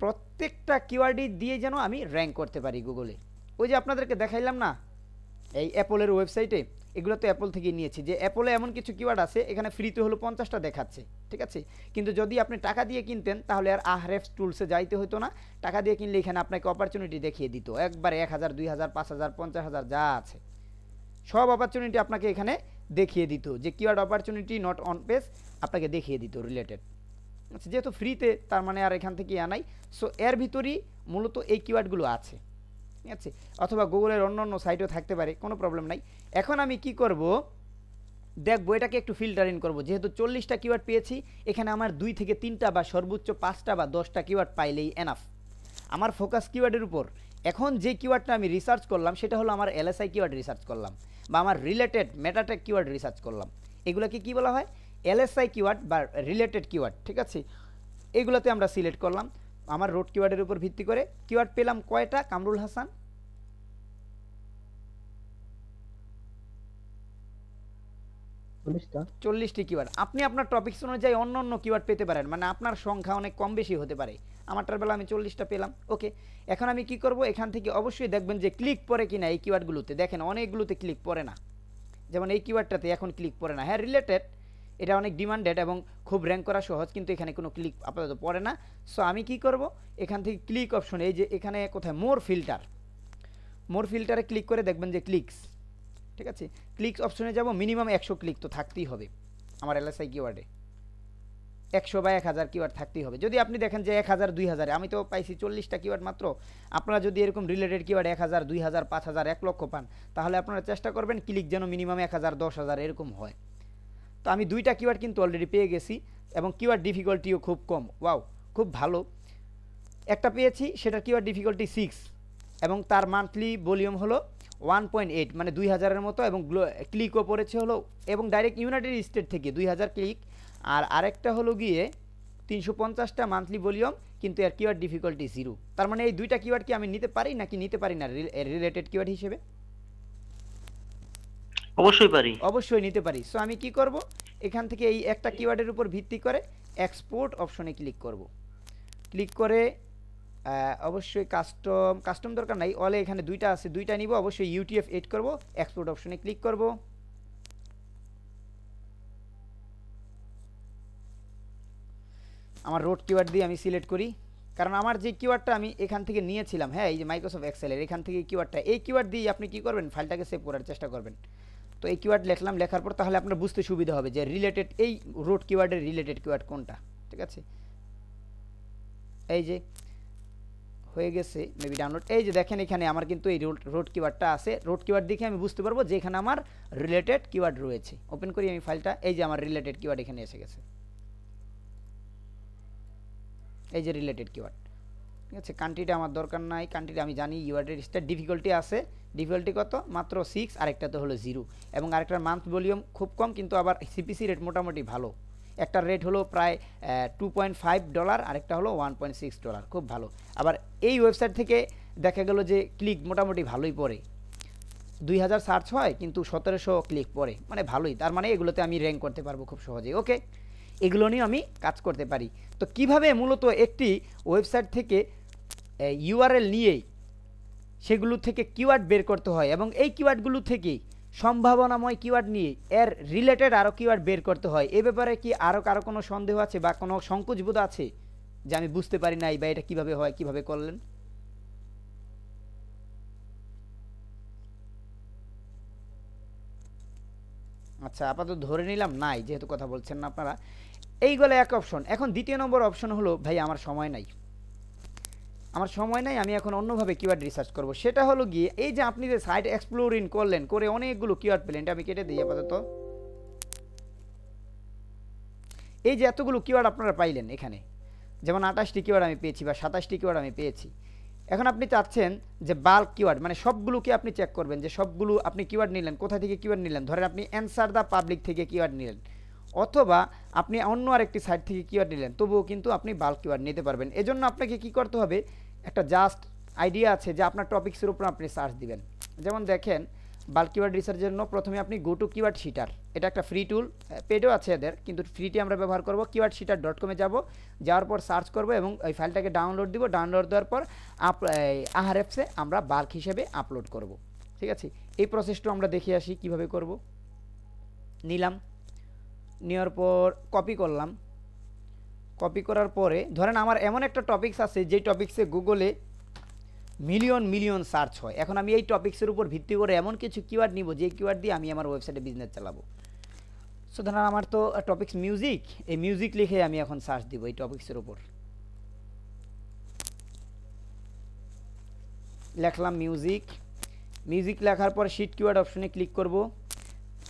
প্রত্যেকটা কিওয়ার্ডই দিয়ে যেন আমি র্যাঙ্ক করতে পারি গুগলে। ওই যে আপনাদেরকে দেখাইলাম না এই অ্যাপলের ওয়েবসাইটে, এগুলো তো অ্যাপল থেকে নিয়েছি, যে অ্যাপলে এমন কিছু কিওয়ার্ড আছে এখানে ফ্রিতে হলো 50টা দেখাচ্ছে। ঠিক আছে, কিন্তু যদি আপনি টাকা দিয়ে কিনতেন তাহলে আর আহরেফ টুলসে যাইতে হতো না। টাকা দিয়ে কিনলে এখানে আপনাকে অপরচুনিটি দেখিয়ে দিত একবারে 1000, 2000, 5000, 50,000 যা আছে সব অপরচুনিটি আপনাকে এখানে দেখিয়ে দিত, যে keyword opportunity not on page আপনাকে দেখিয়ে দিত রিলেটেড। আচ্ছা, যেহেতু ফ্রিতে, তার মানে আর এখান থেকে আনাই। সো এর ভিতরেই মূলত এই কিওয়ার্ডগুলো আছে। ঠিক আছে, অথবা গুগলের অন্য সাইটেও থাকতে পারে, কোনো প্রবলেম নাই। এখন আমি কি করব, দেখবো এটাকে একটু ফিল্টার ইন করবো। যেহেতু 40টা কিওয়ার্ড পেয়েছি, এখানে আমার 2 থেকে 3টা বা সর্বোচ্চ 5টা বা 10টা কিওয়ার্ড পাইলেই এনাফ আমার ফোকাস কিওয়ার্ডের উপর। এখন যে কিওয়ার্ডটা আমি রিসার্চ করলাম সেটা হলো আমার এলএসআই কিওয়ার্ড রিসার্চ করলাম, বা আমার রিলেটেড মেটাটেক কিওয়ার্ড রিসার্চ করলাম। এগুলোকে কি বলা হয়? এলএসআই কিওয়ার্ড বা রিলেটেড কিওয়ার্ড। ঠিক আছে, এগুলোতে আমরা সিলেক্ট করলাম। আমার রোড কিওয়ার্ডের উপর ভিত্তি করে কিওয়ার্ড পেলাম কয়টা? কামরুল হাসান 40টি কিওয়ার্ড। আপনি আপনার টপিকস অনুযায়ী অন্য কিওয়ার্ড পেতে পারেন, মানে আপনার সংখ্যা অনেক কম বেশি হতে পারে। আমারটার বেলা আমি 40টা পেলাম। ওকে, এখন আমি কি করব, এখান থেকে অবশ্যই দেখবেন যে ক্লিক পরে কিনা এই কিওয়ার্ডগুলোতে। দেখেন অনেকগুলোতে ক্লিক পরে না, যেমন এই কিওয়ার্ডটাতে এখন ক্লিক পরে না। হ্যাঁ, রিলেটেড, এটা অনেক ডিমান্ডেড এবং খুব র্যাঙ্ক করা সহজ, কিন্তু এখানে কোনো ক্লিক আপাতত পড়ে না। সো আমি কি করব, এখান থেকে ক্লিক অপশন, এই যে এখানে কোথায় মোর ফিল্টারে ক্লিক করে দেখবেন যে ক্লিকস। ঠিক আছে, ক্লিকস অপশনে যাব, মিনিমাম 100 ক্লিক তো থাকতেই হবে আমার এলএসআই কিওয়ার্ডে। 100 বা 1000 কিওয়ার্ড থাকতেই হবে। যদি আপনি দেখেন যে 1000, 2000, আমি তো পাইছি 40টা কিওয়ার্ড মাত্র। আপনারা যদি এরকম রিলেটেড কিওয়ার্ড 1000, 2000, 5000, 1 লক্ষ পান, তাহলে আপনারা চেষ্টা করবেন ক্লিক যেন মিনিমাম 1000, 10,000 এরকম হয়। তো আমি 2টা কিওয়ার্ড কিন্তু অলরেডি পেয়ে গেছি, এবং কিওয়ার্ড ডিফিকাল্টিও খুব কম। ওয়াও, খুব ভালো। একটা পেয়েছি, সেটার কিওয়ার্ড ডিফিকাল্টি 6, এবং তার মান্থলি ভলিউম হলো 1.8, মানে 2000-এর মতো, এবং ক্লিকও পড়েছে হলো, এবং ডাইরেক্ট ইউনাইটেড স্টেট থেকে 2000 ক্লিক। আর আরেকটা হলো গিয়ে 350টা মান্থলি ভলিউম, কিন্তু এর কিওয়ার্ড ডিফিকাল্টি 0। তার মানে এই 2টা কিওয়ার্ড কি আমি নিতে পারি নাকি নিতে পারি না রিলেটেড কিওয়ার্ড হিসেবে? অবশ্যই পারি, অবশ্যই নিতে পারি। সো আমি কি করব, এখান থেকে এই একটা কিওয়ার্ডের উপর ভিত্তি করে এক্সপোর্ট অপশনে ক্লিক করব। ক্লিক করে অবশ্যই কাস্টম দরকার নাই, অলে এখানে 2টা আছে, 2টা নিব। অবশ্যই ইউটিএফ 8 করব, এক্সপোর্ট অপশনে ক্লিক করব। আমার রোড কিওয়ার্ড দিয়ে আমি সিলেক্ট করি, কারণ আমার যে কিওয়ার্ডটা আমি এখান থেকে নিয়েছিলাম, হ্যাঁ এই যে মাইক্রোসফট এক্সেলের এখান থেকে কিওয়ার্ডটা, এই কিওয়ার্ড দিয়ে আপনি কি করবেন, ফাইলটাকে সেভ করার চেষ্টা করবেন। তো এই কিওয়ার্ড লিখলাম, লেখার পর তাহলে আপনার বুঝতে সুবিধা হবে যে রিলেটেড এই রুট কিওয়ার্ডের রিলেটেড কিওয়ার্ড কোনটা। ঠিক আছে, এই যে হয়ে গেছে মেবি ডাউনলোড। এই যে দেখেন এখানে আমার কিন্তু এই রুট কিওয়ার্ডটা আছে। রুট কিওয়ার্ড দেখে আমি বুঝতে পারবো যে এখানে আমার রিলেটেড কিওয়ার্ড রয়েছে। ওপেন করি আমি ফাইলটা, এই যে আমার রিলেটেড কিওয়ার্ড এখানে এসে গেছে, এই যে রিলেটেড কিওয়ার্ড। ঠিক আছে, কান্ট্রিটা আমার দরকার নাই, কান্ট্রিটা আমি জানি। ইউআরডের স্টার ডিফিকাল্টি আছে, ডিফিকাল্টি কত? মাত্র 6, আরেকটাতে হলো 0, এবং আরেকটার মান্থ ভলিউম খুব কম, কিন্তু আবার সিপিসি রেট মোটামুটি ভালো। একটা রেট হলো প্রায় $2.5, আরেকটা হলো $1.6, খুব ভালো। আবার এই ওয়েবসাইট থেকে দেখা গেল যে ক্লিক মোটামুটি ভালোই পড়ে, 2000 সার্চ হয় কিন্তু 1700 ক্লিক পড়ে, মানে ভালোই। তার মানে এগুলোতে আমি র্যাঙ্ক করতে পারবো খুব সহজেই। ওকে, এগুলো নিয়ে আমি কাজ করতে পারি। তো কিভাবে মূলত একটি ওয়েবসাইট থেকে ইউআরএল নিয়েই সেগুলো থেকে কিওয়ার্ড বের করতে হয়, এবং এই কিওয়ার্ডগুলো থেকে সম্ভাবনাময় কিওয়ার্ড নিয়ে এর রিলেটেড আরও কিওয়ার্ড বের করতে হয়, এ ব্যাপারে কি আরও কারো কোনো সন্দেহ আছে বা কোনো সংকোচবোধ আছে যে আমি বুঝতে পারি নাই বা এটা কিভাবে হয়, কিভাবে করলেন? আচ্ছা, আপাতত ধরে নিলাম নাই, যেহেতু কথা বলছেন না আপনারা। এইগুলো এক অপশন। এখন দ্বিতীয় নম্বর অপশন হলো, ভাই আমার সময় নাই, আমার সময় নাই, আমি এখন অন্যভাবে কিওয়ার্ড রিসার্চ করব। সেটা হলো গিয়ে এই যে আপনি যে সাইট এক্সপ্লোরিং করলেন, করে অনেকগুলো কিওয়ার্ড পেলেন, এটা আমি কেটে দিই আপাতত। এই যে এতগুলো কিওয়ার্ড আপনারা পাইলেন এখানে, যেমন 28টি কিওয়ার্ড আমি পেয়েছি বা 27টি কিওয়ার্ড আমি পেয়েছি। এখন আপনি চাচ্ছেন যে বাল্ক কিওয়ার্ড, মানে সবগুলোকে আপনি চেক করবেন যে সবগুলো আপনি কিওয়ার্ড নিলেন, কোথা থেকে কিওয়ার্ড নিলেন। ধরেন আপনি অ্যান্সার দ্য পাবলিক থেকে কিওয়ার্ড নিলেন, অথবা আপনি অন্য আরেকটি সাইট থেকে কিওয়ার্ড নিলেন, তবুও কিন্তু আপনি বাল্ক কিওয়ার্ড নিতে পারবেন। এজন্য আপনাকে কি করতে হবে, একটা জাস্ট আইডিয়া আছে যে আপনার টপিক্সের উপর আপনি সার্চ দিবেন। যেমন দেখেন, বাল্ক কিওয়ার্ড রিসার্চের জন্য প্রথমে আপনি গো টু কিওয়ার্ড শিটার, এটা একটা ফ্রি টুল, পেডও আছে এদের, কিন্তু ফ্রিটি আমরা ব্যবহার করব। keywordshiter.com এ যাব, যাওয়ার পর সার্চ করব এবং ওই ফাইলটাকে ডাউনলোড দিব। ডাউনলোড দেওয়ার পর আহরএফসে আমরা বাল্ক হিসেবে আপলোড করব। ঠিক আছে, এই প্রসেসটা আমরা দেখে আসি কিভাবে করব। নিলাম, নেওয়ার পর কপি করলাম, কপি করার পরে ধরেন আমার এমন একটা টপিকস আছে যে টপিক্সে গুগলে মিলিয়ন মিলিয়ন সার্চ হয়। এখন আমি এই টপিক্সের উপর ভিত্তি করে এমন কিছু কিওয়ার্ড নিব যে কিওয়ার্ড দিয়ে আমি আমার ওয়েবসাইটে বিজনেস চালাবো। সো ধরেন আমার তো টপিক্স মিউজিক, এই মিউজিক লিখে আমি এখন সার্চ দিব এই টপিক্সের উপর। লিখলাম মিউজিক, মিউজিক লেখার পর শিট কিওয়ার্ড অপশনে ক্লিক করব।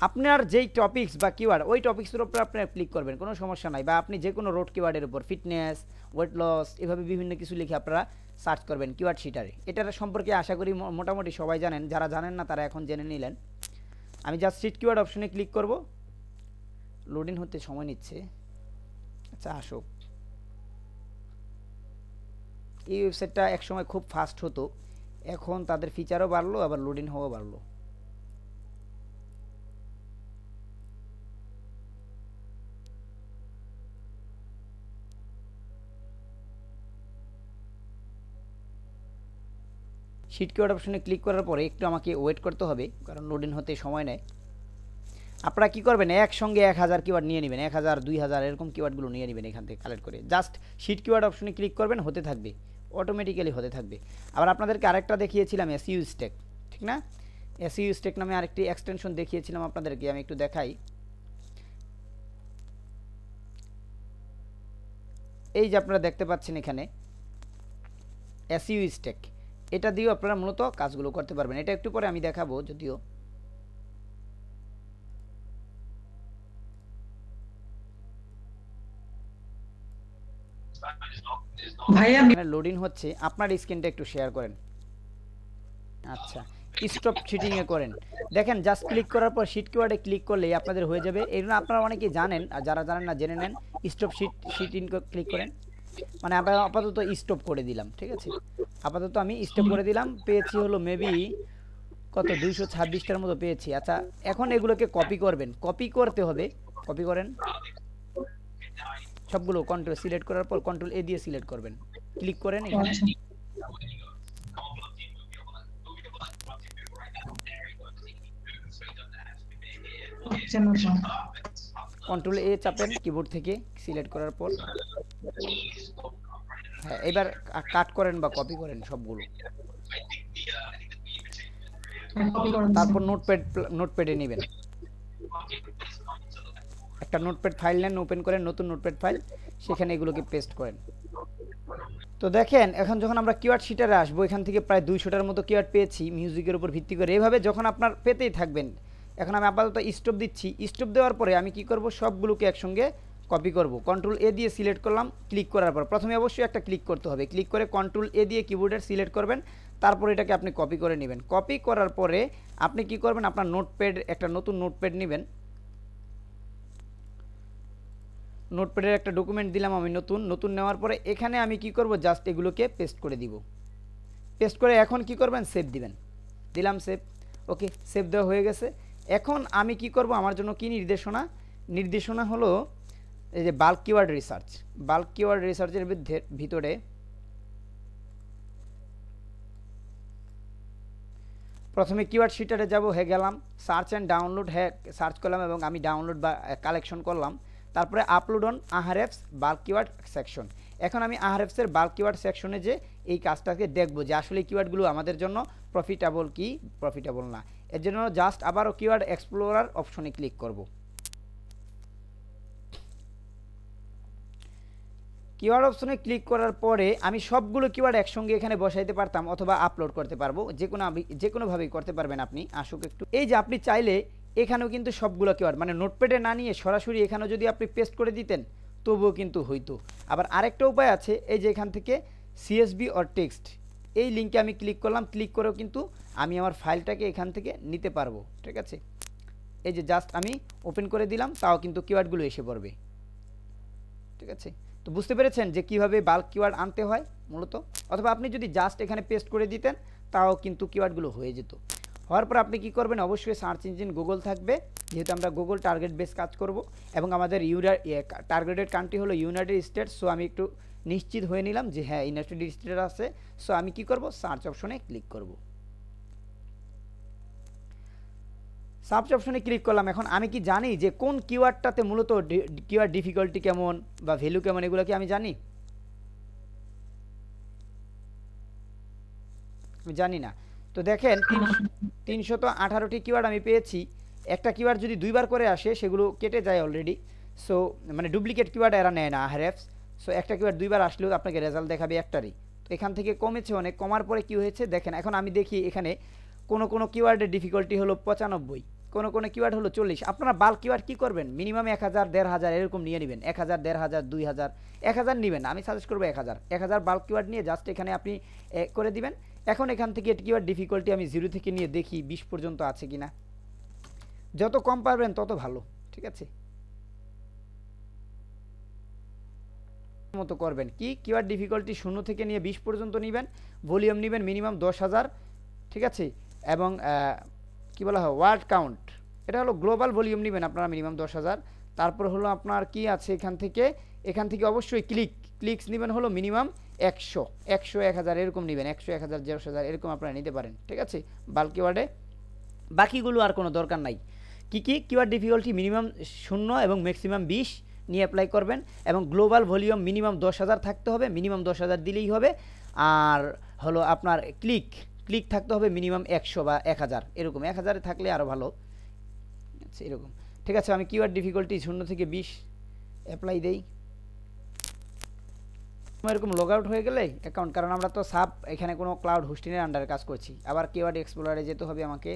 আপনার যেই টপিক্স বা কিওয়ার্ড, ওই টপিক্সের উপর আপনার ক্লিক করবেন, কোনো সমস্যা নাই। বা আপনি যে কোনো রোড কিওয়ার্ডের উপর, ফিটনেস, ওয়েট লস, এভাবে বিভিন্ন কিছু লিখে আপনারা সার্চ করবেন কিওয়ার্ড শিটারে। এটার সম্পর্কে আশা করি মোটামুটি সবাই জানেন, যারা জানেন না তারা এখন জেনে নিলেন। আমি জাস্ট শিট কিওয়ার্ড অপশনে ক্লিক করব, লোডিং হতে সময় নিচ্ছে। আচ্ছা আসুক। এই ওয়েবসাইটটা একসময় খুব ফাস্ট হতো, এখন তাদের ফিচারও বাড়লো, আবার লোডিং হওয়া বাড়লো। শিট কিওয়ার্ড অপশনে ক্লিক করার পরে একটু আমাকে ওয়েট করতে হবে, কারণ লোডিং হতে সময় নেয়। আপনারা কি করবেন, একসঙ্গে 1000 কিওয়ার্ড নিয়ে নেবেন, 1000 2000 এরকম কিওয়ার্ডগুলো নিয়ে নেবেন এখান থেকে কালেক্ট করে। জাস্ট শিট কিওয়ার্ড অপশনে ক্লিক করবেন, হতে থাকবে, অটোমেটিক্যালি হতে থাকবে। আবার আপনাদেরকে আরেকটা দেখিয়েছিলাম এসইউ স্ট্যাক, ঠিক না? এসইউ স্ট্যাক নামে আরেকটি এক্সটেনশন দেখিয়েছিলাম আপনাদেরকে, আমি একটু দেখাই। এই যে আপনারা দেখতে পাচ্ছেন এখানে এসইউ স্ট্যাক, এটা দিয়েও আপনারা মূলত কাজগুলো করতে পারবেন। এটা একটু পরে আমি দেখাবো যদিও। ভাইয়া লোডিং হচ্ছে, আপনার স্ক্রিনটা একটু শেয়ার করেন। আচ্ছা, স্টপ শিটিং এ করেন। দেখেন জাস্ট ক্লিক করার পর শিট কিওয়ার্ডে ক্লিক করলেই আপনাদের হয়ে যাবে। এই জন্য আপনারা অনেকেই জানেন, আর যারা জানেন না জেনে নেন। স্টপ শিটিং ক্লিক করেন, মানে আমরা আপাতত স্টপ করে দিলাম। ঠিক আছে, আপাতত আমি স্টপ করে দিলাম। পেয়েছি হলো মেবি কত 226টার মতো পেয়েছি। আচ্ছা, এখন এগুলোকে কপি করবেন, কপি করতে হবে। কপি করেন সবগুলো, কন্ট্রোল সিলেক্ট করার পর কন্ট্রোল এ দিয়ে সিলেক্ট করবেন, ক্লিক করেন এখানে। কন্ট্রোল এ চাপেন কিবোর্ড থেকে, সিলেক্ট করার পর হ্যাঁ এবার কাট করেন বা কপি করেন সবগুলো। তারপর নোটপ্যাডে নেবেন। একটা নোটপ্যাড ফাইল নেন, ওপেন করেন নতুন নোটপ্যাড ফাইল, সেখানে এগুলোকে পেস্ট করেন। তো দেখেন এখন যখন আমরা কিওয়ার্ড শিটারে আসবো, এখান থেকে প্রায় 200টার মতো কিওয়ার্ড পেয়েছি মিউজিকের উপর ভিত্তি করে। এভাবে যখন আপনার পেতেই থাকবেন, এখন আমি আপাতত স্টপ দিচ্ছি। স্টপ দেওয়ার পরে আমি কি করব, সবগুলোকে একসঙ্গে কপি করব। কন্ট্রোল এ দিয়ে সিলেক্ট করলাম, ক্লিক করার পর প্রথমে অবশ্যই একটা ক্লিক করতে হবে, ক্লিক করে কন্ট্রোল এ দিয়ে কিবোর্ডের সিলেক্ট করবেন, তারপর এটাকে আপনি কপি করে নেবেন। কপি করার পরে আপনি কি করবেন, আপনার নোটপ্যাড, একটা নতুন নোটপ্যাড নেবেন। নোটপ্যাডের একটা ডকুমেন্ট দিলাম আমি নতুন নেওয়ার পরে এখানে আমি কি করব, জাস্ট এগুলোকে পেস্ট করে দিব। পেস্ট করে এখন কি করবেন, সেভ দিবেন। দিলাম সেভ, ওকে সেভ দেওয়া হয়ে গেছে। এখন আমি কি করব, আমার জন্য কি নির্দেশনা হলো এই যে bulk keyword research. Bulk keyword রিসার্চের ভিতরে প্রথমে কিওয়ার্ড শিটারে যাব, গেলাম সার্চ অ্যান্ড ডাউনলোড, সার্চ করলাম এবং আমি ডাউনলোড বা কালেকশন করলাম। তারপরে upload on Ahrefs bulk keyword section. এখন আমি আহারেফসের বাল্ক কিওয়ার্ড সেকশনে যে এই কাজটাকে দেখব যে আসলে কিওয়ার্ডগুলো আমাদের জন্য প্রফিটেবল কি প্রফিটেবল না। এর জন্য জাস্ট আবারও কিওয়ার্ড এক্সপ্লোরার অপশনে ক্লিক করব। কিওয়ার্ড অপশনে ক্লিক করার পরে আমি সবগুলো কিওয়ার্ড একসঙ্গে এখানে বসাইতে পারতাম অথবা আপলোড করতে পারবো, যে কোনোভাবেই করতে পারবেন আপনি। আসুক একটু, এই যে আপনি চাইলে এখানেও কিন্তু সবগুলো কিওয়ার্ড মানে নোটপ্যাডে না নিয়ে সরাসরি এখানেও যদি আপনি পেস্ট করে দিতেন তবুও কিন্তু হইতো। আবার আরেকটা উপায় আছে, এই যে এখান থেকে সিএসভি অর টেক্সট, এই লিঙ্কে আমি ক্লিক করলাম, ক্লিক করেও কিন্তু আমি আমার ফাইলটাকে এখান থেকে নিতে পারবো। ঠিক আছে, এই যে জাস্ট আমি ওপেন করে দিলাম, তাও কিন্তু কিওয়ার্ডগুলো এসে পড়বে। ঠিক আছে, তো বুঝতে পেরেছেন যে কিভাবে বাল্ক কিওয়ার্ড আনতে হয় মূলত। অথবা আপনি যদি জাস্ট এখানে পেস্ট করে দিতেন তাও কিন্তু কিওয়ার্ডগুলো হয়ে যেত। হওয়ার পর আপনি কি করবেন, অবশ্যই সার্চ ইঞ্জিন গুগল থাকবে, যেহেতু আমরা গুগল টার্গেট বেস কাজ করব এবং আমাদের টার্গেটেড কান্ট্রি হলো ইউনাইটেড স্টেটস। সো আমি একটু নিশ্চিত হয়ে নিলাম যে হ্যাঁ ইউনাইটেড স্টেটস আছে। সো আমি কি করব, সার্চ অপশনে ক্লিক করব। সার্চ অপশনে ক্লিক করলাম। এখন আমি কি জানি যে কোন কিওয়ার্ডটাতে মূলত কিওয়ার্ড ডিফিকাল্টি কেমন বা ভ্যালু কেমন, এগুলো কি আমি জানি? আমি জানি না। তো দেখেন 318টি কিওয়ার্ড আমি পেয়েছি। একটা কিওয়ার্ড যদি দুইবার করে আসে সেগুলো কেটে যায় অলরেডি। সো মানে ডুপ্লিকেট কিওয়ার্ড এরা নেয় না আহারেফস। সো একটা কিওয়ার্ড দুইবার আসলেও আপনাকে রেজাল্ট দেখাবে একটারই। তো এখান থেকে কমেছে অনেক, কমার পরে কি হয়েছে দেখেন। এখন আমি দেখি এখানে কোনো কিওয়ার্ডের ডিফিকাল্টি হলো 95, কোনো কিওয়ার্ড হলো 40। আপনারা বাল্ক কিওয়ার্ড কি করবেন, মিনিমাম 1000, 1500 এরকম নিয়ে নেবেন। 1000, 1500, 2000, 1000 নেবেন। আমি সাজেস্ট করবো 1000 বাল্ক কিওয়ার্ড নিয়ে জাস্ট এখানে আপনি করে দিবেন। এখন এখান থেকে কিওয়ার্ড ডিফিকাল্টি আমি 0 থেকে নিয়ে দেখি 20 পর্যন্ত আছে কিনা। যত কম পারবেন তত ভালো। ঠিক আছে, মতো করবেন কি, কিওয়ার্ড ডিফিকাল্টি 0 থেকে নিয়ে 20 পর্যন্ত নেবেন। ভলিউম নেবেন মিনিমাম 10,000। ঠিক আছে, এবং কি বলা হয় ওয়ার্ড কাউন্ট, এটা হলো গ্লোবাল ভলিউম নেবেন আপনারা মিনিমাম 10,000। তারপর হলো আপনার কি আছে এখান থেকে অবশ্যই ক্লিকস নেবেন হলো মিনিমাম 100, 1000 এরকম নেবেন। 100, 1000, 10,000 এরকম আপনারা নিতে পারেন। ঠিক আছে, বাল্ক কিওয়ার্ডে বাকিগুলো আর কোনো দরকার নাই। কি কিওয়ার্ড ডিফিকাল্টি মিনিমাম 0 এবং ম্যাক্সিমাম 20 নিয়ে অ্যাপ্লাই করবেন এবং গ্লোবাল ভলিউম মিনিমাম 10,000 থাকতে হবে, মিনিমাম 10,000 দিলেই হবে। আর হলো আপনার ক্লিক থাকতে হবে মিনিমাম 100 বা 1000 এরকম, 1000 থাকলে আরও ভালো। আচ্ছা এরকম, ঠিক আছে। আমি কিওয়ার্ড ডিফিকাল্টি 0 থেকে 20 অ্যাপ্লাই দেই। এরকম লগ আউট হয়ে গেলে অ্যাকাউন্ট, কারণ আমরা তো এখানে কোনো ক্লাউড হোস্টিংয়ের আন্ডারে কাজ করছি। আবার কিওয়ার্ড এক্সপ্লোরারে যেতে হবে আমাকে।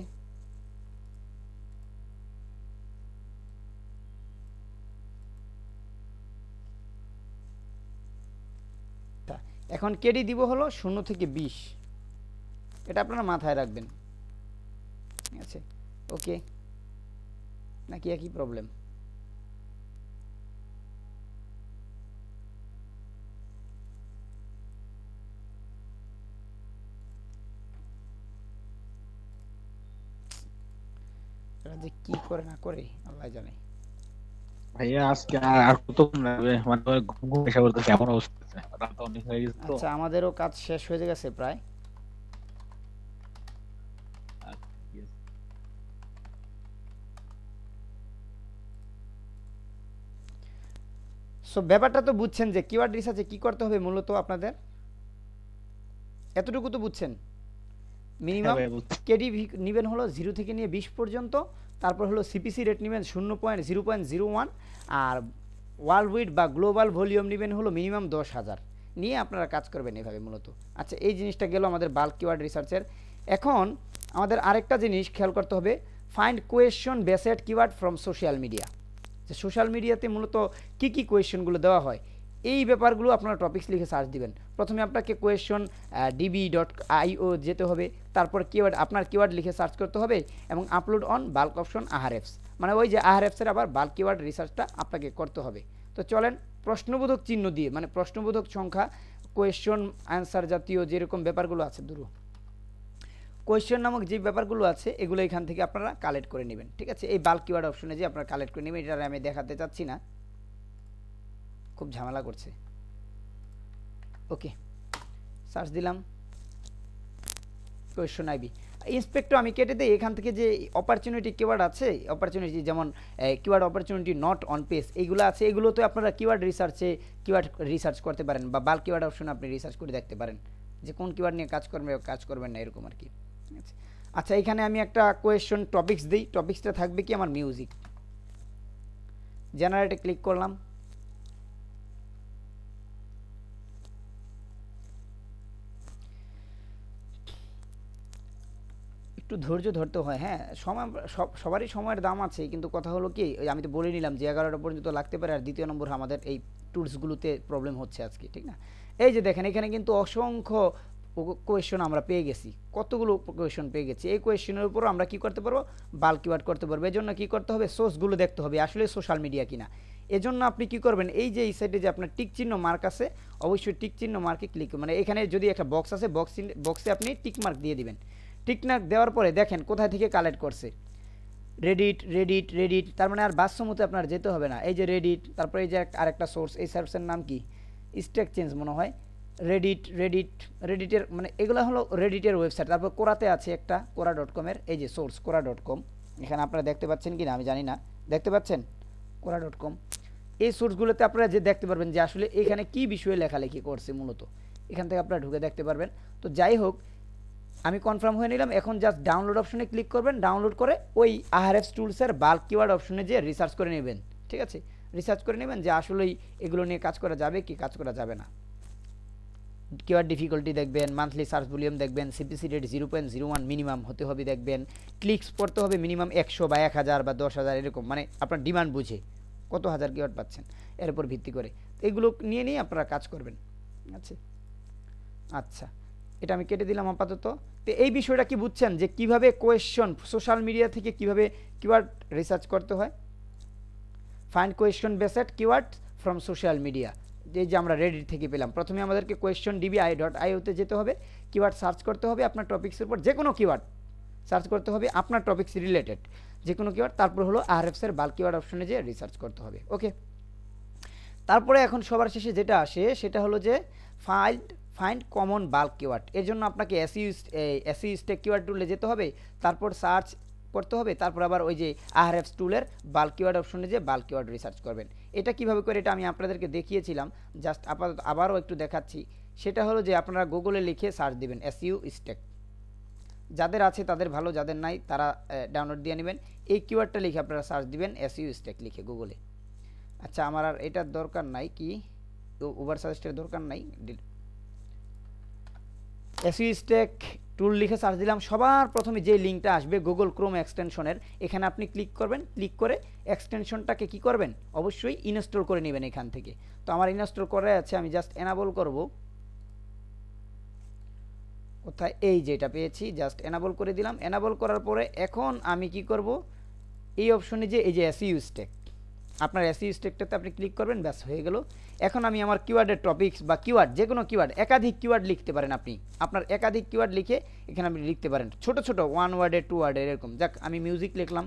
এখন কেডি দিব হলো 0 থেকে 20, এটা আপনারা মাথায় রাখবেন। ঠিক আছে, ওকে নাকি একই প্রবলেম? যে কি করে না করে আল্লাহ জানে। ভাইয়া আজকে আর কতক্ষণ লাগবে, মানে ঘুম ঘুম এসে পড়তেছে এমন অবস্থা, রাত অনেক হয়ে গেছে তো। আচ্ছা আমাদেরও কাজ শেষ হয়ে গেছে প্রায়। সো ব্যাপারটা তো বুঝছেন যে কিওয়ার্ড রিসার্চে কি করতে হবে মূলত আপনাদের, এতটুকু তো বুঝছেন। মিনিমাম কেডি নেবেন হলো 0 থেকে নিয়ে 20 পর্যন্ত, তারপর হলো সিপিসি রেট নেবেন 0.01 আর ওয়ার্ল্ড উইড বা গ্লোবাল ভলিউম নেবেন হলো মিনিমাম 10,000 নিয়ে আপনারা কাজ করবেন এভাবে মূলত। আচ্ছা, এই জিনিসটা গেল আমাদের বাল্ক কিওয়ার্ড রিসার্চের। এখন আমাদের আরেকটা জিনিস খেয়াল করতে হবে, find question based keyword from social media. যে সোশ্যাল মিডিয়াতে মূলত কী কী কোয়েশ্চনগুলো দেওয়া হয় এই ব্যাপারগুলো আপনারা টপিকস লিখে সার্চ দিবেন। প্রথমে আপনাকে কোয়েশ্চন db.io যেতে হবে, তারপর কিওয়ার্ড আপনার কিওয়ার্ড লিখে সার্চ করতে হবে এবং আপলোড অন বাল্ক অপশন আহারেফস, মানে ওই যে আহারেফসের আবার বাল্ক কিওয়ার্ড রিসার্চটা আপনাকে করতে হবে। তো চলেন প্রশ্নবোধক চিহ্ন দিয়ে, মানে প্রশ্নবোধক সংখ্যা কোয়েশ্চন অ্যান্সার জাতীয় যেরকম ব্যাপারগুলো আছে কোয়েশ্চন নামক যে ব্যাপারগুলো আছে এগুলো এখান থেকে আপনারা কালেক্ট করে নেবেন। ঠিক আছে, এই বাল্ক কিওয়ার্ড অপশনে যে আপনারা কালেক্ট করে নেবেন, এটা আমি দেখাতে চাচ্ছি না, খুব ঝামেলা করছে। ওকে, সার্চ দিলাম কোয়েশ্চন আইবি ইন্সপেক্টর আমি কেটে দিই। এখান থেকে যে অপরচুনিটি কিওয়ার্ড আছে, অপরচুনিটি যেমন keyword opportunity not on page এইগুলো আছে, এগুলো তো আপনারা কিওয়ার্ড রিসার্চ করতে পারেন বা বাল্ক কিওয়ার্ড অপশনে আপনি রিসার্চ করে দেখতে পারেন যে কোন কিওয়ার্ড নিয়ে কাজ করবেন না এরকম আর কি। আচ্ছা, এখানে আমি একটা কোয়েশ্চন টপিকস দিই, টপিকসটা থাকবে কি আমার মিউজিক। জেনারেটে ক্লিক করলাম, একটু ধৈর্য ধরতে হয়। হ্যাঁ, সময় সবারই সময়ের দাম আছে, কিন্তু কথা হলো কি আমি তো বলে নিলাম যে 11টা পর্যন্ত লাগতে পারে। আর দ্বিতীয় নম্বর আমাদের এই টুলসগুলোতে প্রবলেম হচ্ছে আজকে, ঠিক না? এই যে দেখেন এখানে কিন্তু অসংখ্য কোয়েশ্চন আমরা পেয়ে গেছি, কতগুলো কোয়েশ্চন পেয়ে গেছি। এই কোয়েশ্চনের উপরও আমরা কি করতে পারবো, বাল্ক কিওয়ার্ড করতে পারবো। এই জন্য কী করতে হবে, সোর্সগুলো দেখতে হবে আসলে সোশ্যাল মিডিয়া কিনা। এজন্য আপনি কি করবেন, এই যে এই সাইডে যে আপনার টিক চিহ্ন মার্ক আছে, অবশ্যই টিক চিহ্ন মার্কে ক্লিক, মানে এখানে যদি একটা বক্স আছে বক্সে আপনি টিক মার্ক দিয়ে দিবেন। টিক মার্ক দেওয়ার পরে দেখেন কোথায় থেকে কালেক্ট করছে, রেডিট, তার মানে আর বাস্তবমতে আপনার যেতে হবে না। এই যে রেডিট, তারপরে এই যে আরেকটা সোর্স, এই সোর্সের নাম কি স্ট্যাক চেঞ্জ মনে হয়, রেডিটের মানে এগুলো হলো রেডিটের ওয়েবসাইট। তারপর কোরাতে আছে একটা কোরা.com এর এই যে সোর্স কোরা.com, এখানে আপনারা দেখতে পাচ্ছেন কি না আমি জানি না, দেখতে পাচ্ছেন কোরা.com। এই সোর্সগুলোতে আপনারা যে দেখতে পারবেন যে আসলে এখানে কি বিষয়ে লেখালেখি করছে মূলত, এখান থেকে আপনারা ঢুকে দেখতে পারবেন। তো যাই হোক, আমি কনফার্ম হয়ে নিলাম। এখন জাস্ট ডাউনলোড অপশনে ক্লিক করবেন, ডাউনলোড করে ওই আহারেফস টুলসের বাল্ক কিওয়ার্ড অপশনে যে রিসার্চ করে নেবেন। ঠিক আছে, রিসার্চ করে নেবেন যে আসলেই এগুলো নিয়ে কাজ করা যাবে কি কাজ করা যাবে না। কিওয়ার্ড ডিফিকাল্টি দেখবেন, মান্থলি সার্চ ভলিউম দেখবেন, সিপিসি রেট 0.01 মিনিমাম হতে হবে দেখবেন, ক্লিকস পড়তে হবে মিনিমাম 100 বা 1000 বা 10,000 এরকম, মানে আপনার ডিমান্ড বুঝে কত হাজার কিওয়ার্ড পাচ্ছেন এর উপর ভিত্তি করে এগুলো নিয়ে আপনারা কাজ করবেন। আচ্ছা, এটা আমি কেটে দিলাম আপাতত। তো এই বিষয়টা কি বুঝছেন যে কিভাবে কোয়েশ্চন সোশ্যাল মিডিয়া থেকে কিভাবে কিওয়ার্ড রিসার্চ করতে হয়। Find question based keyword from social media, যে আমরা রেডিট থেকে পেলাম। প্রথমে আমাদেরকে কোয়েশ্চন dbi.io তে যেতে হবে, কিওয়ার্ড সার্চ করতে হবে আপনার টপিক্সের উপর, যে কোনো কিওয়ার্ড সার্চ করতে হবে আপনার টপিক্স রিলেটেড যে কোনো কিওয়ার্ড। তারপর হলো আরএফএস এর বাল্ক কিওয়ার্ড অপশনে যে রিসার্চ করতে হবে। ওকে, তারপরে এখন সবার শেষে যেটা আসে সেটা হলো যে ফাইন্ড কমন বাল্ক কিওয়ার্ড। এর জন্য আপনাকে এসইউ স্ট্যাক কিওয়ার্ড টুলে যেতে হবে, তারপর সার্চ করতে হবে, তারপর আবার ওই যে আরএফএস টুলের বাল্ক কিওয়ার্ড অপশনে যে বাল্ক কিওয়ার্ড রিসার্চ করবেন। এটা কিভাবে করে এটা আমি আপনাদেরকে দেখিয়েছিলাম, জাস্ট আপাতত আবারও একটু দেখাচ্ছি। সেটা হলো যে আপনারা গুগলে লিখে সার্চ দিবেন এসইউ স্ট্যাক, যাদের আছে তাদের ভালো, যাদের নাই তারা ডাউনলোড দিয়ে নেবেন। এই কিওয়ার্ডটা লিখে আপনারা সার্চ দিবেন এসইউ স্ট্যাক লিখে গুগলে। আচ্ছা, আমার আর এটার দরকার নাই, কি ওভার সাজেস্টের দরকার নাই, এসইউ স্ট্যাক টুল লিখে সার্চ দিলাম। সবার প্রথমে যে লিঙ্কটা আসবে গুগল ক্রোম এক্সটেনশনের, এখানে আপনি ক্লিক করবেন, ক্লিক করে এক্সটেনশনটাকে কি করবেন, অবশ্যই ইনস্টল করে নেবেন এখান থেকে। তো আমার ইনস্টল করে আছে, আমি জাস্ট এনাবল করব। কোথায়, এই যেটা পেয়েছি, জাস্ট এনাবল করে দিলাম। এনাবল করার পরে এখন আমি কি করব, এই অপশনে যে এই যে এসইউ স্ট্যাক, আপনার এসইউ স্ট্যাকটাতে আপনি ক্লিক করবেন, ব্যাস হয়ে গেল। এখন আমি আমার কিওয়ার্ডের টপিকস বা কিওয়ার্ড যে কোনো কিওয়ার্ড, একাধিক কিওয়ার্ড লিখতে পারেন আপনি, আপনার একাধিক কিওয়ার্ড লিখে এখানে আপনি লিখতে পারেন, ছোট ছোট 1 ওয়ার্ডের 2 ওয়ার্ডের এরকম। যাক, আমি মিউজিক লিখলাম,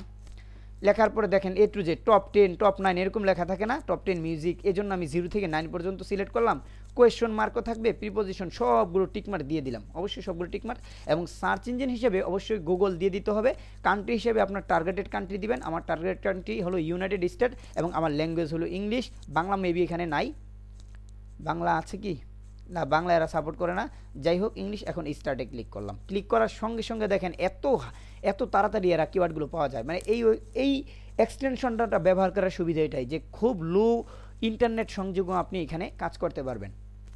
লেখার পরে দেখেন A to Z top 10 top 9 এরকম লেখা থাকে না, টপ 10 মিউজিক, এই জন্য আমি 0 থেকে 9 পর্যন্ত সিলেক্ট করলাম। কোয়েশ্চন মার্কও থাকবে, প্রিপোজিশন সবগুলো টিকমার্ক দিয়ে দিলাম, অবশ্যই সবগুলো টিকমার্ক। এবং সার্চ ইঞ্জিন হিসেবে অবশ্যই গুগল দিয়ে দিতে হবে। কান্ট্রি হিসেবে আপনার টার্গেটেড কান্ট্রি দিবেন, আমার টার্গেটেড কান্ট্রি হলো ইউনাইটেড স্টেট এবং আমার ল্যাঙ্গুয়েজ হলো ইংলিশ। বাংলা মেবি এখানে নাই, বাংলা আছে কি না, বাংলা এরা সাপোর্ট করে না। যাই হোক, ইংলিশ এখন স্টার্টে ক্লিক করলাম। ক্লিক করার সঙ্গে সঙ্গে দেখেন এত তাড়াতাড়ি এরা কিওয়ার্ডগুলো পাওয়া যায়। মানে এই এক্সটেনশনটা ব্যবহার করার সুবিধা এটাই যে খুব লো ইন্টারনেট সংযোগও আপনি এখানে কাজ করতে পারবেন।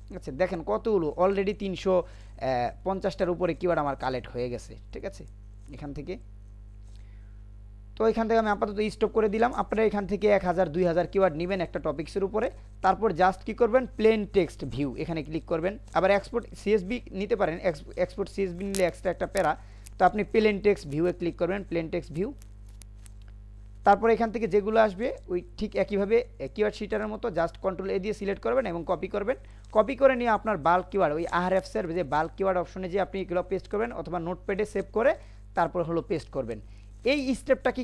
ঠিক আছে, দেখেন কতগুলো অলরেডি 350টার উপরে কিওয়ার্ড আমার কালেক্ট হয়ে গেছে। ঠিক আছে, এখান থেকে তো এখান থেকে আমি আপাতত স্টপ করে দিলাম। আপনারা এখান থেকে 1000 2000 কিওয়ার্ড নেবেন একটা টপিক্সের উপরে, তারপর জাস্ট কি করবেন, প্লেন টেক্সট ভিউ এখানে ক্লিক করবেন। আবার এক্সপোর্ট সিএসভি নিতে পারেন, এক্সপোর্ট সিএসভি নিলে এক্সট্রা একটা প্যারা, তো আপনি প্লেন টেক্সট ভিউয়ে ক্লিক করবেন, প্লেন টেক্সট ভিউ। তারপর এখান থেকে যেগুলো আসবে ওই ঠিক একইভাবে কিওয়ার্ড শিটারের মতো জাস্ট কন্ট্রোল এ দিয়ে সিলেক্ট করবেন এবং কপি করবেন। কপি করে নিয়ে আপনার বাল্ক কিওয়ার্ড ওই আরএফসের যে বাল্ক কিওয়ার্ড অপশনে যে আপনি এগুলো পেস্ট করবেন, অথবা নোটপ্যাডে সেভ করে তারপর হলো পেস্ট করবেন। এই স্টেপটা কি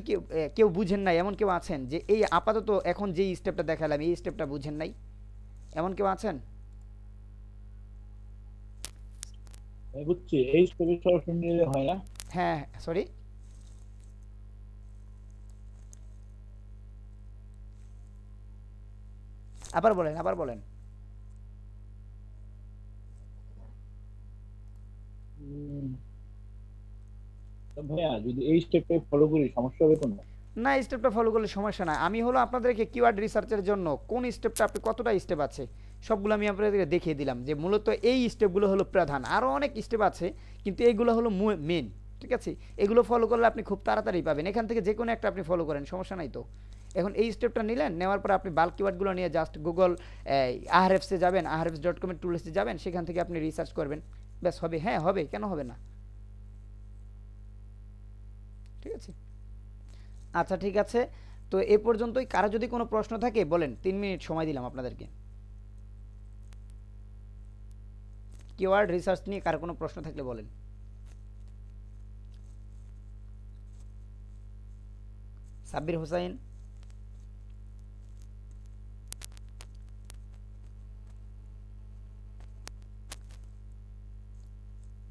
কেউ বুঝেন নাই এমন কেউ আছেন যে এই আপাতত এখন যে স্টেপটা দেখালাম এই স্টেপটা বুঝেন নাই এমন কেউ আছেন? বুঝছি, এই স্টেপে সরাসরি নিলে হয় না। হ্যাঁ, সরি, আবার বলেন। ভাইয়া যদি এই স্টেপে ফলো করি সমস্যা হবে কোনো? না, স্টেপটা ফলো করলে সমস্যা নাই। আমি হলো আপনাদেরকে কিওয়ার্ড রিসার্চের জন্য কোন স্টেপটা আপনি কতটা স্টেপ আছে সবগুলো আমি আপনাদেরকে দেখিয়ে দিলাম যে মূলত এই স্টেপগুলো হলো প্রধান। আরও অনেক স্টেপ আছে কিন্তু এইগুলো হলো মেন। ঠিক আছে, এগুলো ফলো করলে আপনি খুব তাড়াতাড়ি পাবেন। এখান থেকে যে কোনো একটা আপনি ফলো করেন, সমস্যা নাই। তো এখন এই স্টেপটা নিলেন, নেওয়ার পর আপনি বাল্ক কিওয়ার্ডগুলো নিয়ে জাস্ট গুগল আহরেফসে যাবেন, ahrefs.com এর টুলসে যাবেন, সেখান থেকে আপনি রিসার্চ করবেন, ব্যাস হবে। হ্যাঁ হবে, কেন হবে না? ঠিক আছে, আচ্ছা ঠিক আছে। তো এ পর্যন্তই। কারো যদি কোনো প্রশ্ন থাকে বলেন, 3 মিনিট সময় দিলাম আপনাদেরকে। কিওয়ার্ড রিসার্চ নিয়ে কারো কোনো প্রশ্ন থাকলে বলেন। সাব্বির হোসাইন,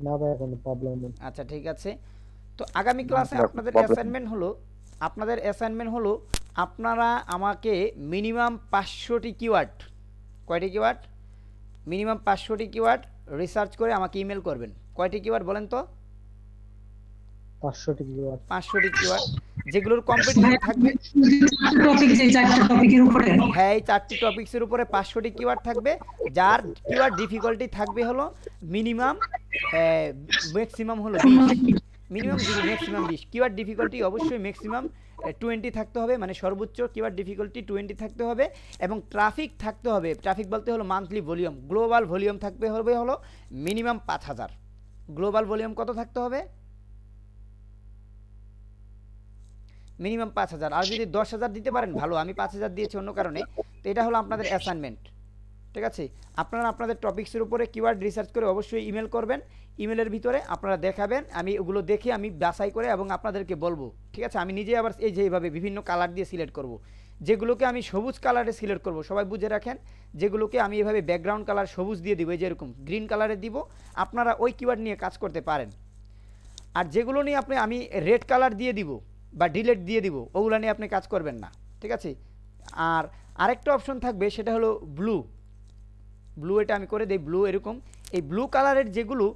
না ভাই কোনো প্রবলেম নেই। আচ্ছা ঠিক আছে। তো আগামী ক্লাসে আপনাদের অ্যাসাইনমেন্ট হলো আপনারা আমাকে মিনিমাম 500টি কিওয়ার্ড, কয়টি কিওয়ার্ড? মিনিমাম 500টি কিওয়ার্ড রিসার্চ করে আমাকে ইমেল করবেন। কয়টি কিওয়ার্ড বলেন তো? 500টি কিওয়ার্ড। 500টি কিওয়ার্ড যেগুলোর কম্পিটিশন থাকবে। টপিক যে 4টা টপিকের উপরে, হ্যাঁ, এই 4টি টপিক্সের উপরে 500টি কিওয়ার্ড থাকবে, যার কিওয়ার্ড ডিফিকাল্টি থাকবে হলো মিনিমাম ম্যাক্সিমাম হলো 20, মিনিমাম 0 ম্যাক্সিমাম 20। কিওয়ার্ড ডিফিকাল্টি অবশ্যই ম্যাক্সিমাম 20 থাকতে হবে, মানে সর্বোচ্চ কিওয়ার্ড ডিফিকাল্টি 20 থাকতে হবে, এবং ট্রাফিক থাকতে হবে। ট্রাফিক বলতে হলো মান্থলি ভলিউম, গ্লোবাল ভলিউম থাকবে হলো মিনিমাম 5000। গ্লোবাল ভলিউম কত থাকতে হবে? মিনিমাম 5000। আর যদি 10000 দিতে পারেন ভালো, আমি 5000 দিয়েছি অন্য কারণে। তো এটা হলো আপনাদের অ্যাসাইনমেন্ট। ঠিক আছে, আপনারা আপনাদের টপিক্সের উপরে কিওয়ার্ড রিসার্চ করে অবশ্যই ইমেল করবেন। ইমেলের ভিতরে আপনারা দেখাবেন, আমি ওগুলো দেখে আমি বাছাই করে এবং আপনাদেরকে বলবো। ঠিক আছে, আমি নিজে আবার এই যে এইভাবে বিভিন্ন কালার দিয়ে সিলেক্ট করব। যেগুলোকে আমি সবুজ কালারে সিলেক্ট করব, সবাই বুঝে রাখেন, যেগুলোকে আমি এভাবে ব্যাকগ্রাউন্ড কালার সবুজ দিয়ে দিব, এই যেরকম গ্রিন কালারে দিব, আপনারা ওই কিওয়ার্ড নিয়ে কাজ করতে পারেন। আর যেগুলো নিয়ে আমি রেড কালার দিয়ে দিব বা ডিলেট দিয়ে দিব, ওগুলো নিয়ে আপনি কাজ করবেন না। ঠিক আছে, আর আরেকটা অপশন থাকবে, সেটা হলো ব্লু। এটা আমি করে দিই ব্লু। এরকম এই ব্লু কালারের যেগুলো,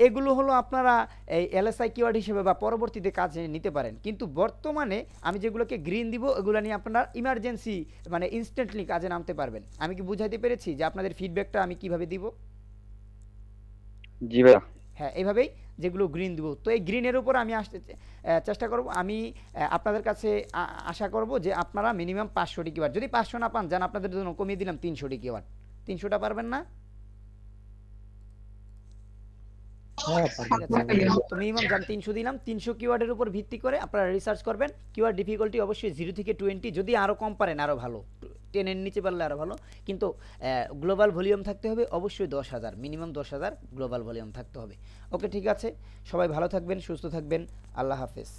এগুলো হলো আপনারা এই এলএসআই কিওয়ার্ড হিসেবে বা পরবর্তীতে কাজে নিতে পারেন। কিন্তু বর্তমানে আমি যেগুলোকে গ্রিন দিব, এগুলো নিয়ে আপনারা ইমার্জেন্সি মানে ইনস্ট্যান্টলি কাজে নামতে পারবেন। আমি কি বুঝাইতে পেরেছি যে আপনাদের ফিডব্যাকটা আমি কিভাবে দিব? জি ভাইয়া। হ্যাঁ, এইভাবেই যেগুলো গ্রিন দিব। তো এই গ্রিনের উপর আমি আসতে চেষ্টা করব। আমি আপনাদের কাছে আশা করব যে আপনারা মিনিমাম 500টি কিওয়ার্ড, যদি 500 না পান যান, আপনাদের জন্য কমিয়ে দিলাম 300টি কিওয়ার্ড। 300টা পারবেন না? তো মিনিমাম যান 300 দিলাম। 300 কিওয়ার্ডের উপর ভিত্তি করে আপনারা রিসার্চ করবেন। কিওয়ার্ড ডিফিকাল্টি অবশ্যই 0 থেকে 20, যদি আরও কম পারেন আরও ভালো, 10 এর নিচে পারলে আরও ভালো। কিন্তু গ্লোবাল ভলিউম থাকতে হবে অবশ্যই 10000, মিনিমাম 10000 গ্লোবাল ভলিউম থাকতে হবে। ওকে, ঠিক আছে, সবাই ভালো থাকবেন, সুস্থ থাকবেন, আল্লাহ হাফেজ।